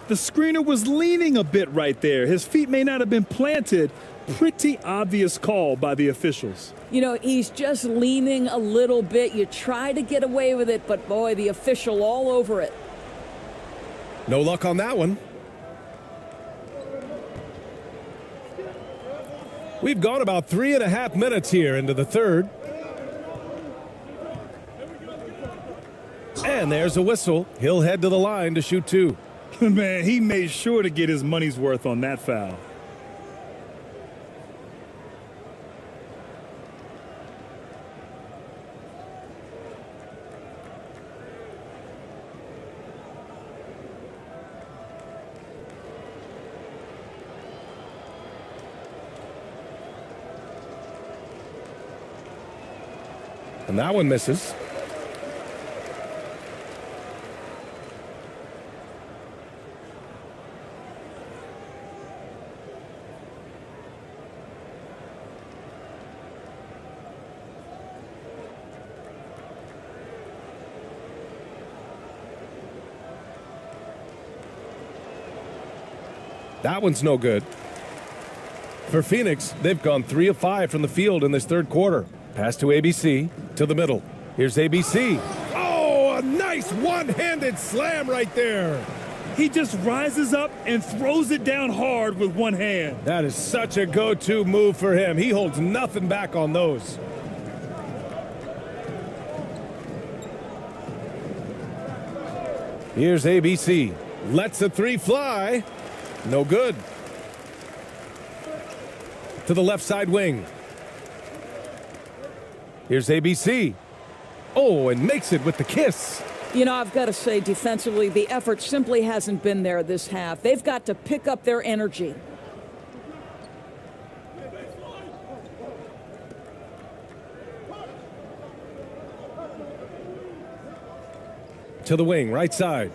The screener was leaning a bit right there. His feet may not have been planted. Pretty obvious call by the officials. You know, he's just leaning a little bit. You try to get away with it, but boy, the official all over it. No luck on that one. We've gone about 3.5 minutes here into the third. And there's a whistle. He'll head to the line to shoot 2. Man, he made sure to get his money's worth on that foul. And that one misses. That one's no good. For Phoenix, they've gone 3 of 5 from the field in this third quarter. Pass to ABC, to the middle. Here's ABC. Oh, a nice one-handed slam right there. He just rises up and throws it down hard with one hand. That is such a go-to move for him. He holds nothing back on those. Here's ABC. Lets the 3 fly. No good. To the left side wing. Here's ABC. Oh, and makes it with the kiss. You know, I've got to say, defensively, the effort simply hasn't been there this half. They've got to pick up their energy. To the wing, right side.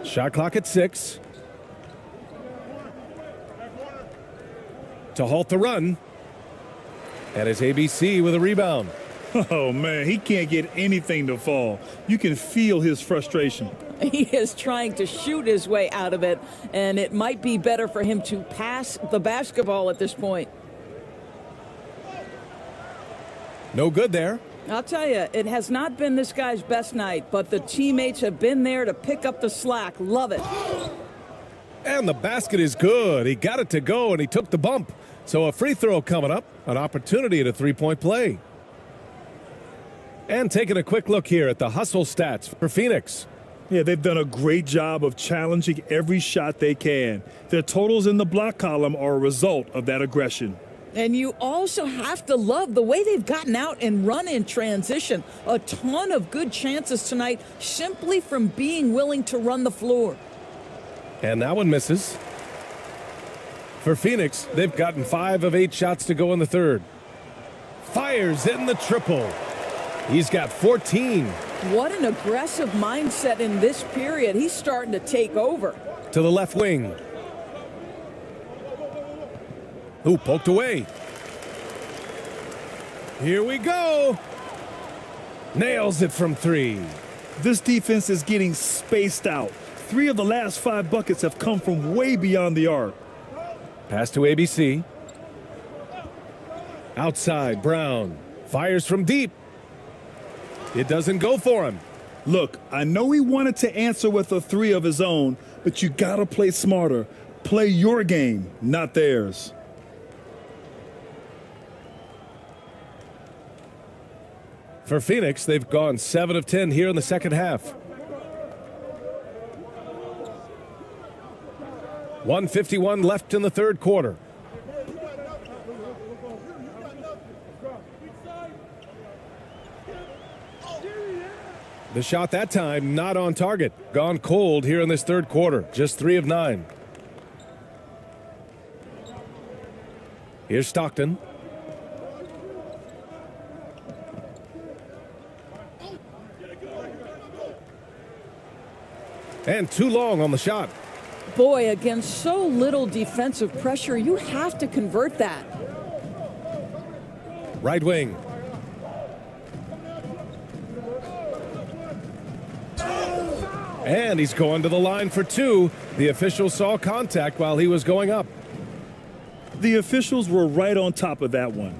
Shot clock at 6. To halt the run. And it's ABC with a rebound. Oh, man, he can't get anything to fall. You can feel his frustration. He is trying to shoot his way out of it, and it might be better for him to pass the basketball at this point. No good there. I'll tell you, it has not been this guy's best night, but the teammates have been there to pick up the slack. Love it. And the basket is good. He got it to go, and he took the bump. So a free throw coming up, an opportunity at a three-point play. And taking a quick look here at the hustle stats for Phoenix. Yeah, they've done a great job of challenging every shot they can. Their totals in the block column are a result of that aggression. And you also have to love the way they've gotten out and run in transition. A ton of good chances tonight simply from being willing to run the floor. And that one misses. For Phoenix, they've gotten 5 of 8 shots to go in the third. Fires in the triple. He's got 14. What an aggressive mindset in this period. He's starting to take over. To the left wing. Ooh, poked away. Here we go. Nails it from 3. This defense is getting spaced out. 3 of the last 5 buckets have come from way beyond the arc. Pass to ABC. Outside, Brown. Fires from deep. It doesn't go for him. Look, I know he wanted to answer with a 3 of his own, but you gotta play smarter. Play your game, not theirs. For Phoenix, they've gone 7 of 10 here in the second half. 1:51 left in the third quarter. The shot that time not on target. Gone cold here in this third quarter. Just 3 of 9. Here's Stockton. And too long on the shot. Boy, against so little defensive pressure, you have to convert that. Right wing. And he's going to the line for 2. The official saw contact while he was going up. The officials were right on top of that one.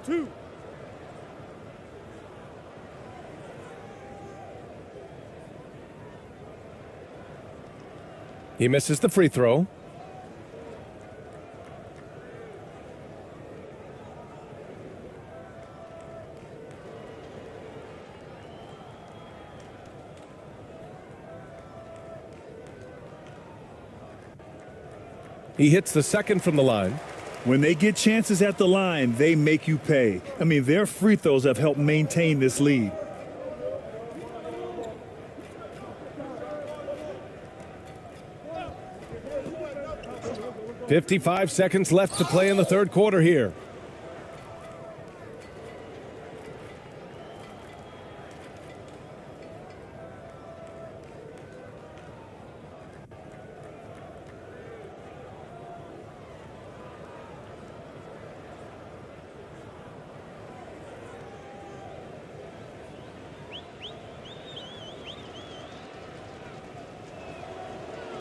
Two. He misses the free throw. He hits the second from the line. When they get chances at the line, they make you pay. I mean, their free throws have helped maintain this lead. .55 seconds left to play in the third quarter here.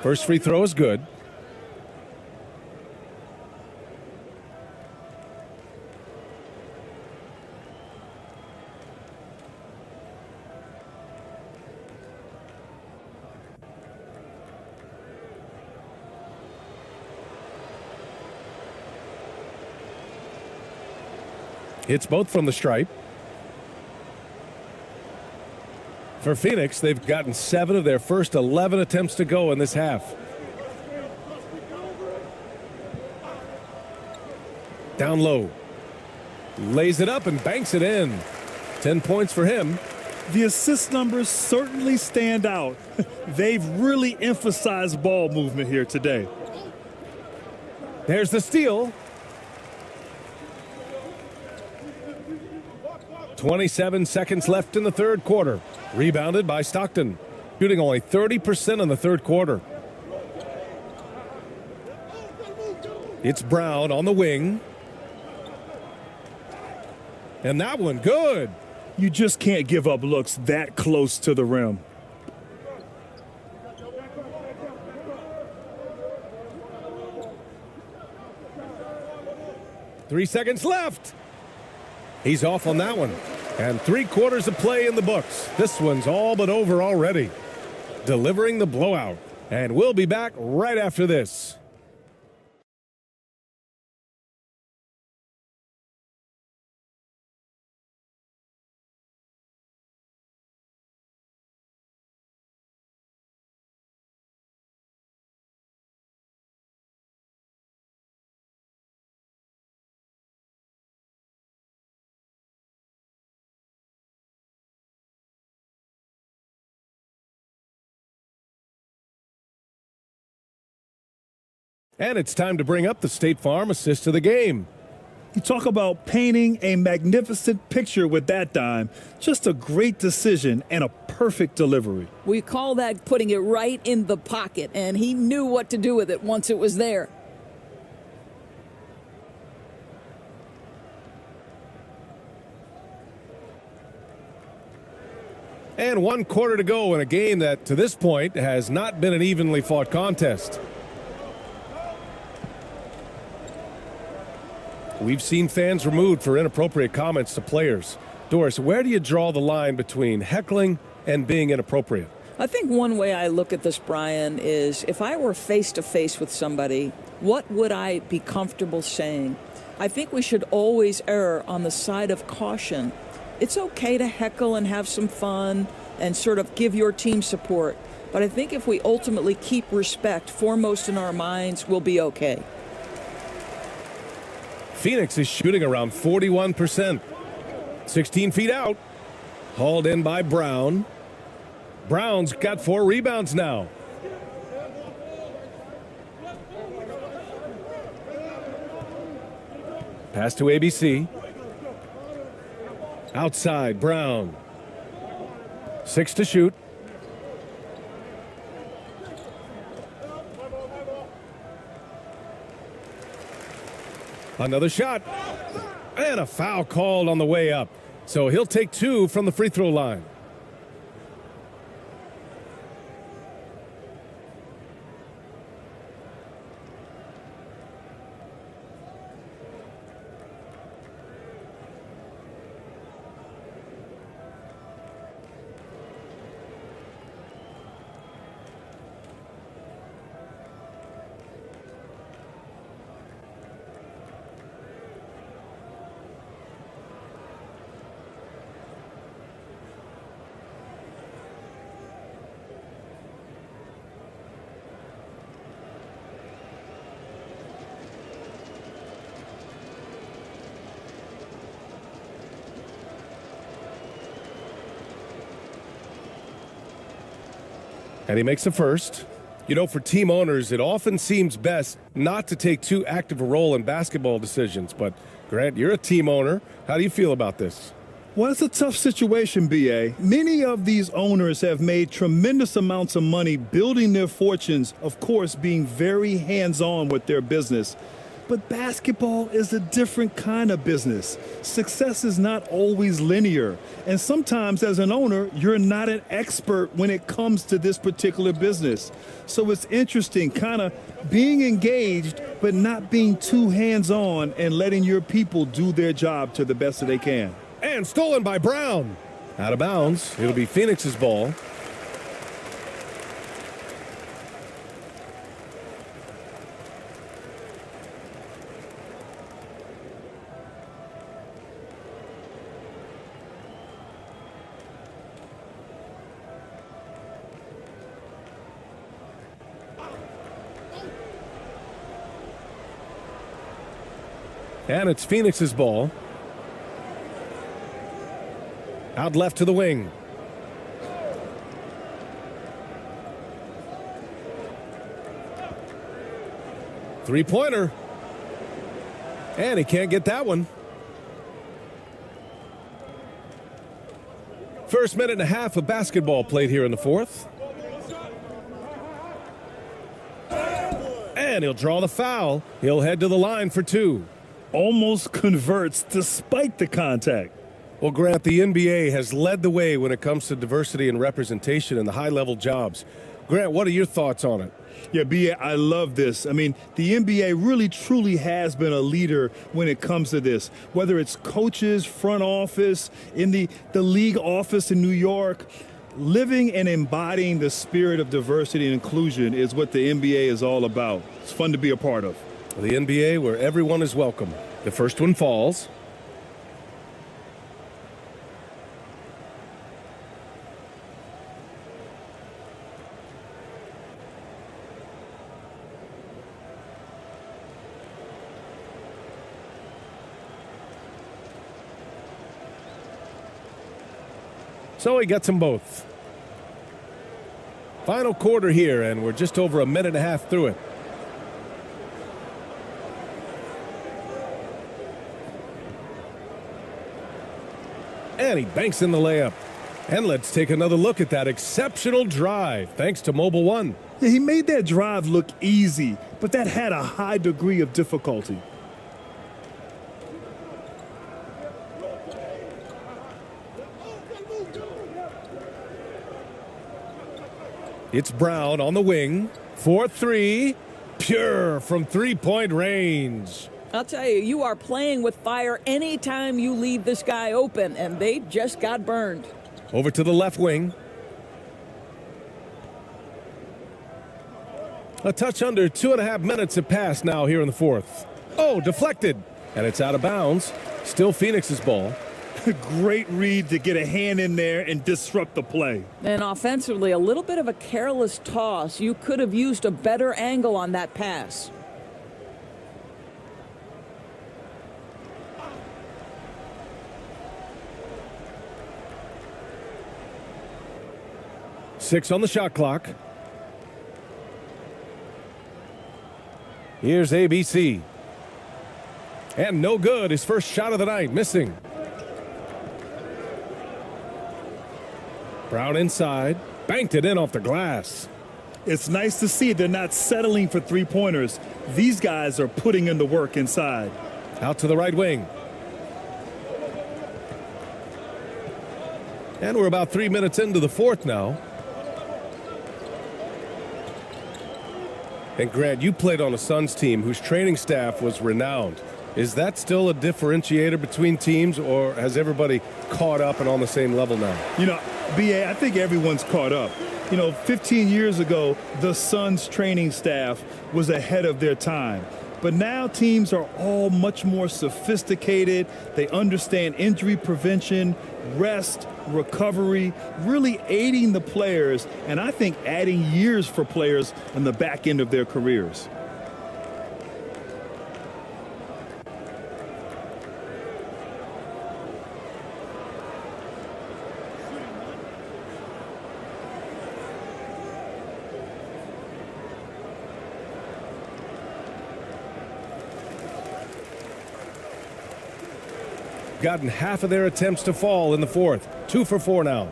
First free throw is good. Hits both from the stripe. For Phoenix, they've gotten 7 of their first 11 attempts to go in this half. Down low. Lays it up and banks it in. 10 points for him. The assist numbers certainly stand out. They've really emphasized ball movement here today. There's the steal. 27 seconds left in the third quarter. Rebounded by Stockton. Shooting only 30% in the third quarter. It's Brown on the wing. And that one good. You just can't give up looks that close to the rim. Three seconds left. He's off on that one. And 3/4 of play in the books. This one's all but over already. Delivering the blowout. And we'll be back right after this. And it's time to bring up the State Farm assist of the game. You talk about painting a magnificent picture with that dime. Just a great decision and a perfect delivery. We call that putting it right in the pocket, and he knew what to do with it once it was there. And 1/4 to go in a game that, to this point, has not been an evenly fought contest. We've seen fans removed for inappropriate comments to players. Doris, where do you draw the line between heckling and being inappropriate? I think one way I look at this, Brian, is if I were face-to-face with somebody, what would I be comfortable saying? I think we should always err on the side of caution. It's okay to heckle and have some fun and sort of give your team support. But I think if we ultimately keep respect foremost in our minds, we'll be okay. Phoenix is shooting around 41%. 16 feet out. Hauled in by Brown. Brown's got 4 rebounds now. Pass to ABC. Outside, Brown. 6 to shoot. Another shot. And a foul called on the way up. So he'll take 2 from the free throw line. And he makes the first. You know, for team owners, it often seems best not to take too active a role in basketball decisions. But, Grant, you're a team owner. How do you feel about this? Well, it's a tough situation, B.A. Many of these owners have made tremendous amounts of money building their fortunes, of course, being very hands-on with their business. But basketball is a different kind of business. Success is not always linear. And sometimes as an owner, you're not an expert when it comes to this particular business. So it's interesting kind of being engaged, but not being too hands-on and letting your people do their job to the best that they can. And stolen by Brown. Out of bounds. It'll be Phoenix's ball. And it's Phoenix's ball. Out left to the wing. Three-pointer. And he can't get that one. First minute and a half of basketball played here in the fourth. And he'll draw the foul. He'll head to the line for 2. Almost converts despite the contact. Well, Grant, the NBA has led the way when it comes to diversity and representation in the high-level jobs. Grant, what are your thoughts on it? Yeah, BA, I love this. I mean, the NBA really truly has been a leader when it comes to this, whether it's coaches, front office, in the league office in New York. Living and embodying the spirit of diversity and inclusion is what the NBA is all about. It's fun to be a part of. The NBA where everyone is welcome. The first one falls. So he gets them both. Final quarter here, and we're just over a minute and a half through it. And he banks in the layup. And let's take another look at that exceptional drive, thanks to Mobile One. Yeah, he made that drive look easy, but that had a high degree of difficulty. It's Brown on the wing for three, pure from three-point range. I'll tell you, you are playing with fire anytime you leave this guy open, and they just got burned. Over to the left wing. A touch under 2.5 minutes have passed now here in the fourth. Oh, deflected, and it's out of bounds. Still Phoenix's ball. Great read to get a hand in there and disrupt the play. And offensively, a little bit of a careless toss. You could have used a better angle on that pass. Six on the shot clock. Here's ABC. And no good. His first shot of the night, missing. Brown inside, banked it in off the glass. It's nice to see they're not settling for three-pointers. These guys are putting in the work inside. Out to the right wing. And we're about 3 minutes into the fourth now. And Grant, you played on a Suns team whose training staff was renowned. Is that still a differentiator between teams, or has everybody caught up and on the same level now? You know, BA, I think everyone's caught up. You know, 15 years ago, the Suns training staff was ahead of their time. But now teams are all much more sophisticated. They understand injury prevention, rest, recovery, really aiding the players, and I think adding years for players on the back end of their careers. Gotten half of their attempts to fall in the fourth. 2 for 4 now.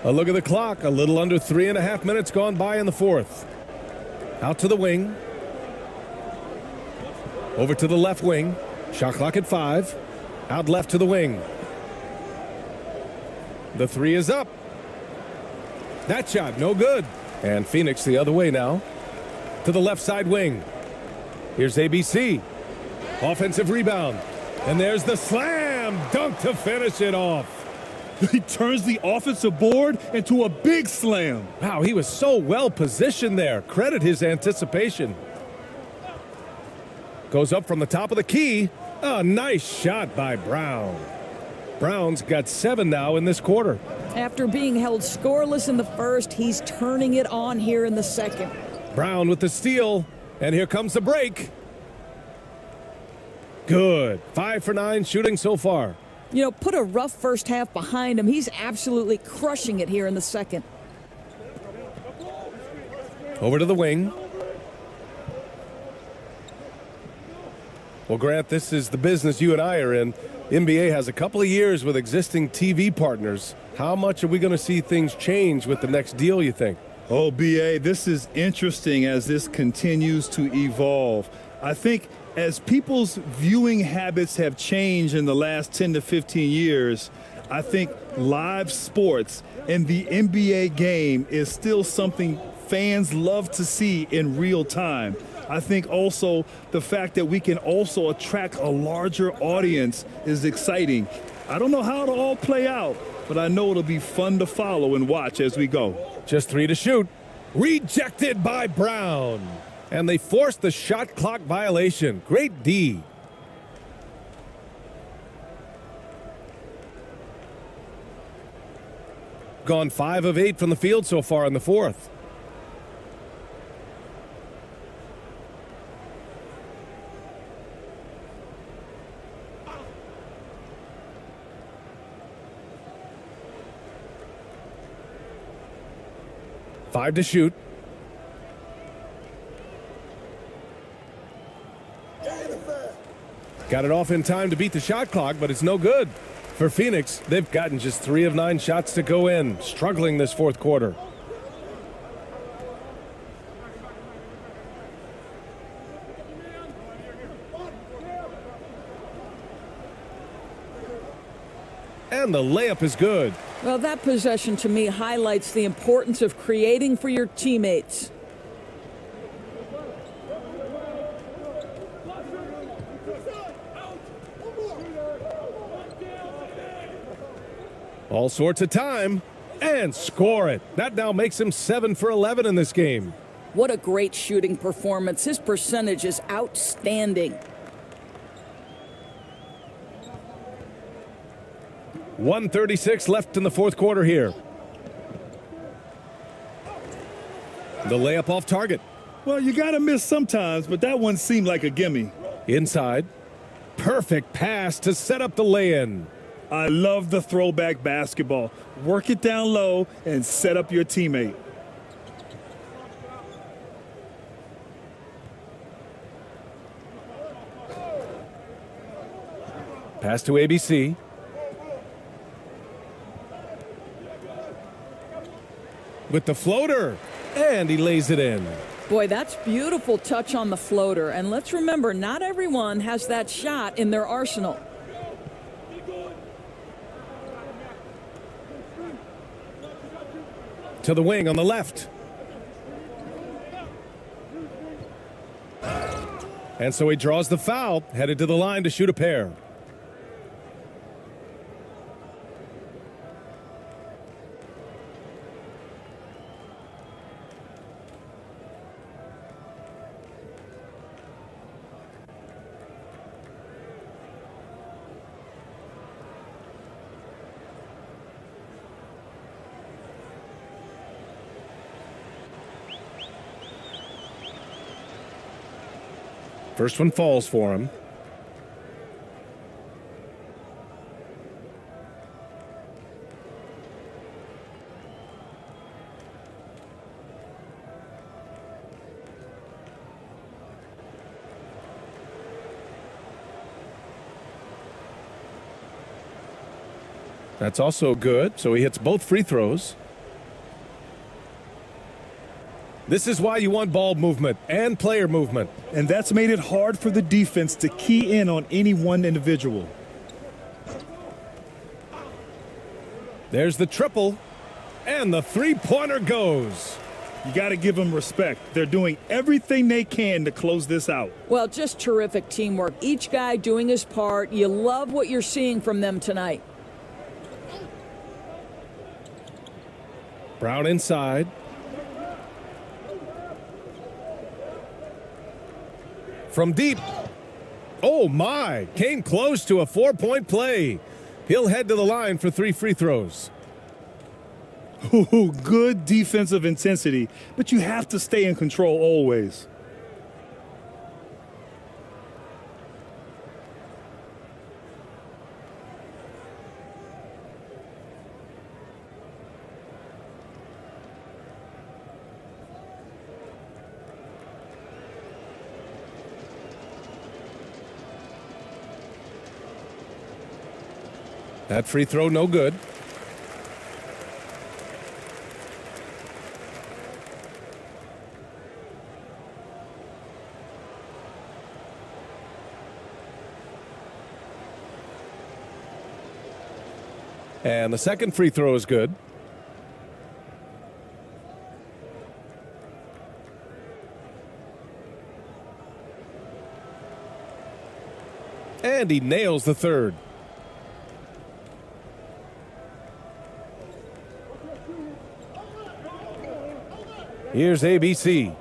A look at the clock. A little under 3.5 minutes gone by in the fourth. Out to the wing. Over to the left wing. Shot clock at 5. Out left to the wing. The three is up. That shot no good. And Phoenix the other way now. To the left side wing. Here's ABC. Offensive rebound. And there's the slam dunk to finish it off. He turns the offensive board into a big slam. Wow, he was so well positioned there. Credit his anticipation. Goes up from the top of the key. A nice shot by Brown. Brown's got 7 now in this quarter. After being held scoreless in the first, he's turning it on here in the second. Brown with the steal. And here comes the break. Good. 5 for 9 shooting so far. You know, put a rough first half behind him. He's absolutely crushing it here in the second. Over to the wing. Well, Grant, this is the business you and I are in. NBA has a couple of years with existing TV partners. How much are we going to see things change with the next deal, you think? Oh, BA, this is interesting as this continues to evolve. I think As people's viewing habits have changed in the last 10 to 15 years, I think live sports and the NBA game is still something fans love to see in real time. I think also the fact that we can also attract a larger audience is exciting. I don't know how it'll all play out, but I know it'll be fun to follow and watch as we go. Just 3 to shoot. Rejected by Brown. And they forced the shot clock violation. Great D. Gone 5 of 8 from the field so far in the fourth. Five to shoot. Got it off in time to beat the shot clock, but it's no good. For Phoenix, they've gotten just 3 of 9 shots to go in, struggling this fourth quarter. And the layup is good. Well, that possession to me highlights the importance of creating for your teammates. All sorts of time, and score it. That now makes him 7 for 11 in this game. What a great shooting performance. His percentage is outstanding. 1:36 left in the fourth quarter here. The layup off target. Well, you got to miss sometimes, but that one seemed like a gimme. Inside. Perfect pass to set up the lay-in. I love the throwback basketball. Work it down low and set up your teammate. Pass to ABC. With the floater, and he lays it in. Boy, that's beautiful touch on the floater. And let's remember, not everyone has that shot in their arsenal. To the wing on the left. And so he draws the foul, headed to the line to shoot a pair. First one falls for him. That's also good, so he hits both free throws. This is why you want ball movement and player movement. And that's made it hard for the defense to key in on any one individual. There's the triple, and the three-pointer goes. You got to give them respect. They're doing everything they can to close this out. Well, just terrific teamwork. Each guy doing his part. You love what you're seeing from them tonight. Brown inside. From deep. Oh, my. Came close to a 4-point play. He'll head to the line for 3 free throws. Ooh, good defensive intensity, but you have to stay in control always. That free throw, no good. And the second free throw is good. And he nails the third. Here's ABC.